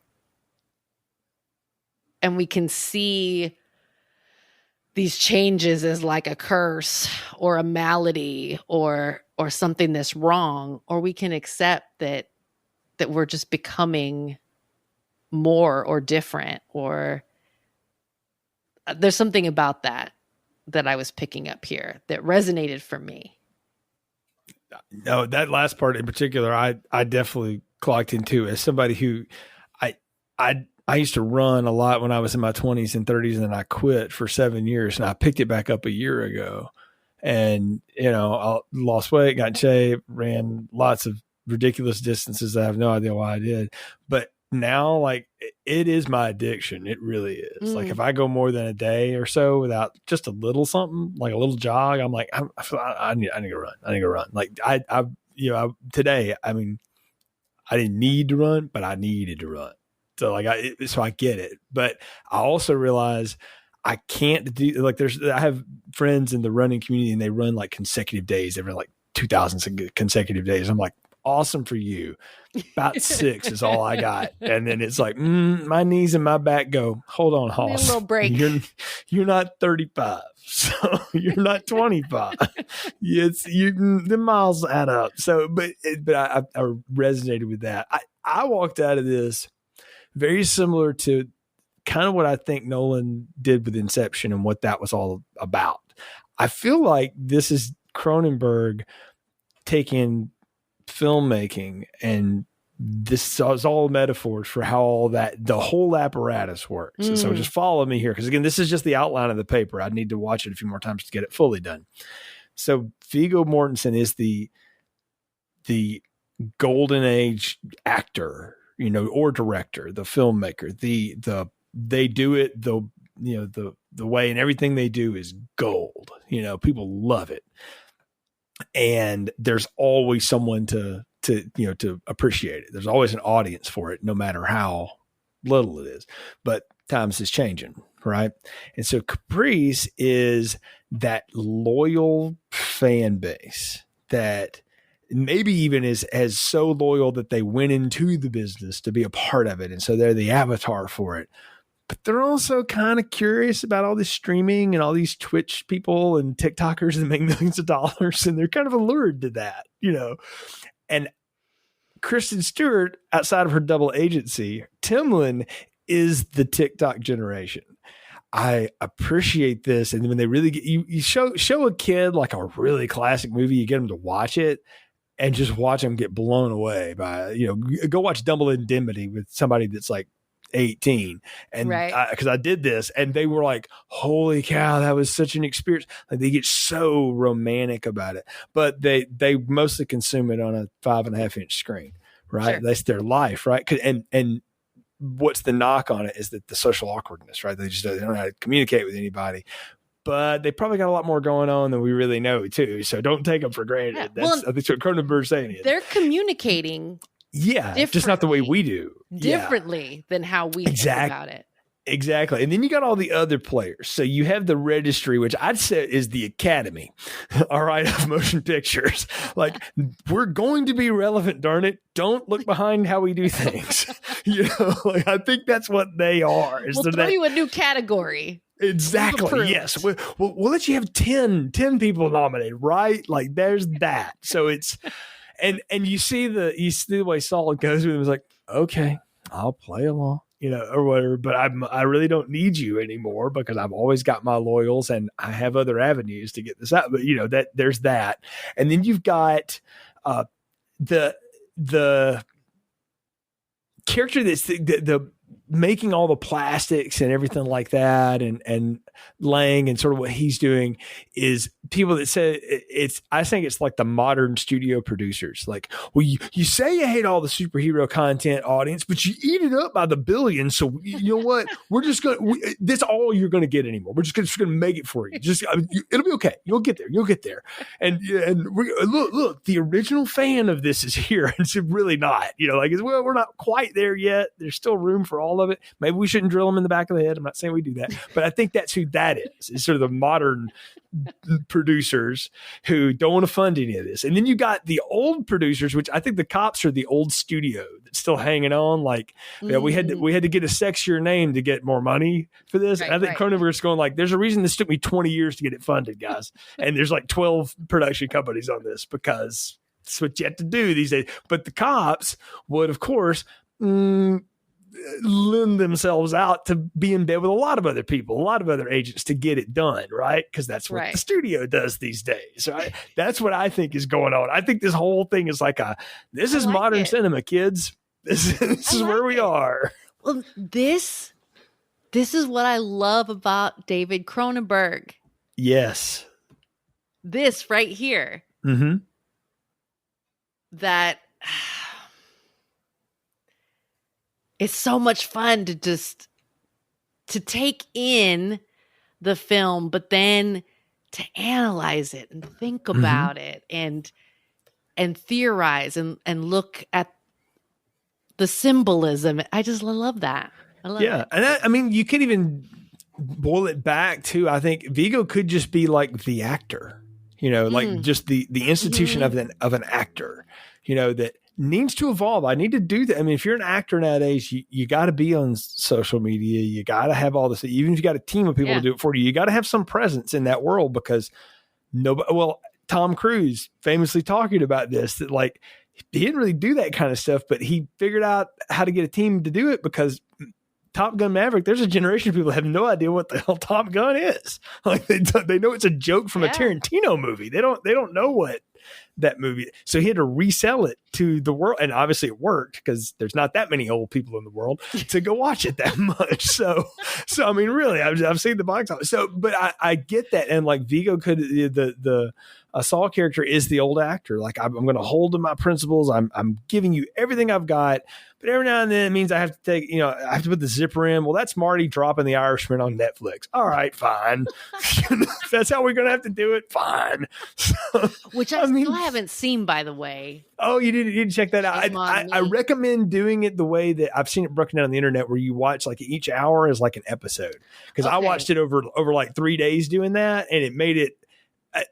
And we can see these changes as like a curse or a malady or something that's wrong, or we can accept that we're just becoming more or different, or there's something about that I was picking up here that resonated for me. No, that last part in particular, I definitely clocked into as somebody who I used to run a lot when I was in my 20s and 30s, and then I quit for 7 years, and I picked it back up a year ago. And, I lost weight, got in shape, ran lots of ridiculous distances that I have no idea why I did. But now, like, it is my addiction. It really is. Like, if I go more than a day or so without just a little something, like a little jog, I'm like, I need to run. I need to run. Like, today, I mean, I didn't need to run, but I needed to run. So like, I get it, but I also realize I can't do, like, I have friends in the running community and they run like consecutive days. They run like 2,000 consecutive days. I'm like, awesome for you. About 6 is all I got. And then it's like, my knees and my back go, hold on, Hoss. A little break. You're not 35. So you're not 25. The miles add up. So, but I resonated with that. I walked out of this very similar to kind of what I think Nolan did with Inception and what that was all about. I feel like this is Cronenberg taking filmmaking, and this is all metaphors for how all that, the whole apparatus works. And so just follow me here, because again, this is just the outline of the paper. I need to watch it a few more times to get it fully done. So Viggo Mortensen is the golden age actor, or director, the filmmaker, they do it the way, and everything they do is gold. People love it. And there's always someone to appreciate it. There's always an audience for it, no matter how little it is. But times is changing, right? And so Caprice is that loyal fan base that maybe even is so loyal that they went into the business to be a part of it. And so they're the avatar for it. But they're also kind of curious about all this streaming and all these Twitch people and TikTokers that make millions of dollars. And they're kind of allured to that, And Kristen Stewart, outside of her double agency, Timlin, is the TikTok generation. I appreciate this. And when they really get you show a kid like a really classic movie, you get them to watch it and just watch them get blown away by, go watch Double Indemnity with somebody that's like 18. And because I did this, and they were like, holy cow, that was such an experience. Like, they get so romantic about it, but they mostly consume it on a 5.5-inch screen, right? Sure. That's their life, right? And what's the knock on it is that the social awkwardness, right? They don't know how to communicate with anybody, but they probably got a lot more going on than we really know too. So don't take them for granted. Yeah. That's, I think, what Cronenberg's saying is they're communicating. Yeah. Just not the way we do. Differently than how we think about it. Exactly. And then you got all the other players. So you have the registry, which I'd say is the Academy, all right, of motion pictures. Like, we're going to be relevant, darn it. Don't look behind how we do things. I think that's what they are. We'll throw you a new category. Exactly. Yes. We'll let you have 10 people nominated, right? Like, there's that. So it's, and you see the way Saul goes with him. It's like, okay, I'll play along, or whatever, but I really don't need you anymore because I've always got my loyals and I have other avenues to get this out. But that there's that. And then you've got, the character that's the making all the plastics and everything like that. And Lang and sort of what he's doing is people that say I think it's like the modern studio producers. Like, well, you say you hate all the superhero content, audience, but you eat it up by the billions. So you know what? We're just that's all you're going to get anymore. We're just going to make it for you. It'll be okay. You'll get there. And look, the original fan of this is here. And it's really not, well, we're not quite there yet. There's still room for all of it. Maybe we shouldn't drill them in the back of the head. I'm not saying we do that, but I think that's who that is sort of the modern producers who don't want to fund any of this. And then you got the old producers, which I think the cops are the old studio that's still hanging on. Like, we had to get a sexier name to get more money for this. Right, and I think Cronenberg's going like, there's a reason this took me 20 years to get it funded, guys. And there's like 12 production companies on this because it's what you have to do these days. But the cops would, of course, lend themselves out to be in bed with a lot of other people, a lot of other agents to get it done, right? Because that's what the studio does these days, right? That's what I think is going on. I think this whole thing is like this is modern cinema, kids. This is where we are. Well, this is what I love about David Cronenberg. Yes. This right here. Mm-hmm. That it's so much fun to take in the film, but then to analyze it and think about it and theorize and look at the symbolism. I love that. I love it. And I mean, you could even boil it back to, I think Viggo could just be like the actor, like just the institution of an actor, that needs to evolve. I need to do that. I mean, if you're an actor nowadays, you got to be on social media. You got to have all this. Even if you got a team of people to do it for you, you got to have some presence in that world because Tom Cruise famously talking about this, that like he didn't really do that kind of stuff, but he figured out how to get a team to do it because Top Gun Maverick, there's a generation of people that have no idea what the hell Top Gun is. Like they know it's a joke from a Tarantino movie. They don't know what that movie. So he had to resell it to the world. And obviously it worked because there's not that many old people in the world to go watch it that much. So I mean, really, I've seen the box office. So, but I get that. And like Viggo could, the Saul character is the old actor. Like I'm going to hold to my principles. I'm giving you everything I've got. But every now and then it means I have to take, I have to put the zipper in. Well, that's Marty dropping The Irishman on Netflix. All right, fine. If that's how we're going to have to do it, fine. So, which I still haven't seen, by the way. Oh, you didn't check that out. I recommend doing it the way that I've seen it broken down on the internet, where you watch like each hour is like an episode. Because I watched it over like 3 days doing that, and it made it.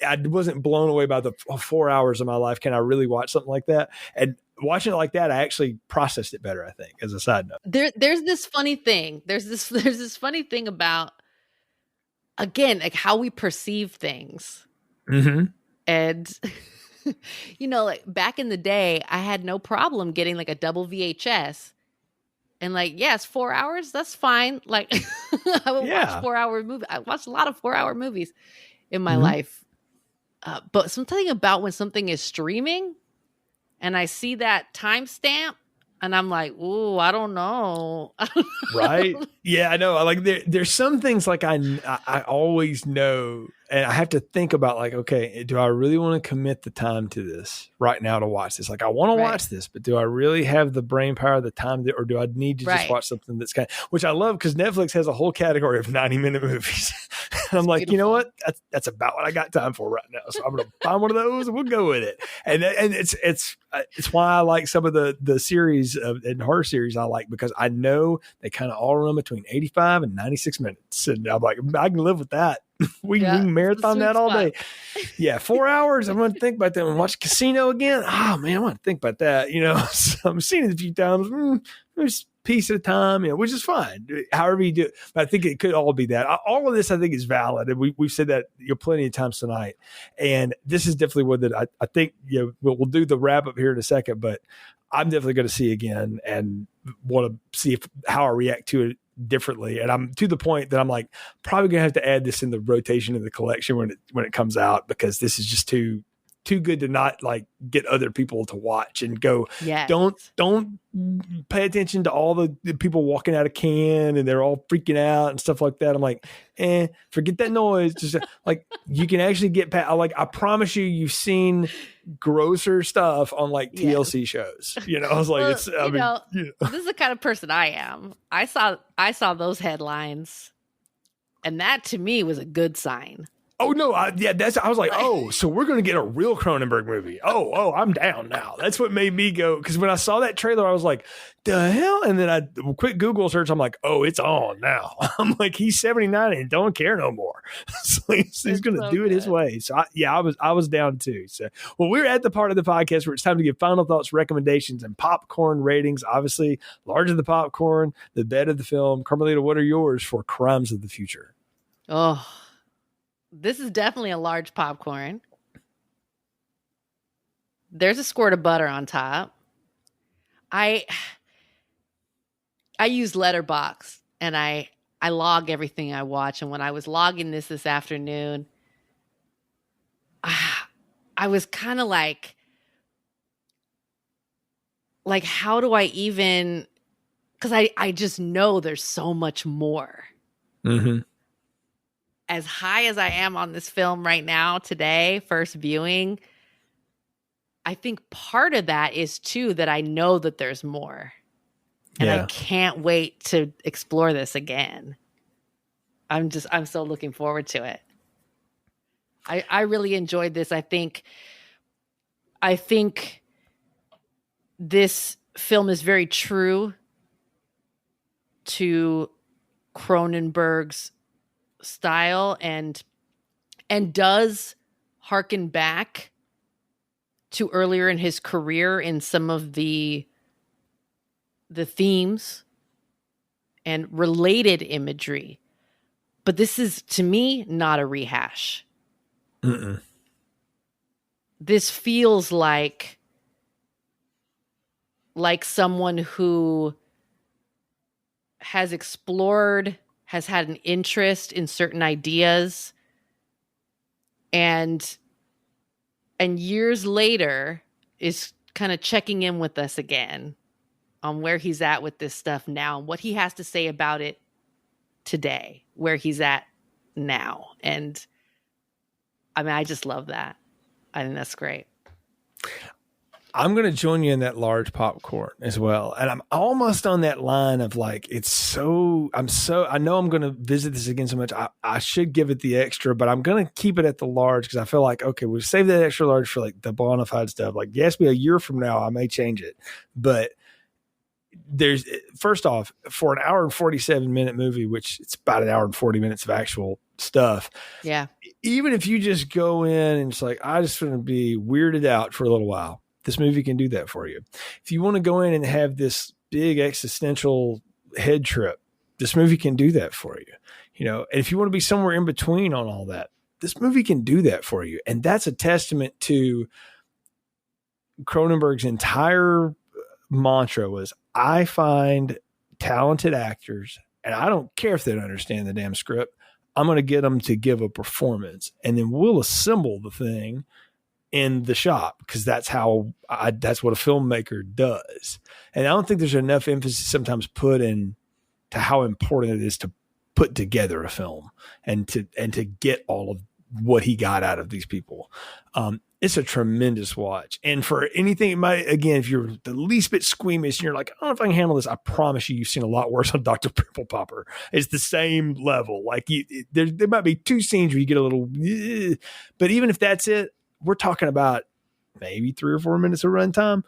I wasn't blown away by the 4 hours of my life. Can I really watch something like that? And watching it like that, I actually processed it better, I think, as a side note. There's this funny thing. There's this funny thing about, again, like how we perceive things. Mm-hmm. And, like back in the day, I had no problem getting like a double VHS. And like, yes, 4 hours, that's fine. Like I would watch 4 hour movies. I watched a lot of 4 hour movies in my life. But something about when something is streaming and I see that timestamp and I'm like, ooh, I don't know. Right. Yeah, I know. Like there's some things like I always know, and I have to think about like, okay, do I really want to commit the time to this right now to watch this? Like I want to watch this, but do I really have the brain power, the time, or do I need to just watch something that's which I love because Netflix has a whole category of 90-minute movies. And I'm like, beautiful. You know what? That's about what I got time for right now. So I'm going to find one of those and we'll go with it. And it's why I like some of the series and horror series I like, because I know they kind of all run between 85 and 96 minutes. And I'm like, I can live with that. We can marathon that all day. Yeah, 4 hours. I'm going to think about that and watch Casino again. Oh, man, I want to think about that. So I'm seeing it a few times. Just piece at a time, which is fine. However you do it. But I think it could all be that. All of this, I think, is valid. And we've said that plenty of times tonight. And this is definitely one that I think we'll do the wrap up here in a second. But I'm definitely going to see again and want to see how I react to it differently. And I'm to the point that I'm like probably gonna have to add this in the rotation of the collection when it comes out, because this is just too too good to not like get other people to watch and go, Yes. don't pay attention to all the people walking out of can and they're all freaking out and stuff like that. I'm like, forget that noise. Just like you can actually get past, like, I promise you've seen grosser stuff on like TLC shows. You know, I was like, this is the kind of person I am. I saw those headlines, and that to me was a good sign. Oh no! I was like, oh, so we're going to get a real Cronenberg movie. Oh, I'm down now. That's what made me go, because when I saw that trailer, I was like, the hell? And then I quick Google search. I'm like, oh, it's on now. I'm like, he's 79 and don't care no more. So he's going to do it his way. So I was down too. So we're at the part of the podcast where it's time to give final thoughts, recommendations, and popcorn ratings. Obviously, larger the popcorn, the better the film. Carmelita, what are yours for Crimes of the Future? Oh. This is definitely a large popcorn. There's a squirt of butter on top. I use Letterboxd, and I log everything I watch. And when I was logging this afternoon, I was kind of like, how do I even? Because I just know there's so much more. Mm-hmm. As high as I am on this film right now, today, first viewing, I think part of that is too that I know that there's more. And I can't wait to explore this again. I'm so looking forward to it. I really enjoyed this. I think this film is very true to Cronenberg's style and does harken back to earlier in his career in some of the themes and related imagery. But this is, to me, not a rehash. Mm-mm. This feels like someone who has explored, has had an interest in certain ideas, and years later is kind of checking in with us again on where he's at with this stuff now and what he has to say about it today, where he's at now. And I mean, I just love that. I think that's great. I'm going to join you in that large popcorn as well. And I'm almost on that line of like, I know I'm going to visit this again so much. I should give it the extra, but I'm going to keep it at the large because I feel like, okay, we'll save that extra large for like the bona fide stuff. Like, you ask me a year from now, I may change it. But first off, for an hour and 47-minute movie, which it's about an hour and 40 minutes of actual stuff. Yeah. Even if you just go in and it's like, I just want to be weirded out for a little while, this movie can do that for you. If you want to go in and have this big existential head trip, this movie can do that for you. You know, and if you want to be somewhere in between on all that, this movie can do that for you. And that's a testament to Cronenberg's entire mantra was, I find talented actors, and I don't care if they don't understand the damn script. I'm going to get them to give a performance, and then we'll assemble the thing in the shop, because that's what a filmmaker does. And I don't think there's enough emphasis sometimes put in to how important it is to put together a film and to get all of what he got out of these people. It's a tremendous watch. And for anything, again, if you're the least bit squeamish and you're like, I don't know if I can handle this, I promise you've seen a lot worse on Dr. Pimple Popper. It's the same level. Like there might be two scenes where you get a little, but even if that's it, we're talking about maybe 3 or 4 minutes of runtime.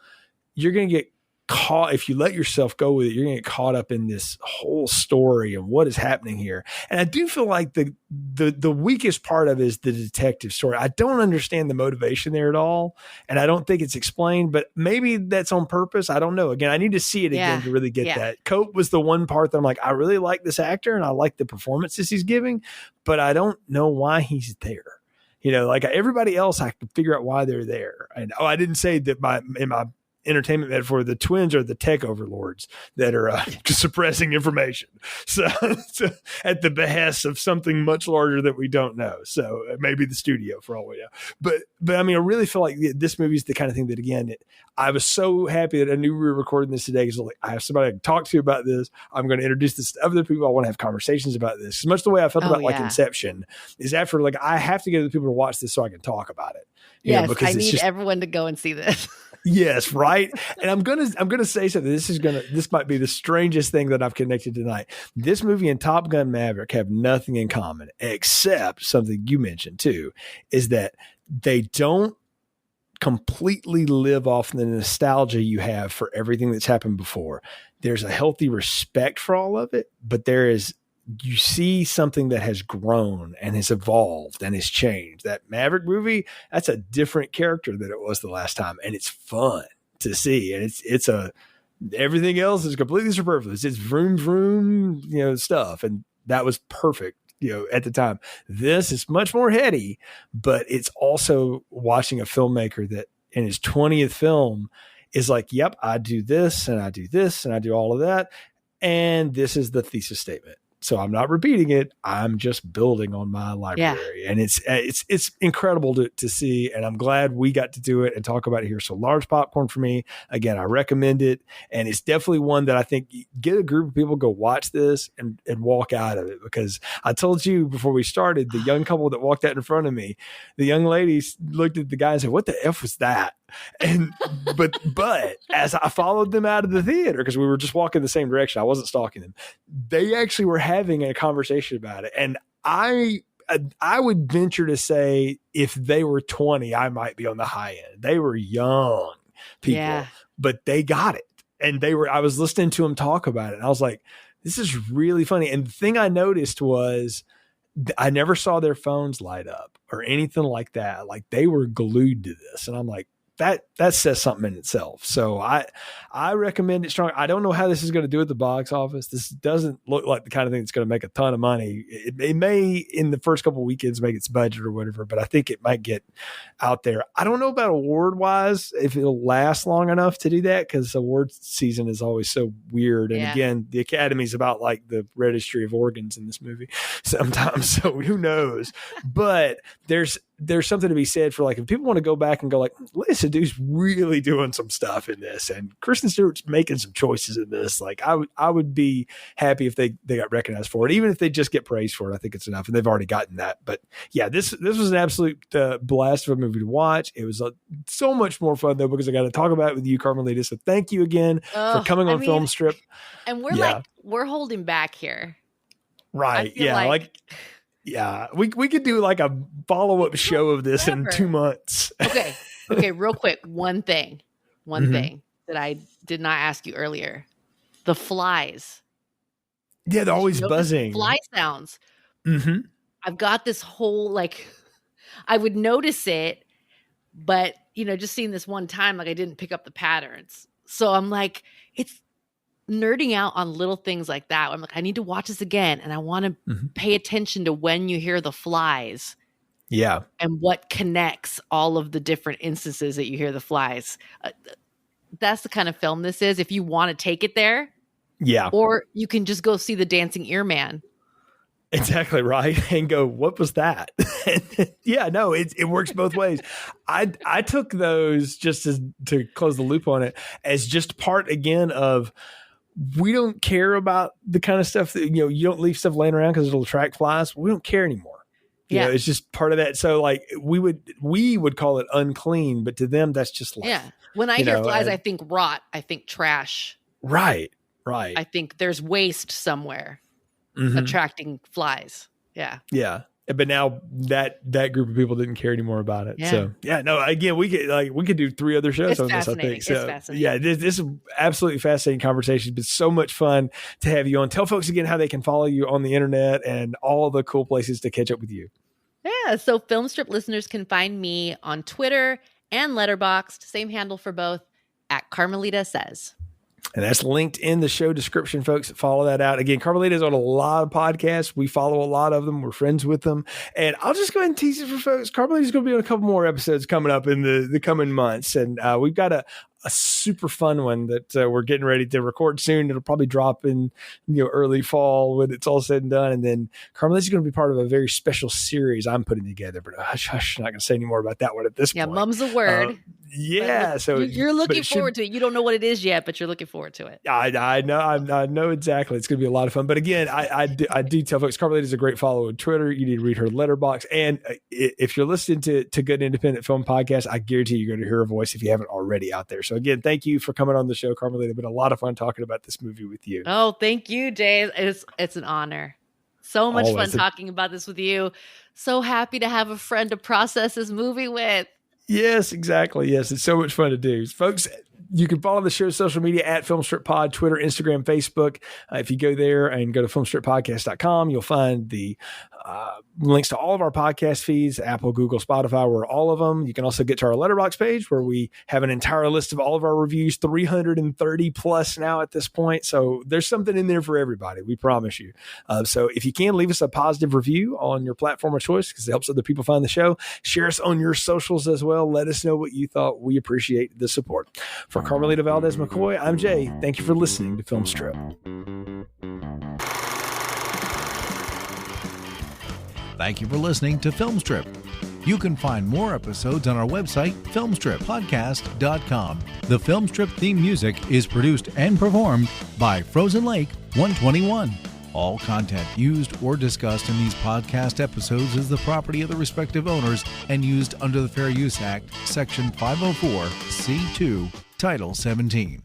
You're going to get caught, if you let yourself go with it, you're going to get caught up in this whole story and what is happening here. And I do feel like the weakest part of it is the detective story. I don't understand the motivation there at all. And I don't think it's explained, but maybe that's on purpose. I don't know. Again, I need to see it again to really get that. Cope was the one part that I'm like, I really like this actor and I like the performances he's giving, but I don't know why he's there. You know, like everybody else, I can figure out why they're there. And I didn't say that in my entertainment metaphor, the twins are the tech overlords that are suppressing information. So at the behest of something much larger that we don't know. So maybe the studio for all we know. But I mean, I really feel like this movie is the kind of thing that, again, I was so happy that I knew we were recording this today because like, I have somebody I can talk to about this. I'm going to introduce this to other people. I want to have conversations about this. As much the way I felt about like Inception is after like I have to get the people to watch this so I can talk about it. Yes, I need everyone to go and see this. Yes, right. And I'm gonna say something. This might be the strangest thing that I've connected tonight. This movie and Top Gun Maverick have nothing in common except something you mentioned too, is that they don't completely live off the nostalgia you have for everything that's happened before. There's a healthy respect for all of it, but you see something that has grown and has evolved and has changed. That Maverick movie, that's a different character than it was the last time. And it's fun to see. And everything else is completely superfluous. It's vroom, vroom, stuff. And that was perfect, at the time. This is much more heady, but it's also watching a filmmaker that in his 20th film is like, yep, I do this and I do this and I do all of that. And this is the thesis statement. So I'm not repeating it. I'm just building on my library. Yeah. And it's incredible to see. And I'm glad we got to do it and talk about it here. So large popcorn for me. Again, I recommend it. And it's definitely one that I think get a group of people, go watch this and walk out of it. Because I told you before we started, the young couple that walked out in front of me, the young lady looked at the guy and said, "What the F was that?" And but as I followed them out of the theater, because we were just walking the same direction, I wasn't stalking them, they actually were having a conversation about it. And I would venture to say if they were 20, I might be on the high end. They were young people, but they got it. And I was listening to them talk about it. And I was like, this is really funny. And the thing I noticed was I never saw their phones light up or anything like that. Like they were glued to this. And I'm like, that says something in itself. So I recommend it strong. I don't know how this is going to do at the box office. This doesn't look like the kind of thing that's going to make a ton of money. It may in the first couple of weekends make its budget or whatever, but I think it might get out there. I don't know about award wise if it'll last long enough to do that, because award season is always so weird. And again, the Academy's about like the registry of organs in this movie sometimes. So who knows? But there's something to be said for like, if people want to go back and go like, listen, dude's really doing some stuff in this, and Kristen Stewart's making some choices in this. Like I would be happy if they got recognized for it, even if they just get praised for it. I think it's enough, and they've already gotten that. But yeah, this was an absolute blast of a movie to watch. It was so much more fun though, because I got to talk about it with you, Carmelita. So thank you again for coming on Film Strip. And we're holding back here, right? Yeah, yeah, we could do like a follow-up show of this in 2 months. Okay, real quick. One thing that I did not ask you earlier. The flies. Yeah, they're always buzzing. Fly sounds. Mm-hmm. I've got this whole, I would notice it, but, just seeing this one time, I didn't pick up the patterns. So I'm like, it's nerding out on little things like that. I'm like, I need to watch this again, and I want to pay attention to when you hear the flies. Yeah. And what connects all of the different instances that you hear the flies. That's the kind of film this is. If you want to take it there. Yeah. Or you can just go see the Dancing Ear Man. Exactly right. And go, what was that? Yeah, no, it works both ways. I took those, just to close the loop on it, as just part again of, we don't care about the kind of stuff that, you don't leave stuff laying around because it'll attract flies. We don't care anymore. You know, it's just part of that. So we would call it unclean, but to them, that's just life. Yeah. When I hear flies, I think rot. I think trash. Right. Right. I think there's waste somewhere attracting flies. Yeah. Yeah. But now that group of people didn't care anymore about it. Yeah. So again, we could do 3 other shows on this, I think. So it's fascinating. Yeah, this is absolutely fascinating conversation. It's been so much fun to have you on. Tell folks again how they can follow you on the internet and all the cool places to catch up with you. Yeah. So Film Strip listeners can find me on Twitter and Letterboxd, same handle for both, @Carmelita Says. And that's linked in the show description, folks. Follow that out. Again, Carmelita is on a lot of podcasts. We follow a lot of them. We're friends with them. And I'll just go ahead and tease it for folks. Carmelita is going to be on a couple more episodes coming up in the coming months. And we've got a super fun one that we're getting ready to record soon. It'll probably drop in early fall when it's all said and done. And then Carmelita's going to be part of a very special series I'm putting together. But I'm not going to say any more about that one at this point. Yeah, mum's a word. Yeah, so you're looking forward to it. You don't know what it is yet, but you're looking forward to it. I know exactly. It's going to be a lot of fun. But again, I do tell folks, Carmelita is a great follow on Twitter. You need to read her letterbox. And if you're listening to Good Independent Film Podcast, I guarantee you're going to hear her voice if you haven't already out there. So again, thank you for coming on the show, Carmelita. It's been a lot of fun talking about this movie with you. Oh, thank you, Jay. It's an honor. So much fun talking about this with you. So happy to have a friend to process this movie with. Yes, exactly. Yes, it's so much fun to do. Folks, you can follow the show's social media at FilmStripPod, Twitter, Instagram, Facebook. If you go there and go to filmstrippodcast.com, you'll find the links to all of our podcast feeds, Apple, Google, Spotify, we're all of them. You can also get to our letterbox page where we have an entire list of all of our reviews, 330 plus now at this point. So there's something in there for everybody. We promise you. So if you can, leave us a positive review on your platform of choice because it helps other people find the show. Share us on your socials as well. Let us know what you thought. We appreciate the support. For Carmelita Valdez McKoy, I'm Jay. Thank you for listening to Film Strip. Thank you for listening to Film Strip. You can find more episodes on our website, filmstrippodcast.com. The Film Strip theme music is produced and performed by Frozen Lake 121. All content used or discussed in these podcast episodes is the property of the respective owners and used under the Fair Use Act, Section 504, C2, Title 17.